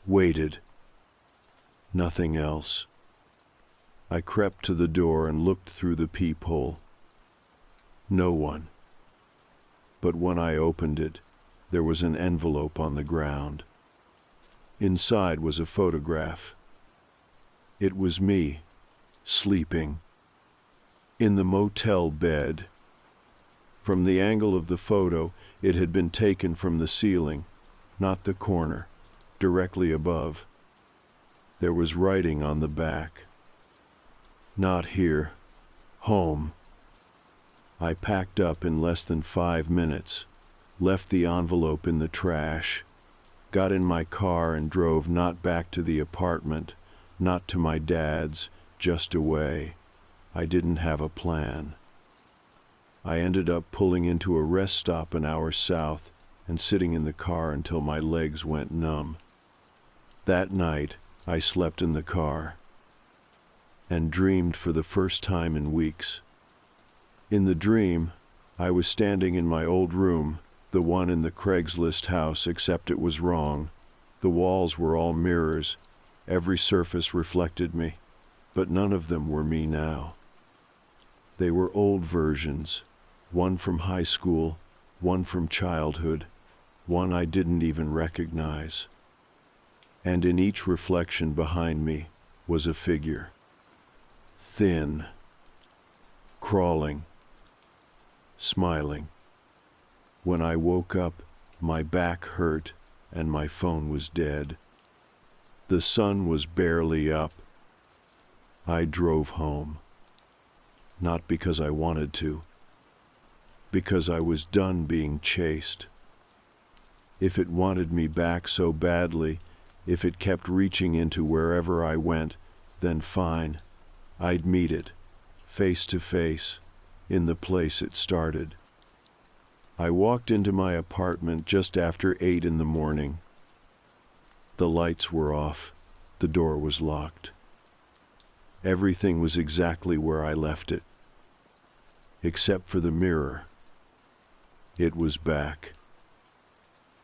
Waited. Nothing else. I crept to the door and looked through the peephole. No one. But when I opened it, there was an envelope on the ground. Inside was a photograph. It was me, sleeping, in the motel bed. From the angle of the photo, it had been taken from the ceiling, not the corner, directly above. There was writing on the back. Not here. Home. I packed up in less than 5 minutes, left the envelope in the trash, got in my car and drove not back to the apartment, not to my dad's, just away. I didn't have a plan. I ended up pulling into a rest stop an hour south and sitting in the car until my legs went numb. That night, I slept in the car and dreamed for the first time in weeks. In the dream, I was standing in my old room, the one in the Craigslist house, except it was wrong. The walls were all mirrors. Every surface reflected me, but none of them were me now. They were old versions, one from high school, one from childhood, one I didn't even recognize. And in each reflection behind me was a figure. Thin, crawling, smiling. When I woke up, my back hurt and my phone was dead. The sun was barely up. I drove home. Not because I wanted to, because I was done being chased. If it wanted me back so badly, if it kept reaching into wherever I went, then fine. I'd meet it, face to face, in the place it started. I walked into my apartment just after 8 in the morning. The lights were off. The door was locked. Everything was exactly where I left it. Except for the mirror. It was back.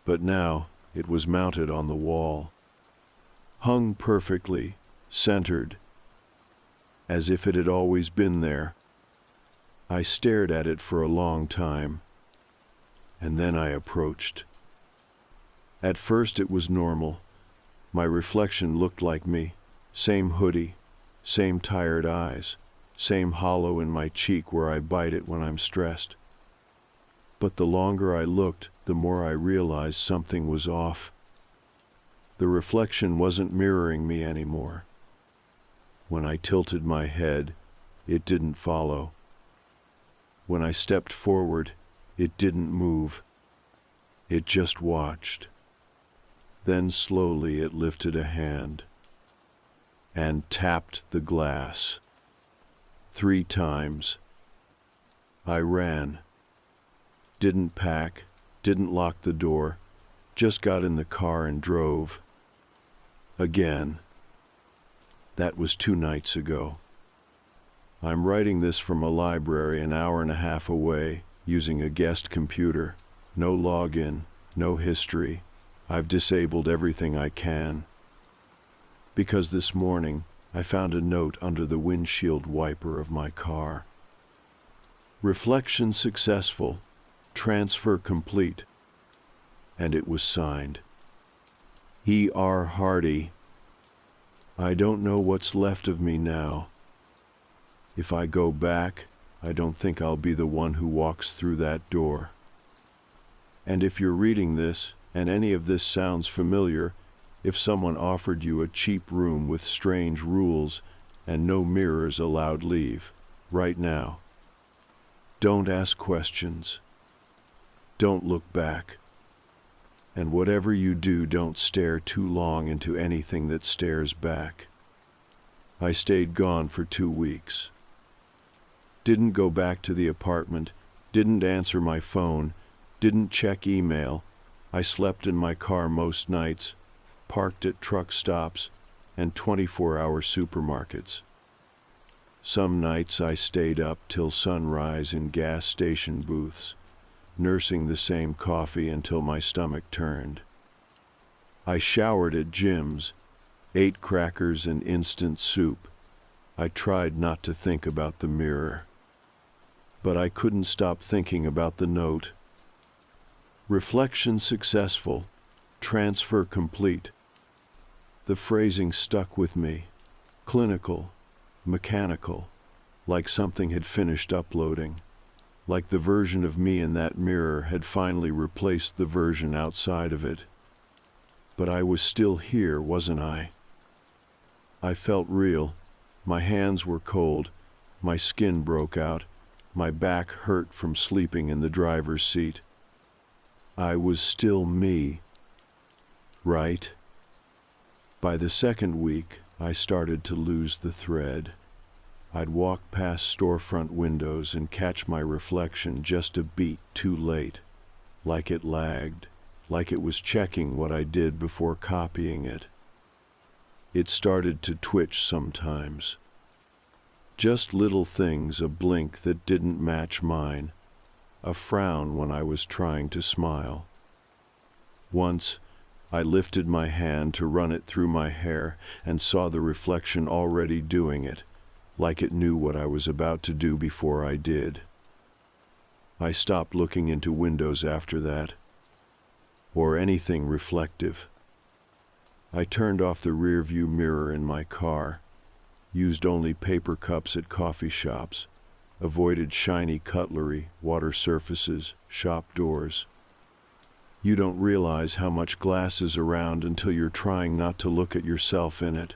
But now it was mounted on the wall. Hung perfectly, centered, as if it had always been there. I stared at it for a long time, and then I approached. At first it was normal. My reflection looked like me, Same hoodie, same tired eyes, same hollow in my cheek where I bite it when I'm stressed. But the longer I looked, the more I realized something was off. The reflection wasn't mirroring me anymore. When I tilted my head, it didn't follow. When I stepped forward, it didn't move. It just watched. Then slowly it lifted a hand and tapped the glass 3 times. I ran. Didn't pack, didn't lock the door, just got in the car and drove. Again. That was 2 nights ago. I'm writing this from a library an hour and a half away, using a guest computer. No login, no history. I've disabled everything I can. Because this morning, I found a note under the windshield wiper of my car. Reflection successful. Transfer complete. And it was signed. E.R. Hardy. I don't know what's left of me now. If I go back, I don't think I'll be the one who walks through that door. And if you're reading this, and any of this sounds familiar, if someone offered you a cheap room with strange rules and no mirrors allowed leave, right now, don't ask questions. Don't look back. And whatever you do, don't stare too long into anything that stares back. I stayed gone for 2 weeks. Didn't go back to the apartment, didn't answer my phone, didn't check email. I slept in my car most nights, parked at truck stops and 24-hour supermarkets. Some nights I stayed up till sunrise in gas station booths, nursing the same coffee until my stomach turned. I showered at gyms, ate crackers and instant soup. I tried not to think about the mirror. But I couldn't stop thinking about the note. Reflection successful, transfer complete. The phrasing stuck with me, clinical, mechanical, like something had finished uploading, like the version of me in that mirror had finally replaced the version outside of it. But I was still here, wasn't I? I felt real. My hands were cold, my skin broke out, my back hurt from sleeping in the driver's seat. I was still me, right? By the second week, I started to lose the thread. I'd walk past storefront windows and catch my reflection just a beat too late, like it lagged, like it was checking what I did before copying it. It started to twitch sometimes. Just little things, a blink that didn't match mine, a frown when I was trying to smile. Once, I lifted my hand to run it through my hair and saw the reflection already doing it, like it knew what I was about to do before I did. I stopped looking into windows after that, or anything reflective. I turned off the rearview mirror in my car, used only paper cups at coffee shops, avoided shiny cutlery, water surfaces, shop doors. You don't realize how much glass is around until you're trying not to look at yourself in it.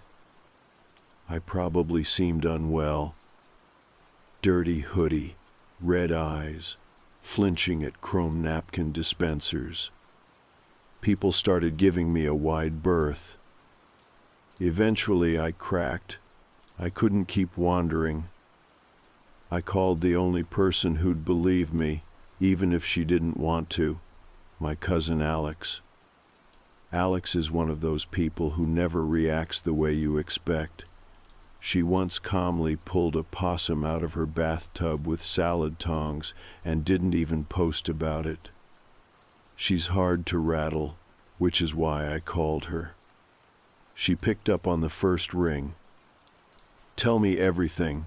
I probably seemed unwell. Dirty hoodie, red eyes, flinching at chrome napkin dispensers. People started giving me a wide berth. Eventually I cracked. I couldn't keep wandering. I called the only person who'd believe me, even if she didn't want to. My cousin Alex. Alex is one of those people who never reacts the way you expect. She once calmly pulled a possum out of her bathtub with salad tongs and didn't even post about it. She's hard to rattle, which is why I called her. She picked up on the first ring. "Tell me everything."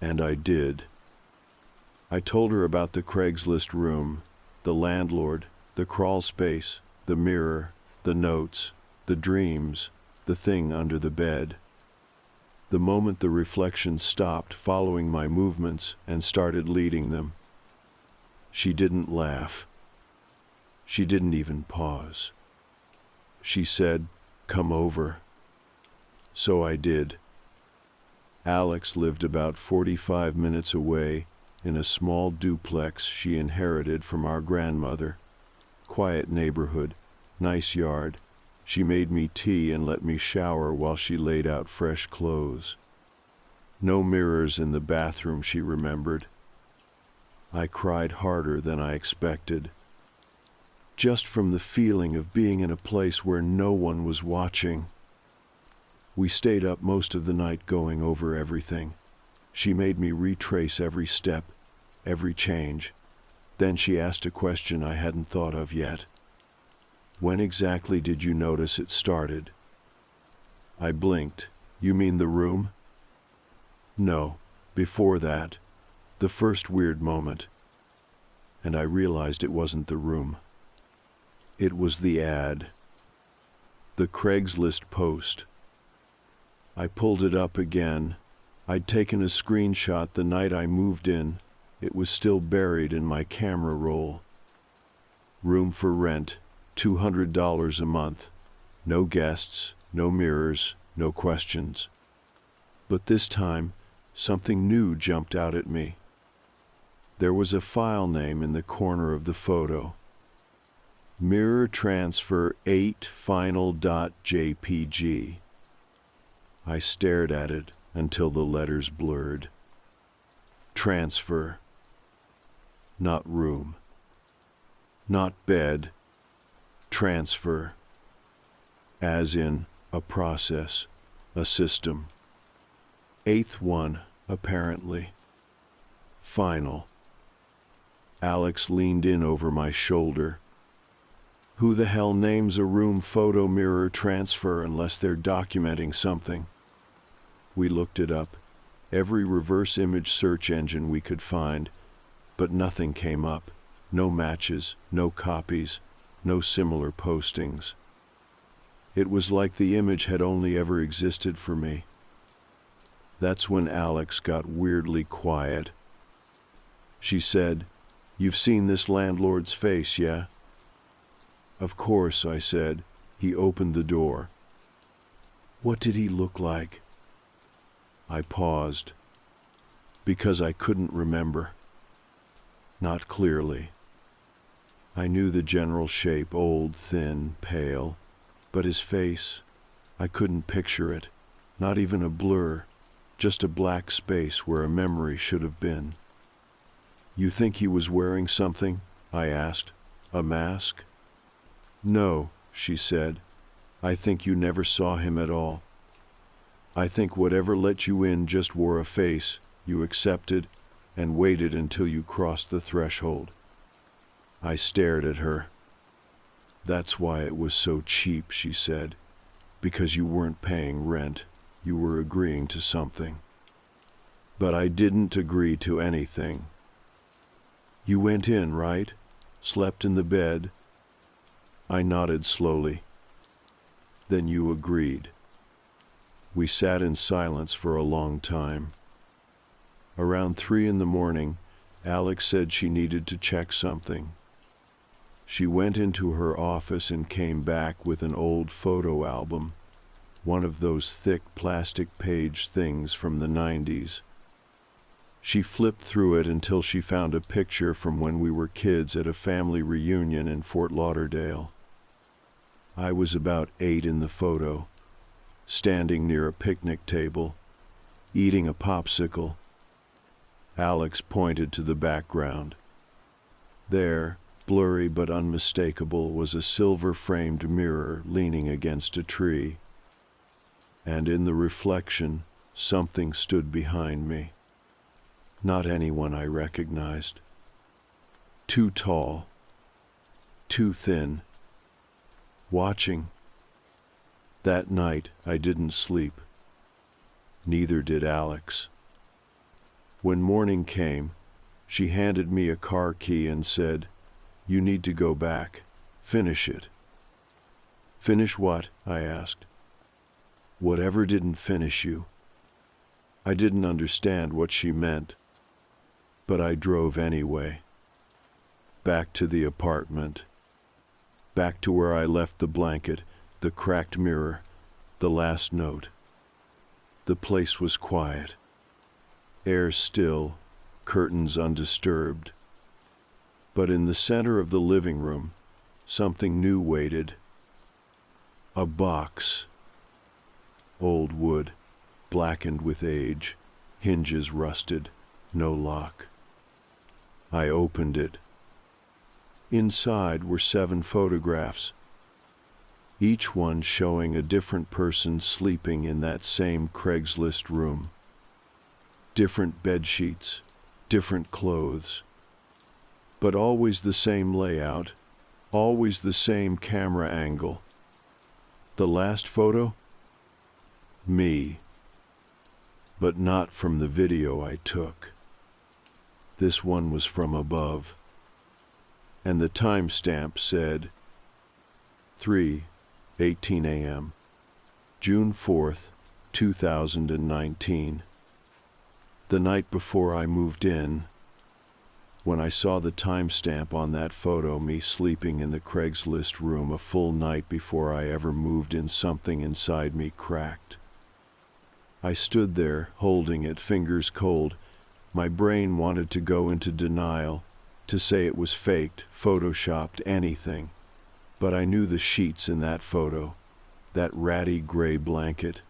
And I did. I told her about the Craigslist room, the landlord, the crawl space, the mirror, the notes, the dreams, the thing under the bed. The moment the reflection stopped following my movements and started leading them, she didn't laugh. She didn't even pause. She said, "Come over." So I did. Alex lived about 45 minutes away in a small duplex she inherited from our grandmother. Quiet neighborhood, nice yard. She made me tea and let me shower while she laid out fresh clothes. No mirrors in the bathroom, she remembered. I cried harder than I expected, just from the feeling of being in a place where no one was watching. We stayed up most of the night going over everything. She made me retrace every step, every change. Then she asked a question I hadn't thought of yet. "When exactly did you notice it started?" I blinked. "You mean the room?" "No, before that. The first weird moment." And I realized it wasn't the room. It was the ad. The Craigslist post. I pulled it up again. I'd taken a screenshot the night I moved in. It was still buried in my camera roll. Room for rent, $200 a month. No guests, no mirrors, no questions. But this time, something new jumped out at me. There was a file name in the corner of the photo. Mirror Transfer 8 Final.jpg. I stared at it until the letters blurred. Transfer. Not room. Not bed. Transfer. As in a process, a system. Eighth one, apparently. Final. Alex leaned in over my shoulder. Who the hell names a room photo mirror transfer unless they're documenting something? We looked it up, every reverse image search engine we could find, but nothing came up. No matches, no copies, no similar postings. It was like the image had only ever existed for me. That's when Alex got weirdly quiet. She said, "You've seen this landlord's face, yeah?" "Of course," I said. He opened the door. "What did he look like?" I paused, because I couldn't remember. Not clearly. I knew the general shape, old, thin, pale, but his face, I couldn't picture it, not even a blur, just a black space where a memory should have been. "You think he was wearing something?" I asked. "A mask?" "No," she said. "I think you never saw him at all. I think whatever let you in just wore a face you accepted and waited until you crossed the threshold." I stared at her. "That's why it was so cheap," she said. "Because you weren't paying rent. You were agreeing to something." But I didn't agree to anything. "You went in, right? Slept in the bed?" I nodded slowly. "Then you agreed." We sat in silence for a long time. Around 3 a.m, Alex said she needed to check something. She went into her office and came back with an old photo album, one of those thick plastic page things from the 90s. She flipped through it until she found a picture from when we were kids at a family reunion in Fort Lauderdale. I was about 8 in the photo, standing near a picnic table, eating a popsicle. Alex pointed to the background. There, blurry but unmistakable, was a silver-framed mirror leaning against a tree. And in the reflection, something stood behind me. Not anyone I recognized. Too tall. Too thin. Watching. That night, I didn't sleep. Neither did Alex. When morning came, she handed me a car key and said, "You need to go back. Finish it." "Finish what?" I asked. Whatever didn't finish you. I didn't understand what she meant, but I drove anyway. Back to the apartment. Back to where I left the blanket, the cracked mirror, the last note. The place was quiet. Air still, curtains undisturbed. But in the center of the living room, something new waited. A box. Old wood, blackened with age, hinges rusted, no lock. I opened it. Inside were 7 photographs, each one showing a different person sleeping in that same Craigslist room. Different bed sheets, different clothes, but always the same layout, always the same camera angle. The last photo? Me. But not from the video I took. This one was from above. And the timestamp said 3:18 a.m., June 4th, 2019. The night before I moved in, when I saw the timestamp on that photo, me sleeping in the Craigslist room a full night before I ever moved in, something inside me cracked. I stood there, holding it, fingers cold. My brain wanted to go into denial, to say it was faked, photoshopped, anything. But I knew the sheets in that photo, that ratty gray blanket.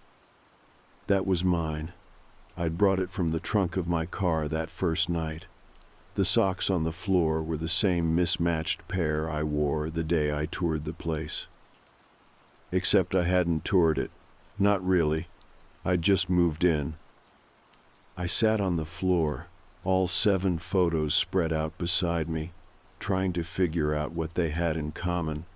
That was mine. I'd brought it from the trunk of my car that first night. The socks on the floor were the same mismatched pair I wore the day I toured the place. Except I hadn't toured it. Not really. I'd just moved in. I sat on the floor, all 7 photos spread out beside me, trying to figure out what they had in common.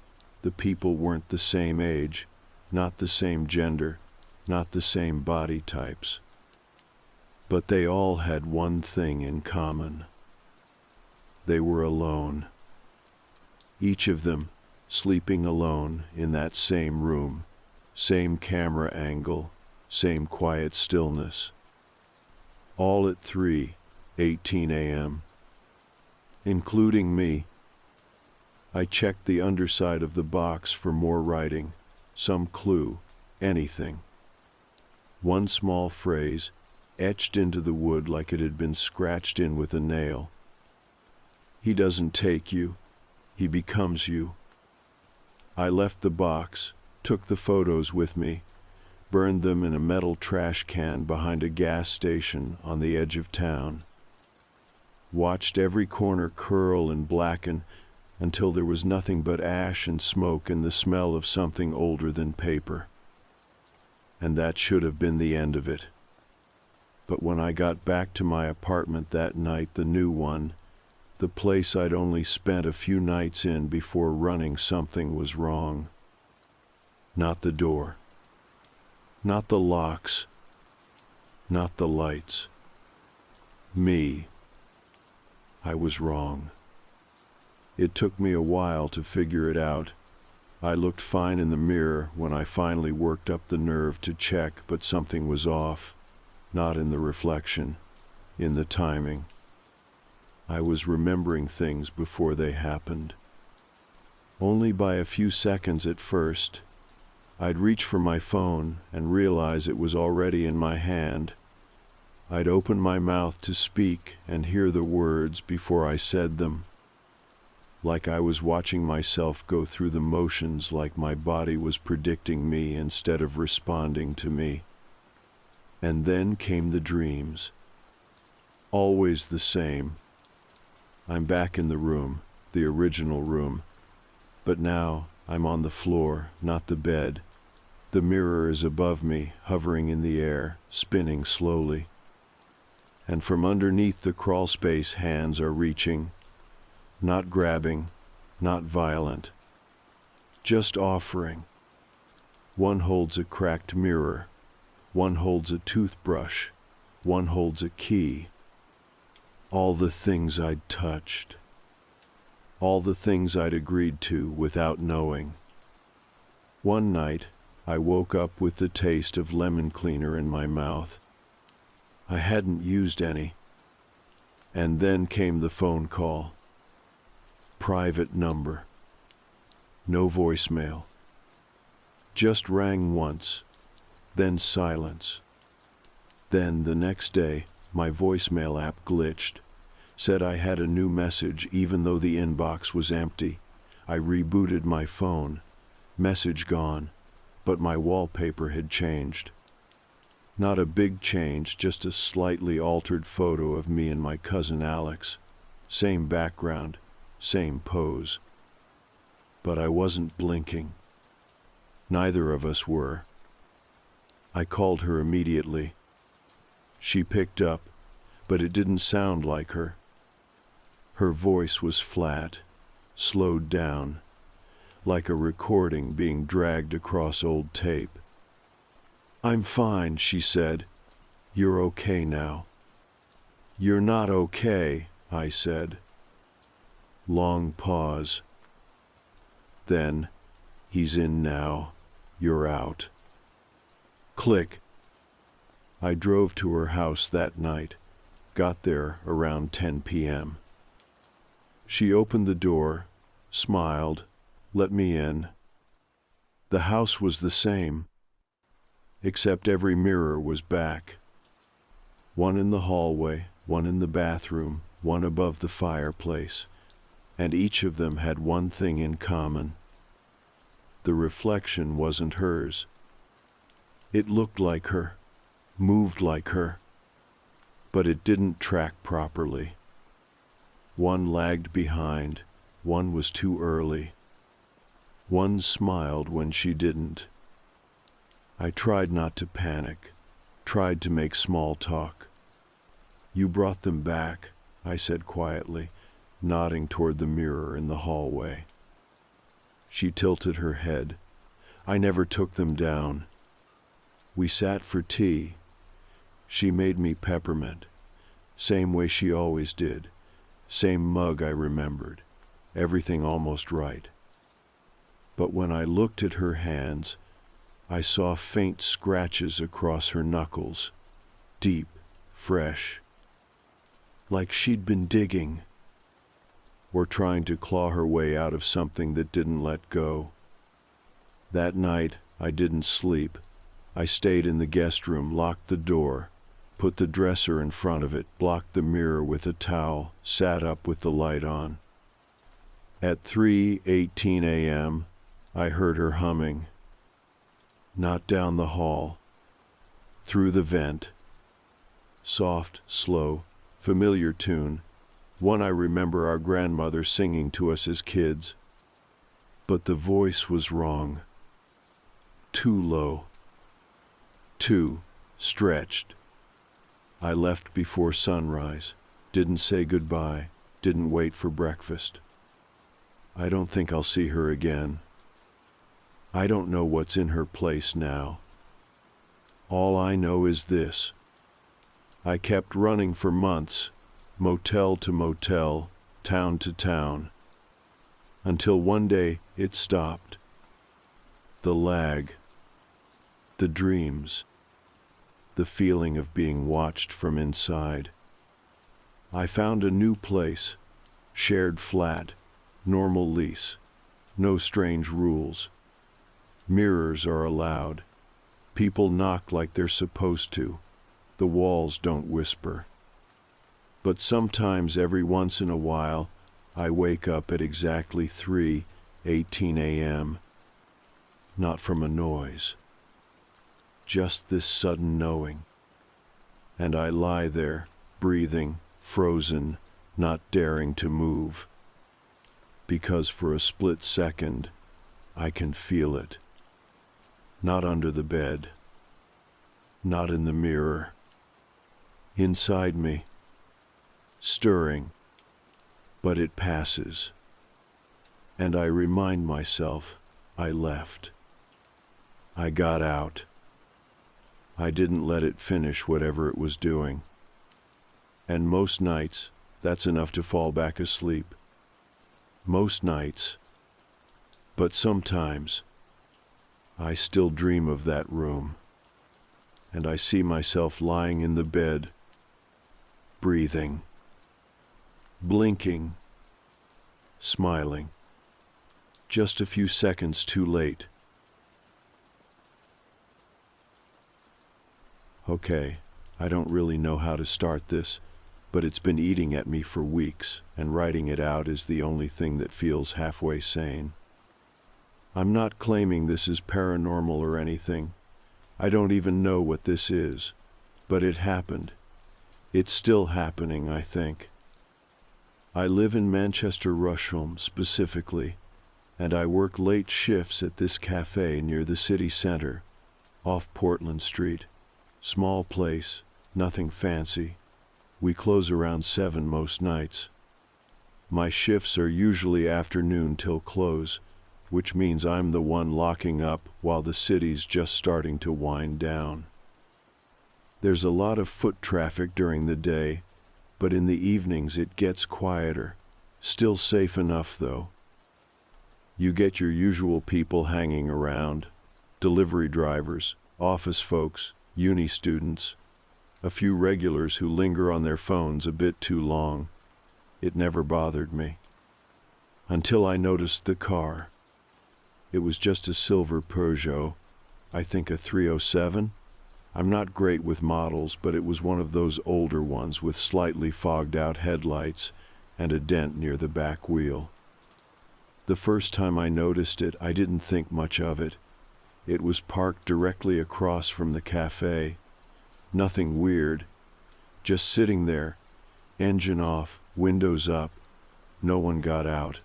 The people weren't the same age, not the same gender, not the same body types. But they all had one thing in common. They were alone. Each of them sleeping alone in that same room, same camera angle, same quiet stillness. All at 3:18 a.m., including me. I checked the underside of the box for more writing, some clue, anything. One small phrase, etched into the wood like it had been scratched in with a nail. He doesn't take you, he becomes you. I left the box, took the photos with me, burned them in a metal trash can behind a gas station on the edge of town. Watched every corner curl and blacken until there was nothing but ash and smoke and the smell of something older than paper. And that should have been the end of it. But when I got back to my apartment that night, the new one, the place I'd only spent a few nights in before running, something was wrong. Not the door. Not the locks. Not the lights. Me. I was wrong. It took me a while to figure it out. I looked fine in the mirror when I finally worked up the nerve to check, but something was off. Not in the reflection, in the timing. I was remembering things before they happened. Only by a few seconds at first. I'd reach for my phone and realize it was already in my hand. I'd open my mouth to speak and hear the words before I said them. Like I was watching myself go through the motions, like my body was predicting me instead of responding to me. And then came the dreams. Always the same. I'm back in the room, the original room. But now I'm on the floor, not the bed. The mirror is above me, hovering in the air, spinning slowly. And from underneath the crawl space, hands are reaching. Not grabbing, not violent. Just offering. One holds a cracked mirror. One holds a toothbrush. One holds a key. All the things I'd touched. All the things I'd agreed to without knowing. One night, I woke up with the taste of lemon cleaner in my mouth. I hadn't used any. And then came the phone call. Private number. No voicemail. Just rang once, then silence. Then the next day, my voicemail app glitched. Said I had a new message even though the inbox was empty. I rebooted my phone. Message gone, but my wallpaper had changed. Not a big change, just a slightly altered photo of me and my cousin Alex. Same background, same pose. But I wasn't blinking. Neither of us were. I called her immediately. She picked up, but it didn't sound like her. Her voice was flat, slowed down, like a recording being dragged across old tape. "I'm fine," she said. "You're okay now." "You're not okay," I said. Long pause. Then, "He's in now. You're out." Click. I drove to her house that night, got there around 10 p.m. She opened the door, smiled, let me in. The house was the same, except every mirror was back. One in the hallway, one in the bathroom, one above the fireplace, and each of them had one thing in common. The reflection wasn't hers. It looked like her, moved like her, but it didn't track properly. One lagged behind, one was too early. One smiled when she didn't. I tried not to panic, tried to make small talk. "You brought them back," I said quietly, nodding toward the mirror in the hallway. She tilted her head. "I never took them down. We sat for tea. She made me peppermint, same way she always did, same mug I remembered, everything almost right. But when I looked at her hands, I saw faint scratches across her knuckles, deep, fresh, like she'd been digging, or trying to claw her way out of something that didn't let go. That night, I didn't sleep. I stayed in the guest room, locked the door, put the dresser in front of it, blocked the mirror with a towel, sat up with the light on. At 3:18 a.m., I heard her humming. Not down the hall, through the vent. Soft, slow, familiar tune, one I remember our grandmother singing to us as kids. But the voice was wrong. Too low. Too stretched. I left before sunrise, didn't say goodbye, didn't wait for breakfast. I don't think I'll see her again. I don't know what's in her place now. All I know is this. I kept running for months, motel to motel, town to town, until one day it stopped. The lag, the dreams, the feeling of being watched from inside. I found a new place, shared flat, normal lease, no strange rules. Mirrors are allowed. People knock like they're supposed to. The walls don't whisper. But sometimes every once in a while, I wake up at exactly 3:18 a.m. Not from a noise. Just this sudden knowing. And I lie there, breathing, frozen, not daring to move. Because for a split second, I can feel it. Not under the bed. Not in the mirror. Inside me. Stirring. But it passes. And I remind myself I left. I got out. I didn't let it finish whatever it was doing. And most nights, that's enough to fall back asleep. Most nights. But sometimes, I still dream of that room, and I see myself lying in the bed, breathing, blinking, smiling, just a few seconds too late. Okay, I don't really know how to start this, but it's been eating at me for weeks, and writing it out is the only thing that feels halfway sane. I'm not claiming this is paranormal or anything. I don't even know what this is, but it happened. It's still happening, I think. I live in Manchester Rusholme specifically, and I work late shifts at this cafe near the city center, off Portland Street. Small place, nothing fancy. We close around 7 most nights. My shifts are usually afternoon till close, which means I'm the one locking up while the city's just starting to wind down. There's a lot of foot traffic during the day, but in the evenings it gets quieter. Still safe enough, though. You get your usual people hanging around, delivery drivers, office folks, uni students, a few regulars who linger on their phones a bit too long. It never bothered me. Until I noticed the car. It was just a silver Peugeot, I think a 307. I'm not great with models, but it was one of those older ones with slightly fogged out headlights and a dent near the back wheel. The first time I noticed it, I didn't think much of it. It was parked directly across from the cafe. Nothing weird, just sitting there, engine off, windows up. No one got out.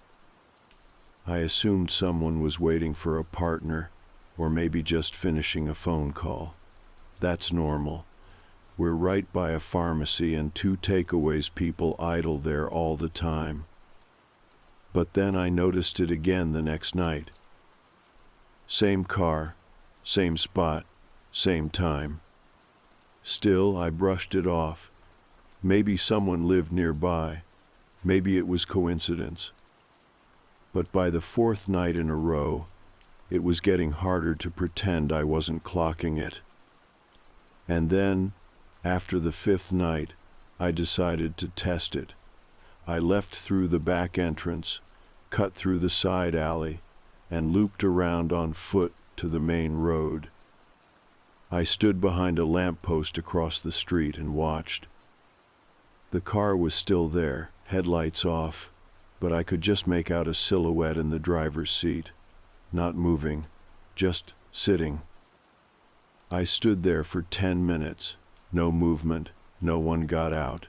I assumed someone was waiting for a partner, or maybe just finishing a phone call. That's normal. We're right by a pharmacy and 2 takeaways people idle there all the time. But then I noticed it again the next night. Same car, same spot, same time. Still, I brushed it off. Maybe someone lived nearby. Maybe it was coincidence. But by the 4th night in a row, it was getting harder to pretend I wasn't clocking it. And then, after the 5th night, I decided to test it. I left through the back entrance, cut through the side alley, and looped around on foot to the main road. I stood behind a lamppost across the street and watched. The car was still there, headlights off, but I could just make out a silhouette in the driver's seat, not moving, just sitting. I stood there for 10 minutes, no movement, no one got out.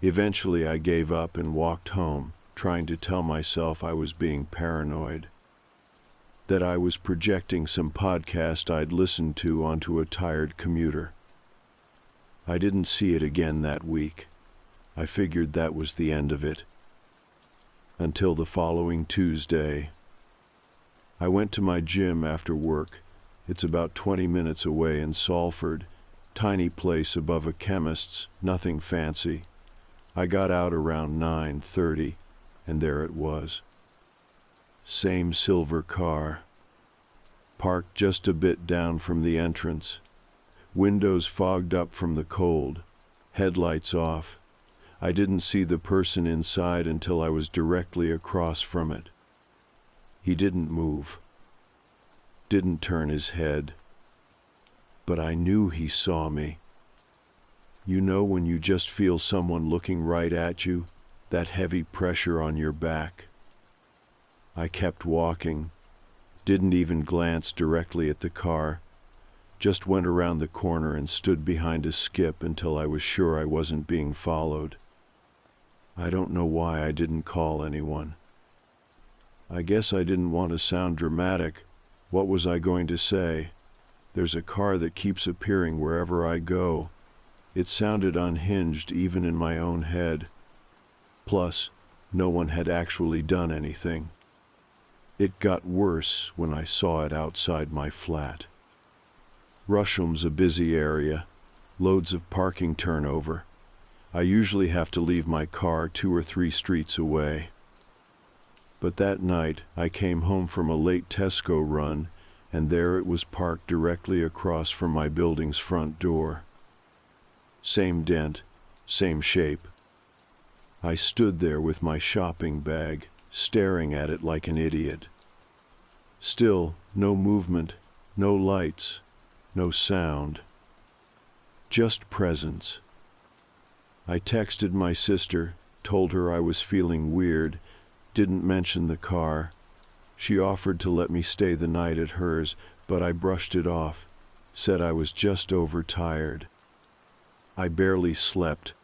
Eventually I gave up and walked home, trying to tell myself I was being paranoid, that I was projecting some podcast I'd listened to onto a tired commuter. I didn't see it again that week. I figured that was the end of it. Until the following Tuesday. I went to my gym after work. It's about 20 minutes away in Salford, tiny place above a chemist's, nothing fancy. I got out around 9:30, and there it was. Same silver car, parked just a bit down from the entrance, windows fogged up from the cold, headlights off. I didn't see the person inside until I was directly across from it. He didn't move, didn't turn his head, but I knew he saw me. You know when you just feel someone looking right at you, that heavy pressure on your back? I kept walking, didn't even glance directly at the car, just went around the corner and stood behind a skip until I was sure I wasn't being followed. I don't know why I didn't call anyone. I guess I didn't want to sound dramatic. What was I going to say? There's a car that keeps appearing wherever I go. It sounded unhinged even in my own head. Plus, no one had actually done anything. It got worse when I saw it outside my flat. Rusholme's a busy area, loads of parking turnover. I usually have to leave my car 2 or 3 streets away. But that night, I came home from a late Tesco run, and there it was parked directly across from my building's front door. Same dent, same shape. I stood there with my shopping bag, staring at it like an idiot. Still, no movement, no lights, no sound. Just presence. I texted my sister, told her I was feeling weird, didn't mention the car. She offered to let me stay the night at hers, but I brushed it off, said I was just overtired. I barely slept.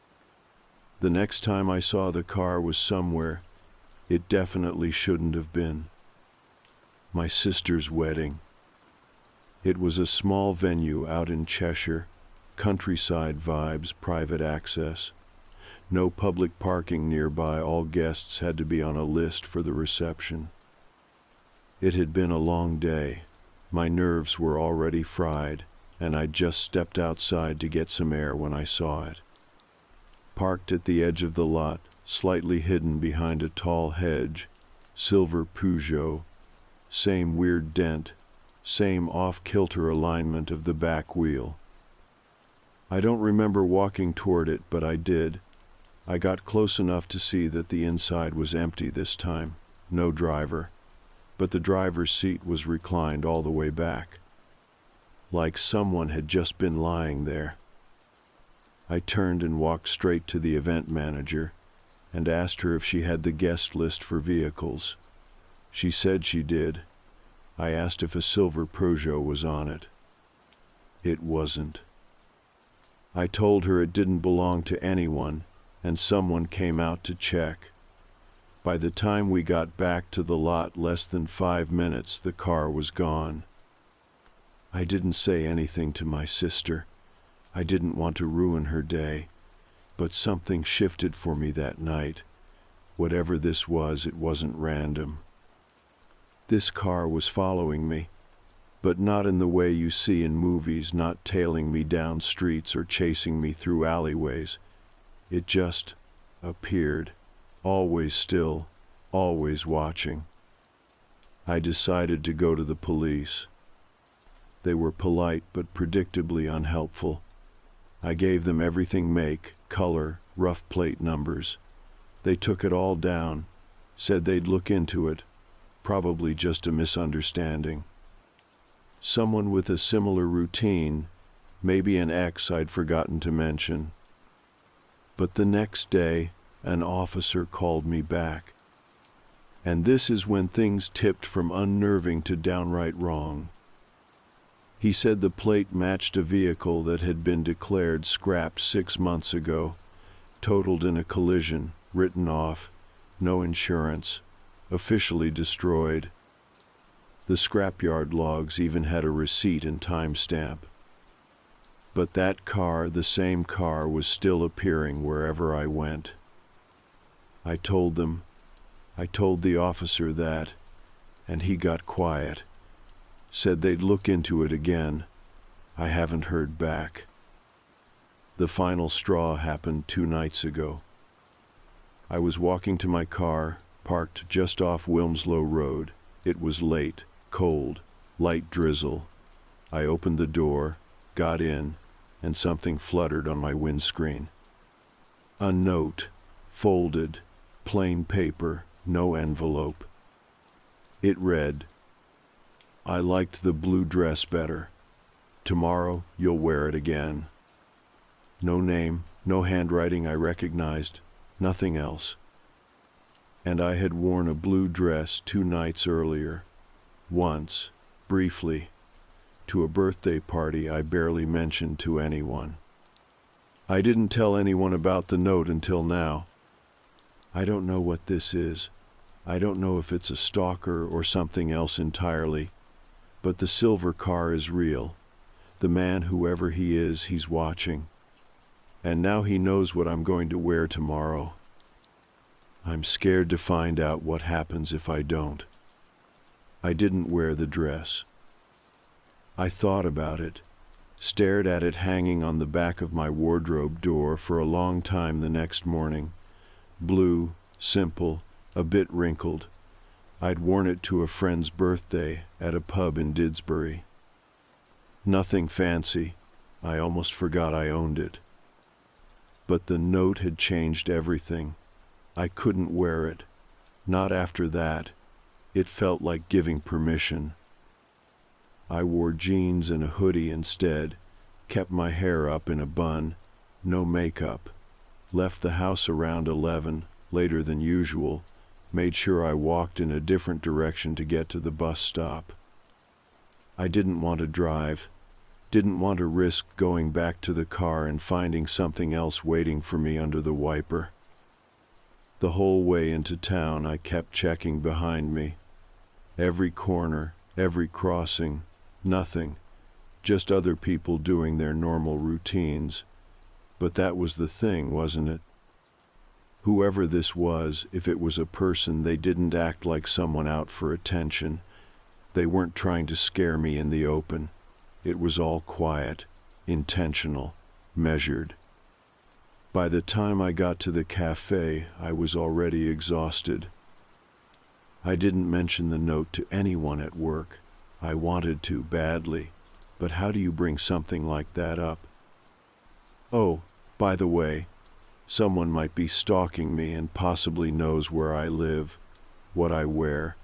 The next time I saw the car was somewhere it definitely shouldn't have been. My sister's wedding. It was a small venue out in Cheshire, countryside vibes, private access. No public parking nearby, all guests had to be on a list for the reception. It had been a long day. My nerves were already fried, and I'd just stepped outside to get some air when I saw it. Parked at the edge of the lot, slightly hidden behind a tall hedge, silver Peugeot, same weird dent, same off-kilter alignment of the back wheel. I don't remember walking toward it, but I did. I got close enough to see that the inside was empty this time, no driver, but the driver's seat was reclined all the way back, like someone had just been lying there. I turned and walked straight to the event manager and asked her if she had the guest list for vehicles. She said she did. I asked if a silver Peugeot was on it. It wasn't. I told her it didn't belong to anyone, and someone came out to check. By the time we got back to the lot, less than 5 minutes, the car was gone. I didn't say anything to my sister. I didn't want to ruin her day, but something shifted for me that night. Whatever this was, it wasn't random. This car was following me, but not in the way you see in movies, not tailing me down streets or chasing me through alleyways. It just appeared, always still, always watching. I decided to go to the police. They were polite but predictably unhelpful. I gave them everything: make, color, rough plate numbers. They took it all down, said they'd look into it. Probably just a misunderstanding. Someone with a similar routine, maybe an ex I'd forgotten to mention. But the next day, an officer called me back. And this is when things tipped from unnerving to downright wrong. He said the plate matched a vehicle that had been declared scrapped 6 months ago, totaled in a collision, written off, no insurance, officially destroyed. The scrapyard logs even had a receipt and timestamp. But that car, the same car, was still appearing wherever I went. I told the officer that, and he got quiet. Said they'd look into it again. I haven't heard back. The final straw happened 2 nights ago. I was walking to my car, parked just off Wilmslow Road. It was late, cold, light drizzle. I opened the door, got in, and something fluttered on my windscreen. A note, folded, plain paper, no envelope. It read, "I liked the blue dress better. Tomorrow you'll wear it again." No name, no handwriting I recognized, nothing else. And I had worn a blue dress 2 nights earlier, once, briefly, to a birthday party I barely mentioned to anyone. I didn't tell anyone about the note until now. I don't know what this is. I don't know if it's a stalker or something else entirely. But the silver car is real. The man, whoever he is, he's watching. And now he knows what I'm going to wear tomorrow. I'm scared to find out what happens if I don't. I didn't wear the dress. I thought about it, stared at it hanging on the back of my wardrobe door for a long time the next morning. Blue, simple, a bit wrinkled. I'd worn it to a friend's birthday at a pub in Didsbury. Nothing fancy. I almost forgot I owned it. But the note had changed everything. I couldn't wear it. Not after that. It felt like giving permission. I wore jeans and a hoodie instead, kept my hair up in a bun, no makeup, left the house around 11, later than usual, made sure I walked in a different direction to get to the bus stop. I didn't want to drive, didn't want to risk going back to the car and finding something else waiting for me under the wiper. The whole way into town I kept checking behind me. Every corner, every crossing, nothing, just other people doing their normal routines. But that was the thing, wasn't it? Whoever this was, if it was a person, they didn't act like someone out for attention. They weren't trying to scare me in the open. It was all quiet, intentional, measured. By the time I got to the cafe, I was already exhausted. I didn't mention the note to anyone at work. I wanted to badly, but how do you bring something like that up? Oh, by the way, someone might be stalking me and possibly knows where I live, what I wear,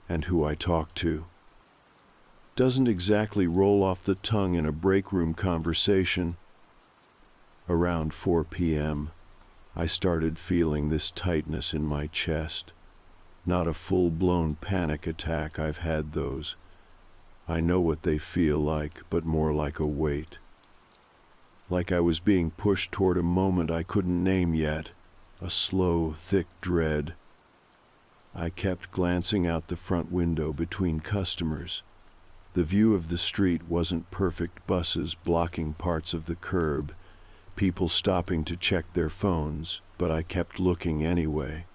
and who I talk to. Doesn't exactly roll off the tongue in a break room conversation. Around 4 p.m., I started feeling this tightness in my chest. Not a full-blown panic attack, I've had those. I know what they feel like, but more like a weight. Like I was being pushed toward a moment I couldn't name yet, a slow, thick dread. I kept glancing out the front window between customers. The view of the street wasn't perfect, buses blocking parts of the curb, people stopping to check their phones, but I kept looking anyway.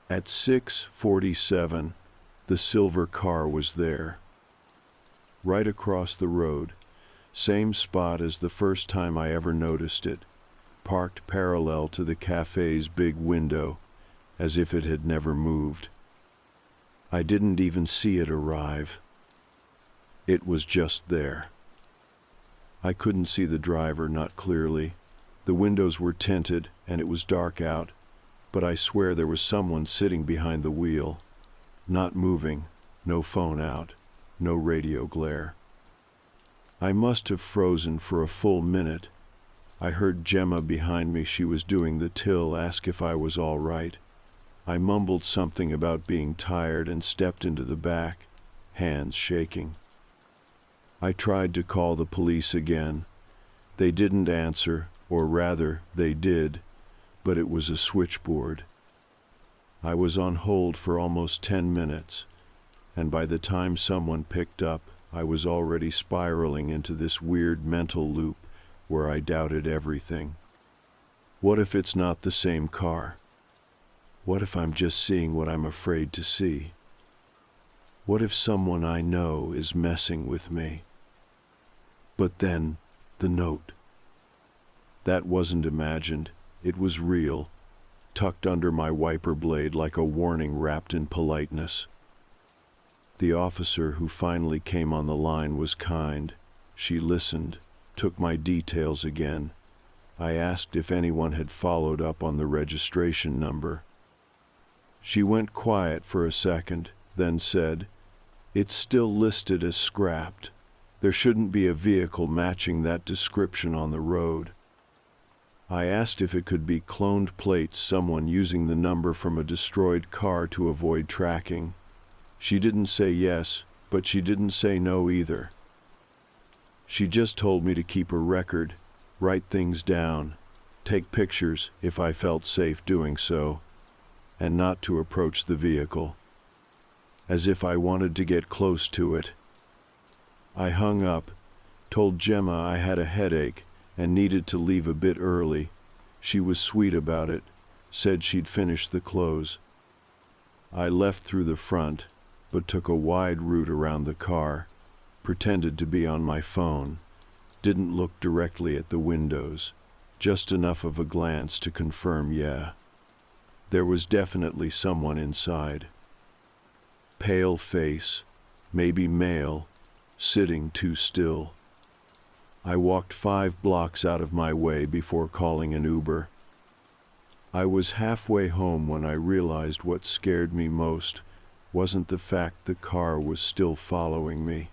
At 6:47, the silver car was there. Right across the road, same spot as the first time I ever noticed it, parked parallel to the cafe's big window, as if it had never moved. I didn't even see it arrive. It was just there. I couldn't see the driver, not clearly. The windows were tinted, and it was dark out, but I swear there was someone sitting behind the wheel, not moving, no phone out, no radio glare. I must have frozen for a full minute. I heard Gemma behind me, she was doing the till, ask if I was all right. I mumbled something about being tired and stepped into the back, hands shaking. I tried to call the police again. They didn't answer, or rather, they did, but it was a switchboard. I was on hold for almost 10 minutes, and by the time someone picked up, I was already spiraling into this weird mental loop where I doubted everything. What if it's not the same car? What if I'm just seeing what I'm afraid to see? What if someone I know is messing with me? But then, the note. That wasn't imagined. It was real, tucked under my wiper blade like a warning wrapped in politeness. The officer who finally came on the line was kind. She listened, took my details again. I asked if anyone had followed up on the registration number. She went quiet for a second, then said, "It's still listed as scrapped. There shouldn't be a vehicle matching that description on the road." I asked if it could be cloned plates, someone using the number from a destroyed car to avoid tracking. She didn't say yes, but she didn't say no either. She just told me to keep a record, write things down, take pictures if I felt safe doing so, and not to approach the vehicle, as if I wanted to get close to it. I hung up, told Gemma I had a headache and needed to leave a bit early. She was sweet about it, said she'd finish the close. I left through the front, but took a wide route around the car, pretended to be on my phone, didn't look directly at the windows, just enough of a glance to confirm, yeah. There was definitely someone inside. pale face, maybe male, sitting too still. I walked 5 blocks out of my way before calling an Uber. I was halfway home when I realized what scared me most wasn't the fact the car was still following me.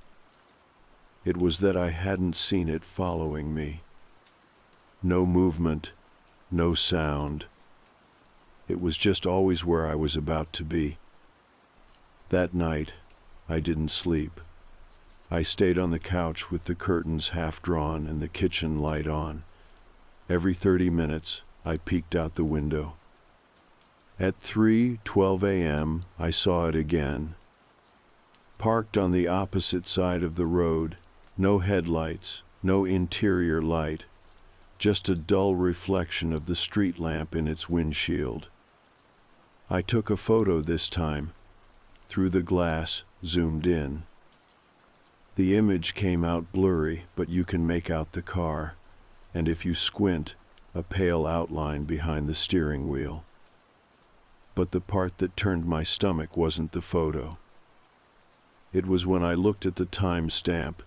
It was that I hadn't seen it following me. No movement, no sound. It was just always where I was about to be. That night, I didn't sleep. I stayed on the couch with the curtains half drawn and the kitchen light on. Every 30 minutes, I peeked out the window. At 3:12 a.m., I saw it again. Parked on the opposite side of the road, no headlights, no interior light, just a dull reflection of the street lamp in its windshield. I took a photo this time, through the glass, zoomed in. The image came out blurry, but you can make out the car, and if you squint, a pale outline behind the steering wheel. But the part that turned my stomach wasn't the photo. It was when I looked at the time stamp,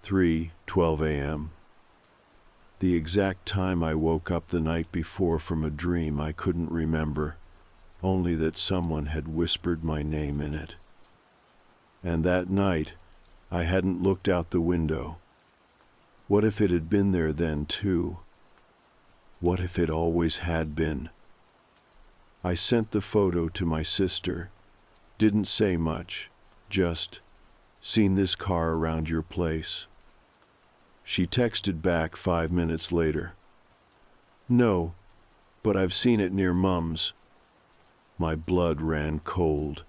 3:12 a.m. The exact time I woke up the night before from a dream I couldn't remember, only that someone had whispered my name in it. And that night, I hadn't looked out the window. What if it had been there then too? What if it always had been? I sent the photo to my sister, didn't say much, just, "Seen this car around your place?" She texted back 5 minutes later, "No, but I've seen it near Mum's." My blood ran cold.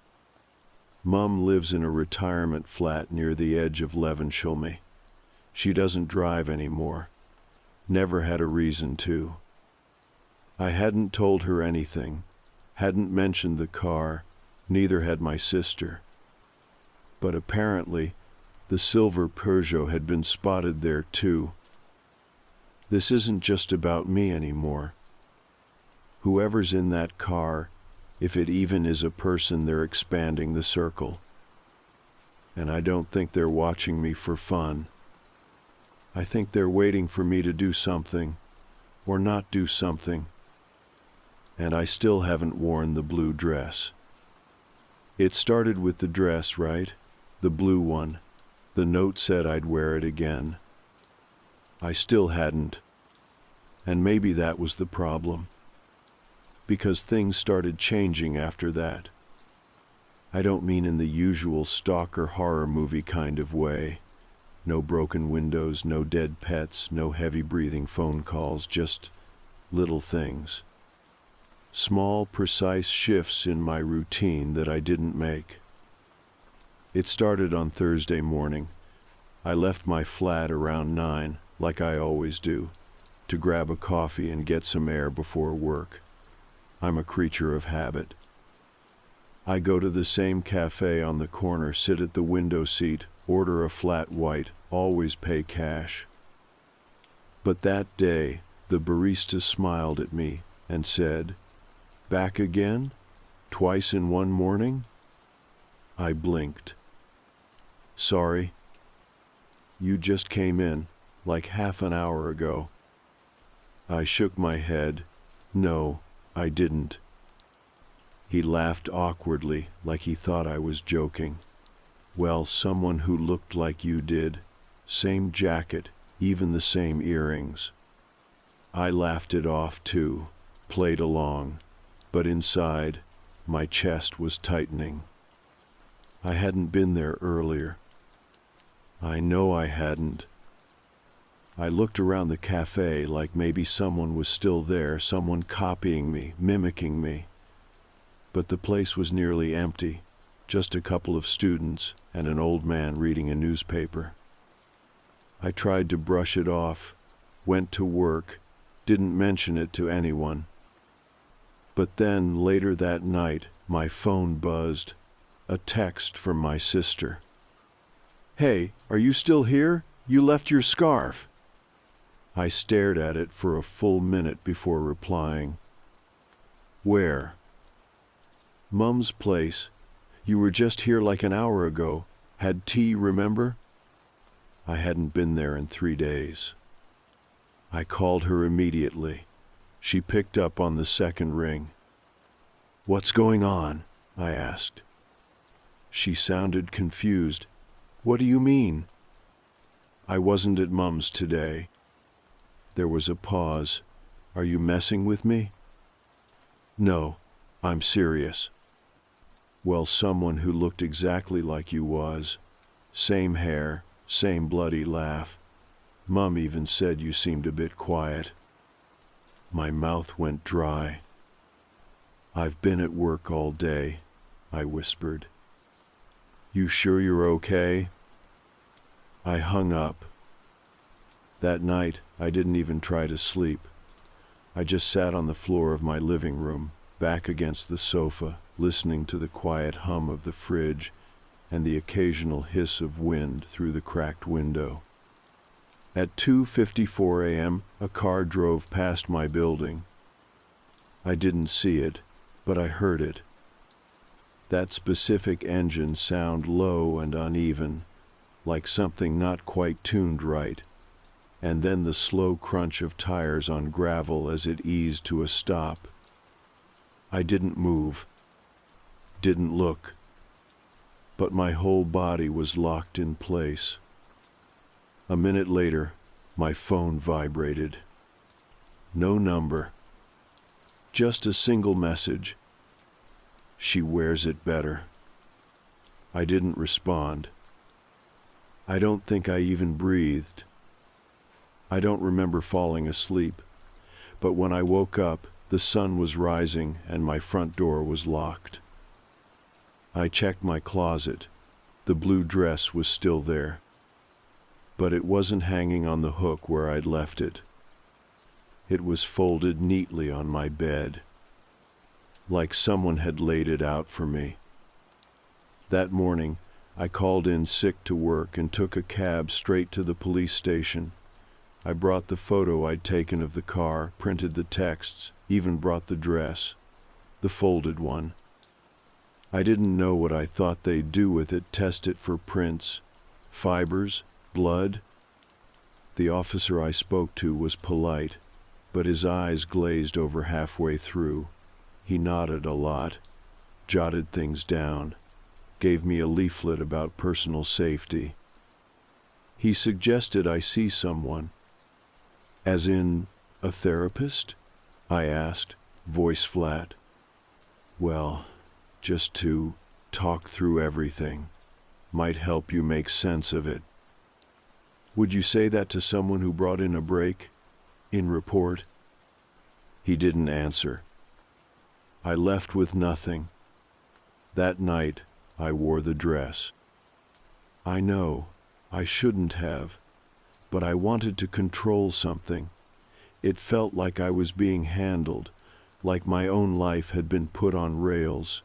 Mum lives in a retirement flat near the edge of Levenshulme. She doesn't drive anymore. Never had a reason to. I hadn't told her anything, hadn't mentioned the car, neither had my sister. But apparently, the silver Peugeot had been spotted there too. This isn't just about me anymore. Whoever's in that car, if it even is a person, they're expanding the circle. And I don't think they're watching me for fun. I think they're waiting for me to do something, or not do something. And I still haven't worn the blue dress. It started with the dress, right? The blue one. The note said I'd wear it again. I still hadn't. And maybe that was the problem. Because things started changing after that. I don't mean in the usual stalker horror movie kind of way. No broken windows, no dead pets, no heavy breathing phone calls, just little things. Small, precise shifts in my routine that I didn't make. It started on Thursday morning. I left my flat around 9, like I always do, to grab a coffee and get some air before work. I'm a creature of habit. I go to the same cafe on the corner, sit at the window seat, order a flat white, always pay cash. But that day, the barista smiled at me and said, "Back again? Twice in one morning?" I blinked. "Sorry. You just came in, like half an hour ago." I shook my head. "No, I didn't." He laughed awkwardly, like he thought I was joking. "Well, someone who looked like you did. Same jacket, even the same earrings." I laughed it off too, played along, but inside, my chest was tightening. I hadn't been there earlier. I know I hadn't. I looked around the cafe like maybe someone was still there, someone copying me, mimicking me. But the place was nearly empty, just a couple of students and an old man reading a newspaper. I tried to brush it off, went to work, didn't mention it to anyone. But then, later that night, my phone buzzed, a text from my sister. "Hey, are you still here? You left your scarf." I stared at it for a full minute before replying. "Where?" "Mum's place. You were just here like an hour ago. Had tea, remember? I hadn't been there in 3 days. I called her immediately. She picked up on the second ring. "What's going on?" I asked. She sounded confused. "What do you mean?" "I wasn't at Mum's today." There was a pause. "Are you messing with me?" "No, I'm serious." "Well, someone who looked exactly like you was. Same hair, same bloody laugh. Mum even said you seemed a bit quiet." My mouth went dry. "I've been at work all day," I whispered. "You sure you're okay?" I hung up. That night, I didn't even try to sleep. I just sat on the floor of my living room, back against the sofa, listening to the quiet hum of the fridge and the occasional hiss of wind through the cracked window. At 2:54 a.m., a car drove past my building. I didn't see it, but I heard it. That specific engine sound low and uneven, like something not quite tuned right, and then the slow crunch of tires on gravel as it eased to a stop. I didn't move, didn't look, but my whole body was locked in place. A minute later, my phone vibrated. No number, just a single message. "She wears it better." I didn't respond. I don't think I even breathed. I don't remember falling asleep, but when I woke up, the sun was rising and my front door was locked. I checked my closet. The blue dress was still there, but it wasn't hanging on the hook where I'd left it. It was folded neatly on my bed, like someone had laid it out for me. That morning, I called in sick to work and took a cab straight to the police station. I brought the photo I'd taken of the car, printed the texts, even brought the dress, the folded one. I didn't know what I thought they'd do with it, test it for prints, fibers, blood. The officer I spoke to was polite, but his eyes glazed over halfway through. He nodded a lot, jotted things down, gave me a leaflet about personal safety. He suggested I see someone. "As in, a therapist?" I asked, voice flat. "Well, just to talk through everything. Might help you make sense of it." "Would you say that to someone who brought in a break? In report?" He didn't answer. I left with nothing. That night, I wore the dress. I know, I shouldn't have, but I wanted to control something. It felt like I was being handled, like my own life had been put on rails,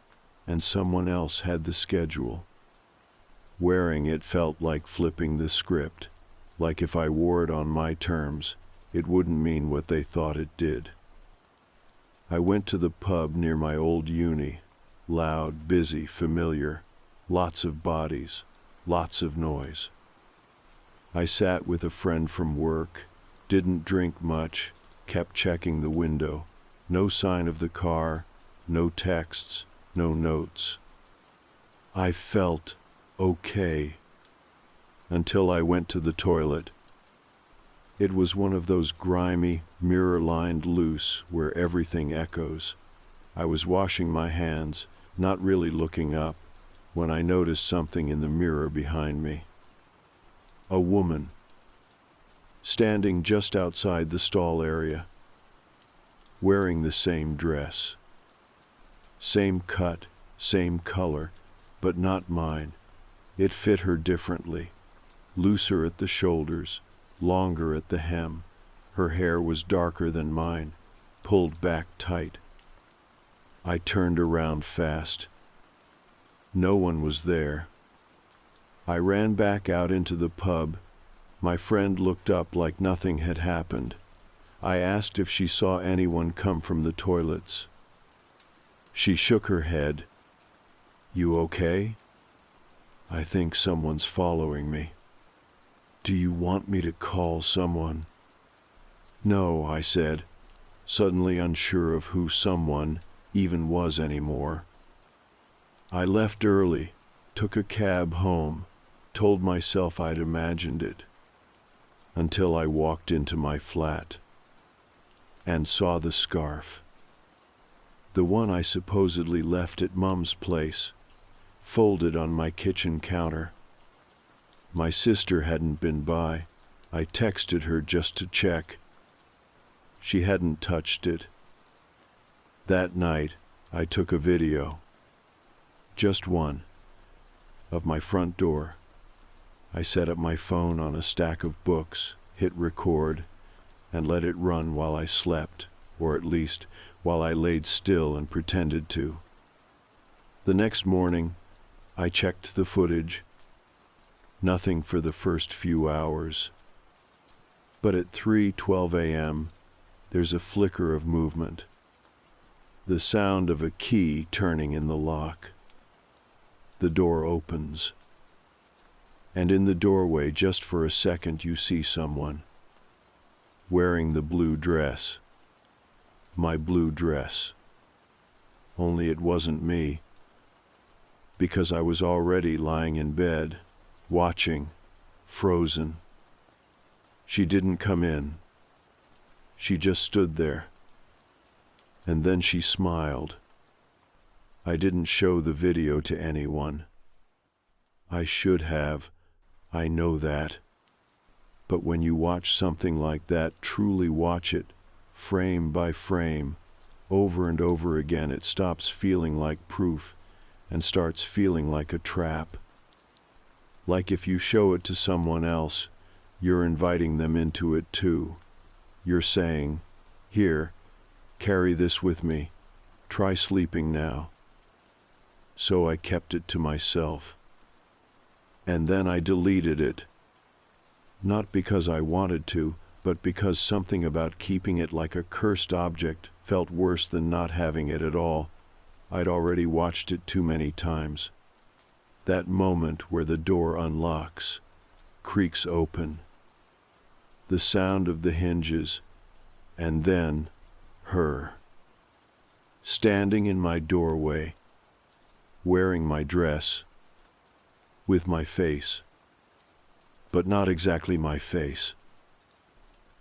and someone else had the schedule. Wearing it felt like flipping the script, like if I wore it on my terms, it wouldn't mean what they thought it did. I went to the pub near my old uni, loud, busy, familiar, lots of bodies, lots of noise. I sat with a friend from work, didn't drink much, kept checking the window. No sign of the car, no texts, no notes. I felt okay until I went to the toilet. It was one of those grimy, mirror-lined loose where everything echoes. I was washing my hands, not really looking up, when I noticed something in the mirror behind me. A woman, standing just outside the stall area, wearing the same dress. Same cut, same color, but not mine. It fit her differently, looser at the shoulders, longer at the hem. Her hair was darker than mine, pulled back tight. I turned around fast. No one was there. I ran back out into the pub. My friend looked up like nothing had happened. I asked if she saw anyone come from the toilets. She shook her head. You okay? I think someone's following me. Do you want me to call someone? No, I said, suddenly unsure of who someone even was anymore. I left early, took a cab home, told myself I'd imagined it, until I walked into my flat and saw the scarf. The one I supposedly left at Mum's place, folded on my kitchen counter. My sister hadn't been by. I texted her just to check. She hadn't touched it. That night, I took a video. Just one. Of my front door. I set up my phone on a stack of books, hit record, and let it run while I slept, or at least while I laid still and pretended to. The next morning, I checked the footage. Nothing for the first few hours. But at 3:12 a.m., there's a flicker of movement. The sound of a key turning in the lock. The door opens. And in the doorway, just for a second, you see someone. Wearing the blue dress. My blue dress. Only it wasn't me. Because I was already lying in bed, watching, frozen. She didn't come in. She just stood there. And then she smiled. I didn't show the video to anyone. I should have, I know that. But when you watch something like that, truly watch it, frame by frame, over and over again, it stops feeling like proof and starts feeling like a trap. Like if you show it to someone else, you're inviting them into it too. You're saying, "Here, carry this with me. Try sleeping now." So I kept it to myself. And then I deleted it. Not because I wanted to, but because something about keeping it like a cursed object felt worse than not having it at all. I'd already watched it too many times. That moment where the door unlocks, creaks open, the sound of the hinges, and then her. Standing in my doorway, wearing my dress, with my face, but not exactly my face.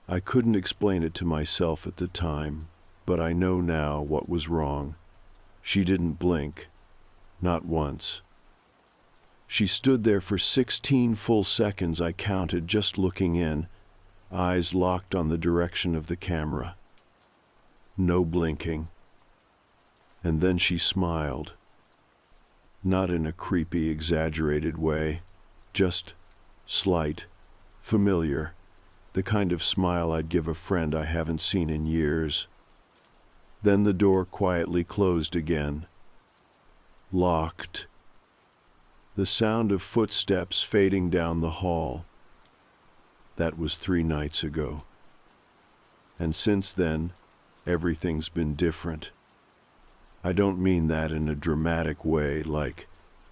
I couldn't explain it to myself at the time, but I know now what was wrong. She didn't blink, not once. She stood there for 16 full seconds, I counted, just looking in, eyes locked on the direction of the camera. No blinking. And then she smiled. Not in a creepy, exaggerated way, just slight, familiar, the kind of smile I'd give a friend I haven't seen in years. Then the door quietly closed again. Locked. The sound of footsteps fading down the hall. That was 3 nights ago. And since then, everything's been different. I don't mean that in a dramatic way, like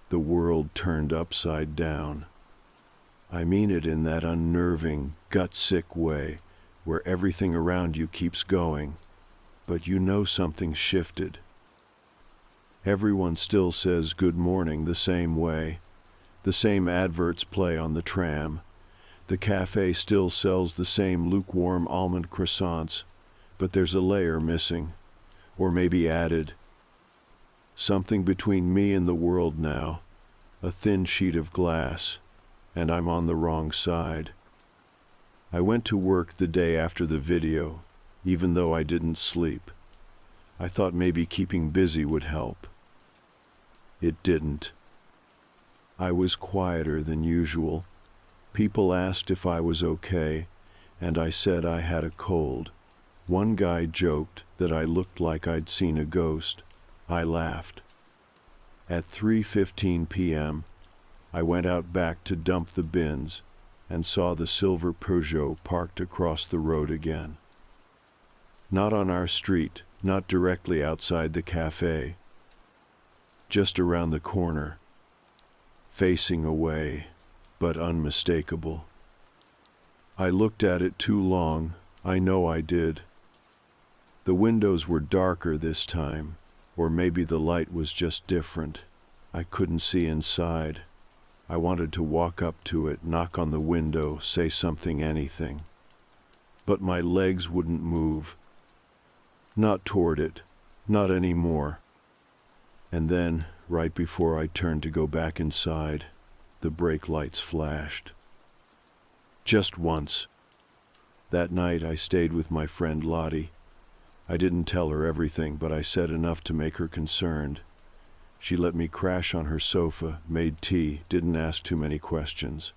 the world turned upside down. I mean it in that unnerving, gut-sick way where everything around you keeps going, but you know something's shifted. Everyone still says good morning the same way. The same adverts play on the tram. The cafe still sells the same lukewarm almond croissants, but there's a layer missing, or maybe added. Something between me and the world now, a thin sheet of glass, and I'm on the wrong side. I went to work the day after the video, even though I didn't sleep. I thought maybe keeping busy would help. It didn't. I was quieter than usual. People asked if I was okay, and I said I had a cold. One guy joked that I looked like I'd seen a ghost. I laughed. At 3:15 p.m., I went out back to dump the bins and saw the silver Peugeot parked across the road again. Not on our street, not directly outside the cafe. just around the corner, facing away, but unmistakable. I looked at it too long, I know I did. The windows were darker this time, or maybe the light was just different. I couldn't see inside. I wanted to walk up to it, knock on the window, say something, anything. But my legs wouldn't move. Not toward it, not anymore. And then, right before I turned to go back inside, the brake lights flashed. Just once. That night I stayed with my friend Lottie. I didn't tell her everything, but I said enough to make her concerned. She let me crash on her sofa, made tea, didn't ask too many questions.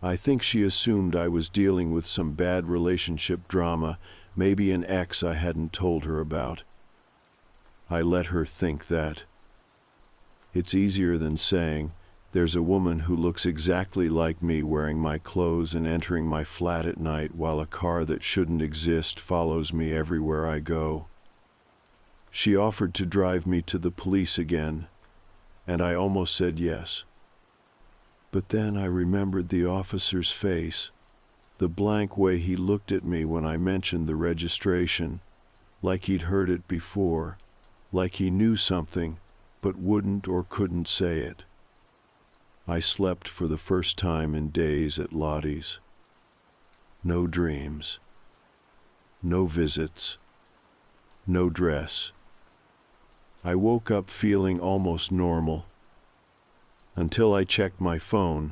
I think she assumed I was dealing with some bad relationship drama, maybe an ex I hadn't told her about. I let her think that. It's easier than saying, there's a woman who looks exactly like me wearing my clothes and entering my flat at night while a car that shouldn't exist follows me everywhere I go. She offered to drive me to the police again, and I almost said yes. But then I remembered the officer's face, the blank way he looked at me when I mentioned the registration, like he'd heard it before, like he knew something, but wouldn't or couldn't say it. I slept for the first time in days at Lottie's. No dreams. No visits. No dress. I woke up feeling almost normal. Until I checked my phone.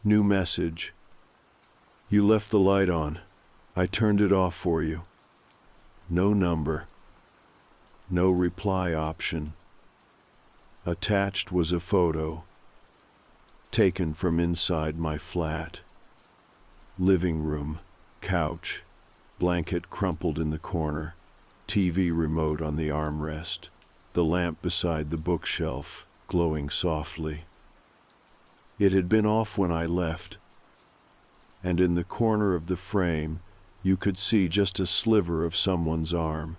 New message. You left the light on. I turned it off for you. No number. No reply option. Attached was a photo. Taken from inside my flat. Living room, couch, blanket crumpled in the corner, TV remote on the armrest, the lamp beside the bookshelf, glowing softly. It had been off when I left, and in the corner of the frame you could see just a sliver of someone's arm.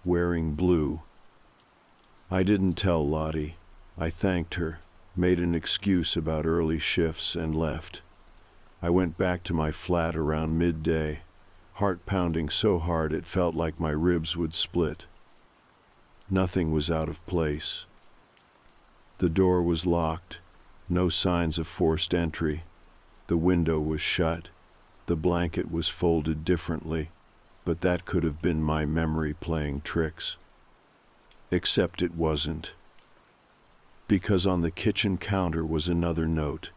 Wearing blue. I didn't tell Lottie. I thanked her, made an excuse about early shifts, and left. I went back to my flat around midday, heart pounding so hard it felt like my ribs would split. Nothing was out of place. The door was locked, no signs of forced entry. The window was shut. The blanket was folded differently, but that could have been my memory playing tricks. Except it wasn't. Because on the kitchen counter was another note.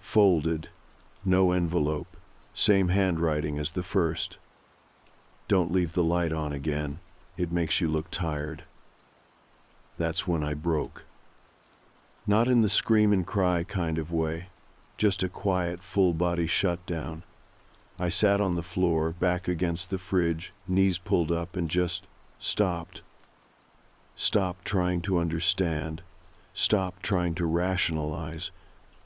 Folded, no envelope, same handwriting as the first. Don't leave the light on again. It makes you look tired. That's when I broke. Not in the scream and cry kind of way, just a quiet, full-body shutdown. I sat on the floor, back against the fridge, knees pulled up, and just stopped. Stopped trying to understand. Stopped trying to rationalize.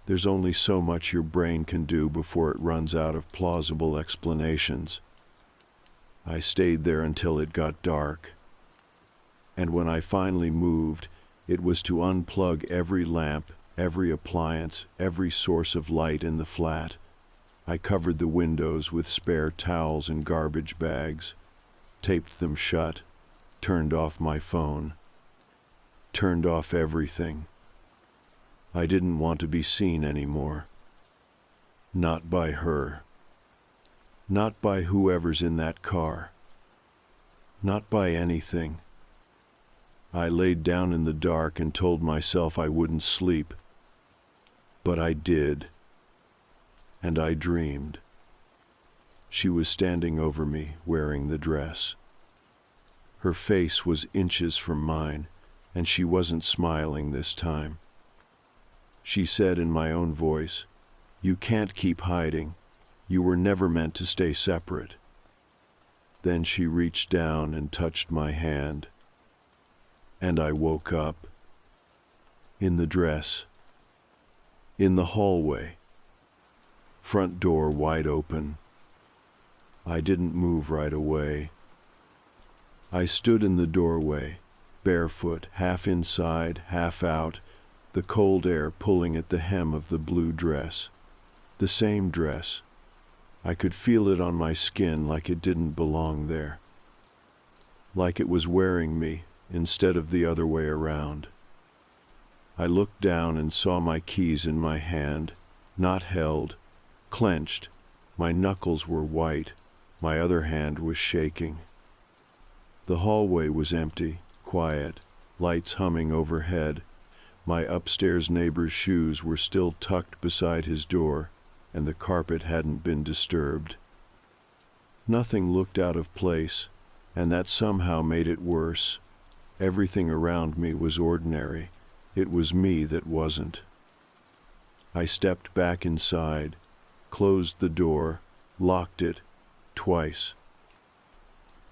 There's only so much your brain can do before it runs out of plausible explanations. I stayed there until it got dark. And when I finally moved, it was to unplug every lamp, every appliance, every source of light in the flat. I covered the windows with spare towels and garbage bags, taped them shut, turned off my phone, turned off everything. I didn't want to be seen anymore. Not by her. Not by whoever's in that car. Not by anything. I laid down in the dark and told myself I wouldn't sleep. But I did. And I dreamed. She was standing over me, wearing the dress. Her face was inches from mine, and she wasn't smiling this time. She said in my own voice, "You can't keep hiding. You were never meant to stay separate." Then she reached down and touched my hand. And I woke up. In the dress. In the hallway. Front door wide open. I didn't move right away. I stood in the doorway, barefoot, half inside, half out, the cold air pulling at the hem of the blue dress. The same dress. I could feel it on my skin like it didn't belong there. Like it was wearing me instead of the other way around. I looked down and saw my keys in my hand, not held, clenched. My knuckles were white, my other hand was shaking. The hallway was empty, quiet, lights humming overhead. My upstairs neighbor's shoes were still tucked beside his door, and the carpet hadn't been disturbed. Nothing looked out of place, and that somehow made it worse. Everything around me was ordinary. It was me that wasn't. I stepped back inside, closed the door, locked it, twice.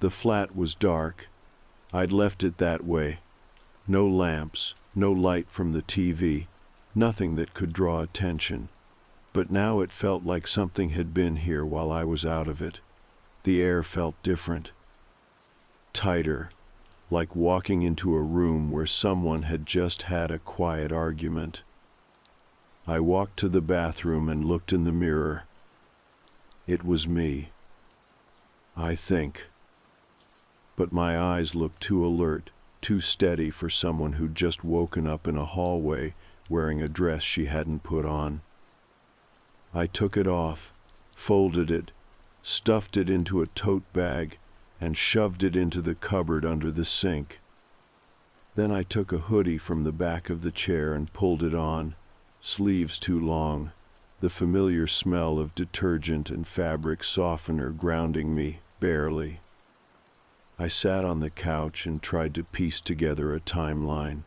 The flat was dark. I'd left it that way. No lamps, no light from the TV, nothing that could draw attention. But now it felt like something had been here while I was out of it. The air felt different. Tighter, like walking into a room where someone had just had a quiet argument. I walked to the bathroom and looked in the mirror. It was me. I think. But my eyes looked too alert, too steady for someone who'd just woken up in a hallway wearing a dress she hadn't put on. I took it off, folded it, stuffed it into a tote bag, and shoved it into the cupboard under the sink. Then I took a hoodie from the back of the chair and pulled it on, sleeves too long, the familiar smell of detergent and fabric softener grounding me, barely. I sat on the couch and tried to piece together a timeline.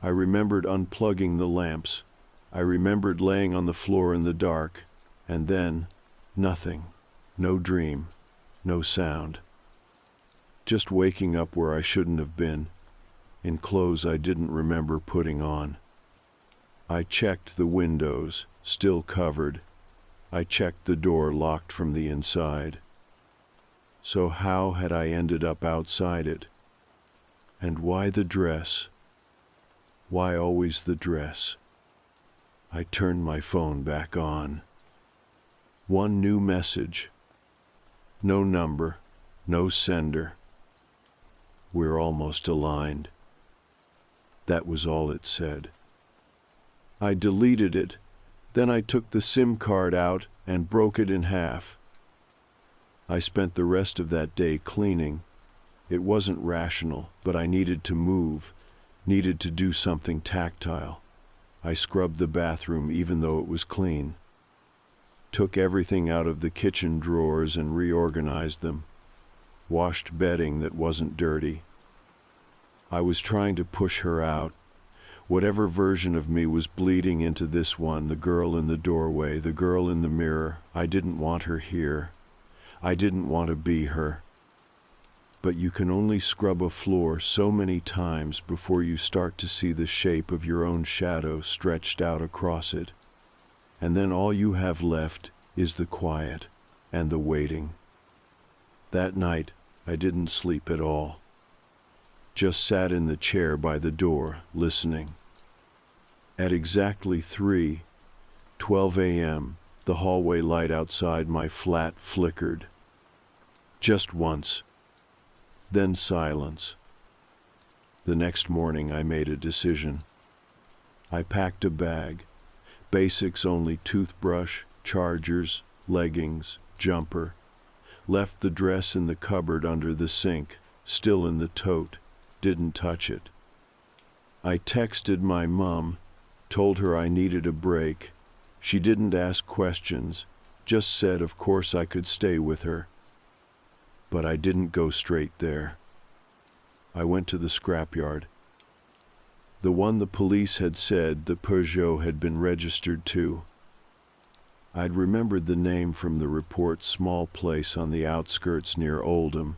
I remembered unplugging the lamps. I remembered laying on the floor in the dark, and then, nothing, no dream, no sound. Just waking up where I shouldn't have been, in clothes I didn't remember putting on. I checked the windows, still covered. I checked the door locked from the inside. So how had I ended up outside it? And why the dress? Why always the dress? I turned my phone back on. One new message. No number, no sender. We're almost aligned. That was all it said. I deleted it. Then I took the SIM card out and broke it in half. I spent the rest of that day cleaning. It wasn't rational, but I needed to move, needed to do something tactile. I scrubbed the bathroom even though it was clean. Took everything out of the kitchen drawers and reorganized them. Washed bedding that wasn't dirty. I was trying to push her out. Whatever version of me was bleeding into this one, the girl in the doorway, the girl in the mirror. I didn't want her here. I didn't want to be her. But you can only scrub a floor so many times before you start to see the shape of your own shadow stretched out across it. And then all you have left is the quiet and the waiting. That night, I didn't sleep at all. Just sat in the chair by the door, listening. At exactly 3:12 a.m., the hallway light outside my flat flickered. Just once. Then silence. The next morning I made a decision. I packed a bag. Basics only: toothbrush, chargers, leggings, jumper. Left the dress in the cupboard under the sink, still in the tote. Didn't touch it. I texted my mom, told her I needed a break. She didn't ask questions, just said of course I could stay with her. But I didn't go straight there. I went to the scrapyard. The one the police had said the Peugeot had been registered to. I'd remembered the name from the report's small place on the outskirts near Oldham,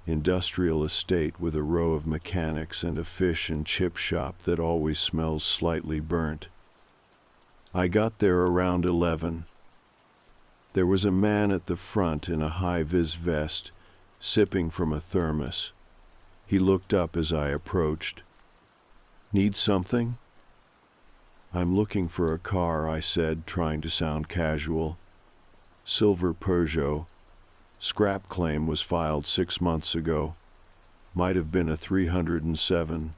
industrial estate with a row of mechanics and a fish and chip shop that always smells slightly burnt. I got there around 11. There was a man at the front in a high-vis vest, sipping from a thermos. He looked up as I approached. "Need something?" "I'm looking for a car," I said, trying to sound casual. "Silver Peugeot. Scrap claim was filed 6 months ago. Might have been a 307.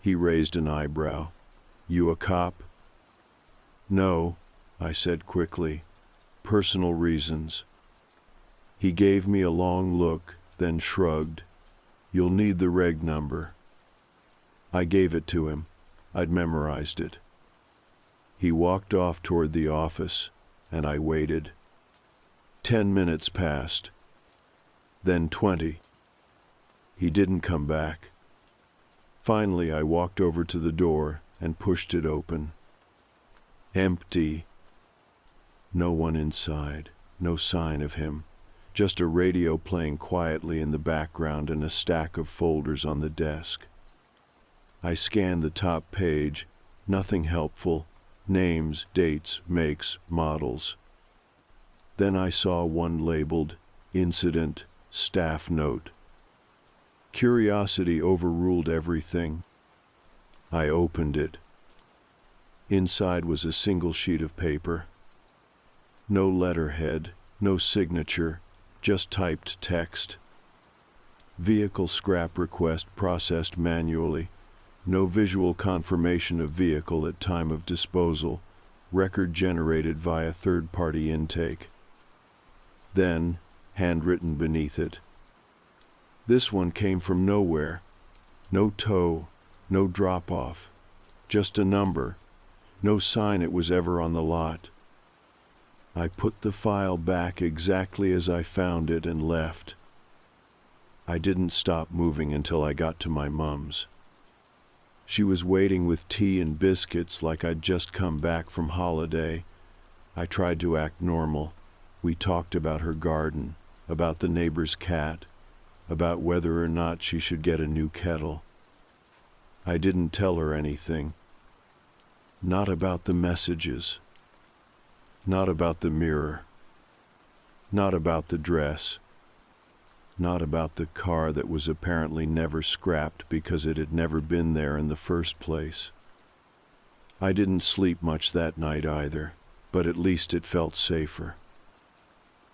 He raised an eyebrow. "You a cop?" "No," I said quickly. "Personal reasons." He gave me a long look, then shrugged. "You'll need the reg number." I gave it to him. I'd memorized it. He walked off toward the office, and I waited. 10 minutes passed. Then 20. He didn't come back. Finally, I walked over to the door and pushed it open. Empty. No one inside. No sign of him. Just a radio playing quietly in the background and a stack of folders on the desk. I scanned the top page. Nothing helpful. Names, dates, makes, models. Then I saw one labeled Incident, Staff Note. Curiosity overruled everything. I opened it. Inside was a single sheet of paper. No letterhead, no signature, just typed text. Vehicle scrap request processed manually. No visual confirmation of vehicle at time of disposal. Record generated via third-party intake. Then, handwritten beneath it. This one came from nowhere. No tow, no drop-off. Just a number. No sign it was ever on the lot. I put the file back exactly as I found it and left. I didn't stop moving until I got to my mum's. She was waiting with tea and biscuits like I'd just come back from holiday. I tried to act normal. We talked about her garden, about the neighbor's cat, about whether or not she should get a new kettle. I didn't tell her anything. Not about the messages. Not about the mirror. Not about the dress. Not about the car that was apparently never scrapped because it had never been there in the first place. I didn't sleep much that night either, but at least it felt safer.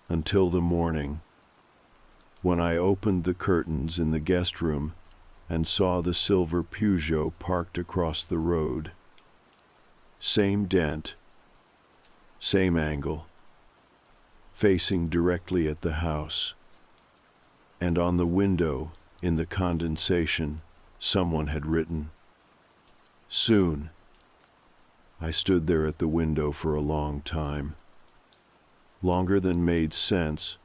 Until the morning, when I opened the curtains in the guest room and saw the silver Peugeot parked across the road. Same dent, same angle, facing directly at the house. And on the window, in the condensation, someone had written, "Soon." I stood there at the window for a long time. Longer than made sense,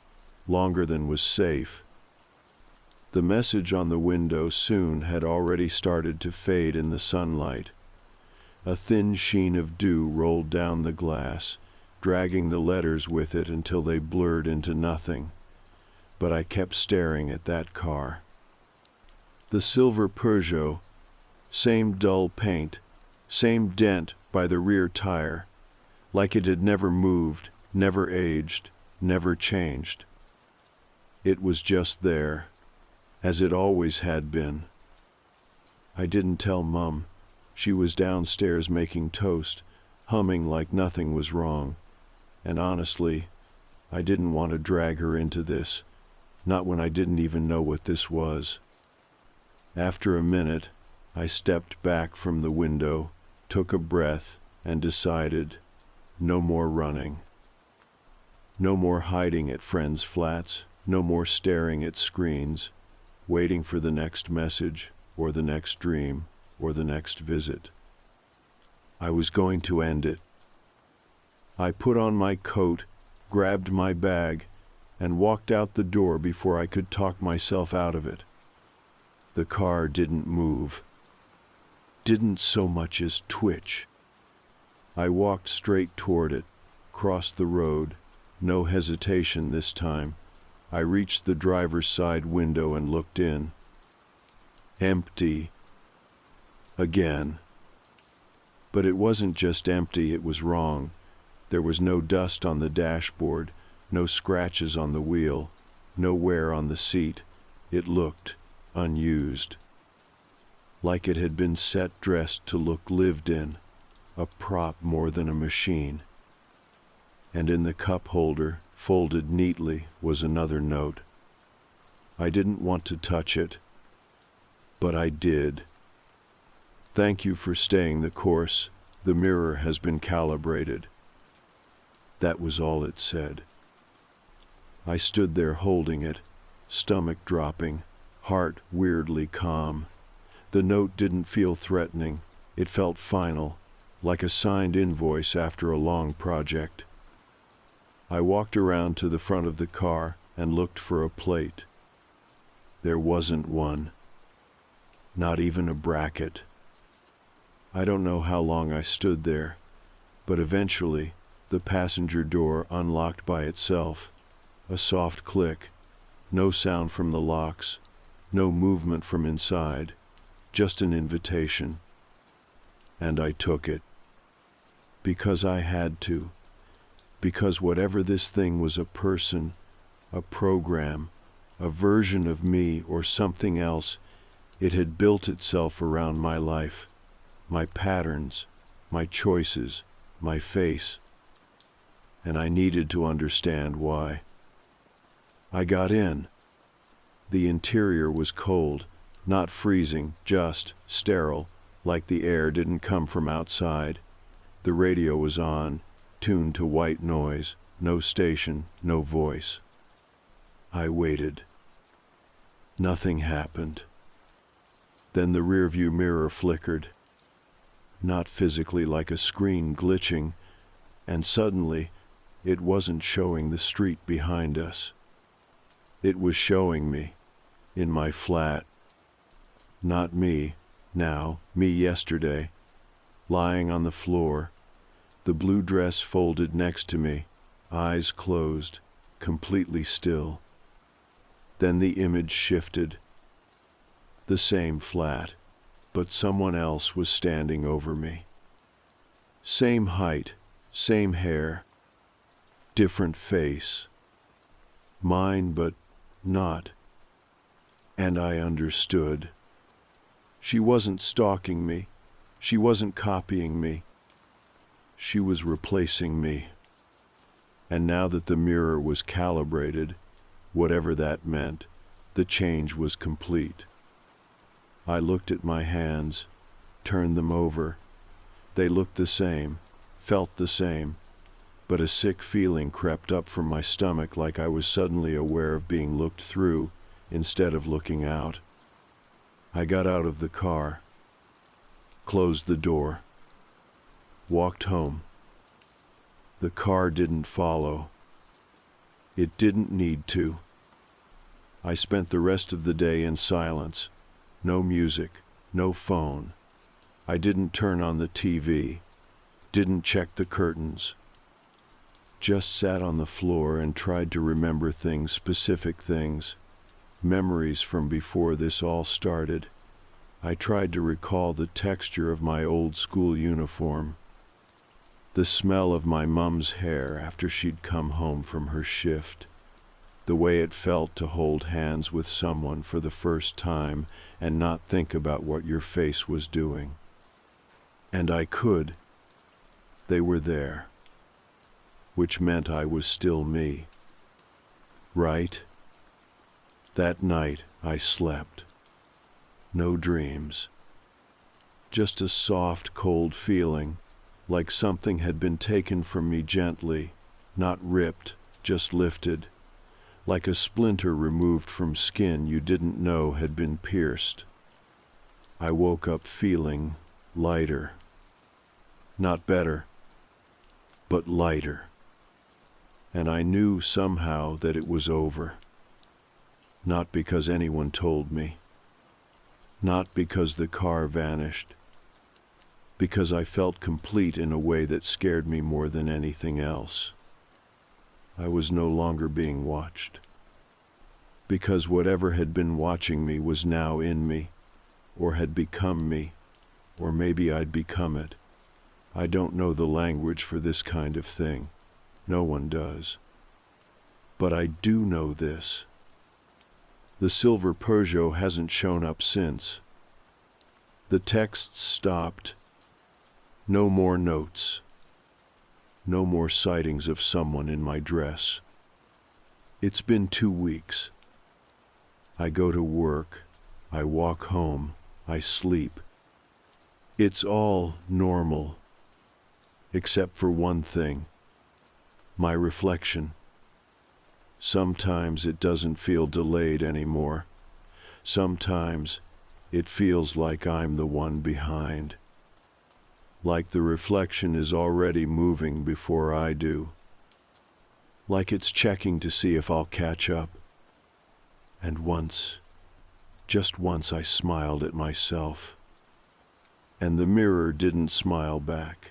longer than was safe. The message on the window soon had already started to fade in the sunlight. A thin sheen of dew rolled down the glass, dragging the letters with it until they blurred into nothing. But I kept staring at that car. The silver Peugeot, same dull paint, same dent by the rear tire, like it had never moved, never aged, never changed. It was just there, as it always had been. I didn't tell Mum. She was downstairs making toast, humming like nothing was wrong. And honestly, I didn't want to drag her into this. Not when I didn't even know what this was. After a minute, I stepped back from the window, took a breath, and decided, no more running. No more hiding at friends' flats, no more staring at screens, waiting for the next message, or the next dream, or the next visit. I was going to end it. I put on my coat, grabbed my bag, and walked out the door before I could talk myself out of it. The car didn't move. Didn't so much as twitch. I walked straight toward it, crossed the road, no hesitation this time. I reached the driver's side window and looked in. Empty. Again. But it wasn't just empty, it was wrong. There was no dust on the dashboard, no scratches on the wheel, no wear on the seat. It looked unused, like it had been set dressed to look lived in, a prop more than a machine. And in the cup holder, folded neatly, was another note. I didn't want to touch it, but I did. Thank you for staying the course. The mirror has been calibrated. That was all it said. I stood there holding it, stomach dropping, heart weirdly calm. The note didn't feel threatening. It felt final, like a signed invoice after a long project. I walked around to the front of the car and looked for a plate. There wasn't one. Not even a bracket. I don't know how long I stood there, but eventually the passenger door unlocked by itself. A soft click, no sound from the locks, no movement from inside, just an invitation. And I took it. Because I had to. Because whatever this thing was, a person, a program, a version of me or something else, it had built itself around my life, my patterns, my choices, my face. And I needed to understand why. I got in. The interior was cold, not freezing, just sterile, like the air didn't come from outside. The radio was on, tuned to white noise, no station, no voice. I waited. Nothing happened. Then the rearview mirror flickered, not physically like a screen glitching, and suddenly it wasn't showing the street behind us. It was showing me, in my flat. Not me, now, me yesterday, lying on the floor, the blue dress folded next to me, eyes closed, completely still. Then the image shifted. The same flat, but someone else was standing over me. Same height, same hair, different face. Mine, but not. And I understood. She wasn't stalking me. She wasn't copying me. She was replacing me. And now that the mirror was calibrated, whatever that meant, the change was complete. I looked at my hands, turned them over. They looked the same, felt the same, but a sick feeling crept up from my stomach, like I was suddenly aware of being looked through instead of looking out. I got out of the car, closed the door, walked home. The car didn't follow. It didn't need to. I spent the rest of the day in silence. No music, no phone. I didn't turn on the TV, didn't check the curtains. Just sat on the floor and tried to remember things, specific things, memories from before this all started. I tried to recall the texture of my old school uniform, the smell of my mom's hair after she'd come home from her shift, the way it felt to hold hands with someone for the first time and not think about what your face was doing. And I could. They were there, which meant I was still me. Right? That night I slept. No dreams. Just a soft, cold feeling, like something had been taken from me gently, not ripped, just lifted, like a splinter removed from skin you didn't know had been pierced. I woke up feeling lighter. Not better, but lighter. And I knew somehow that it was over. Not because anyone told me. Not because the car vanished. Because I felt complete in a way that scared me more than anything else. I was no longer being watched. Because whatever had been watching me was now in me, or had become me, or maybe I'd become it. I don't know the language for this kind of thing. No one does. But I do know this. The silver Peugeot hasn't shown up since. The texts stopped. No more notes. No more sightings of someone in my dress. It's been 2 weeks. I go to work, I walk home, I sleep. It's all normal, except for one thing, my reflection. Sometimes it doesn't feel delayed anymore. Sometimes it feels like I'm the one behind. Like the reflection is already moving before I do. Like it's checking to see if I'll catch up. And once, just once, I smiled at myself. And the mirror didn't smile back.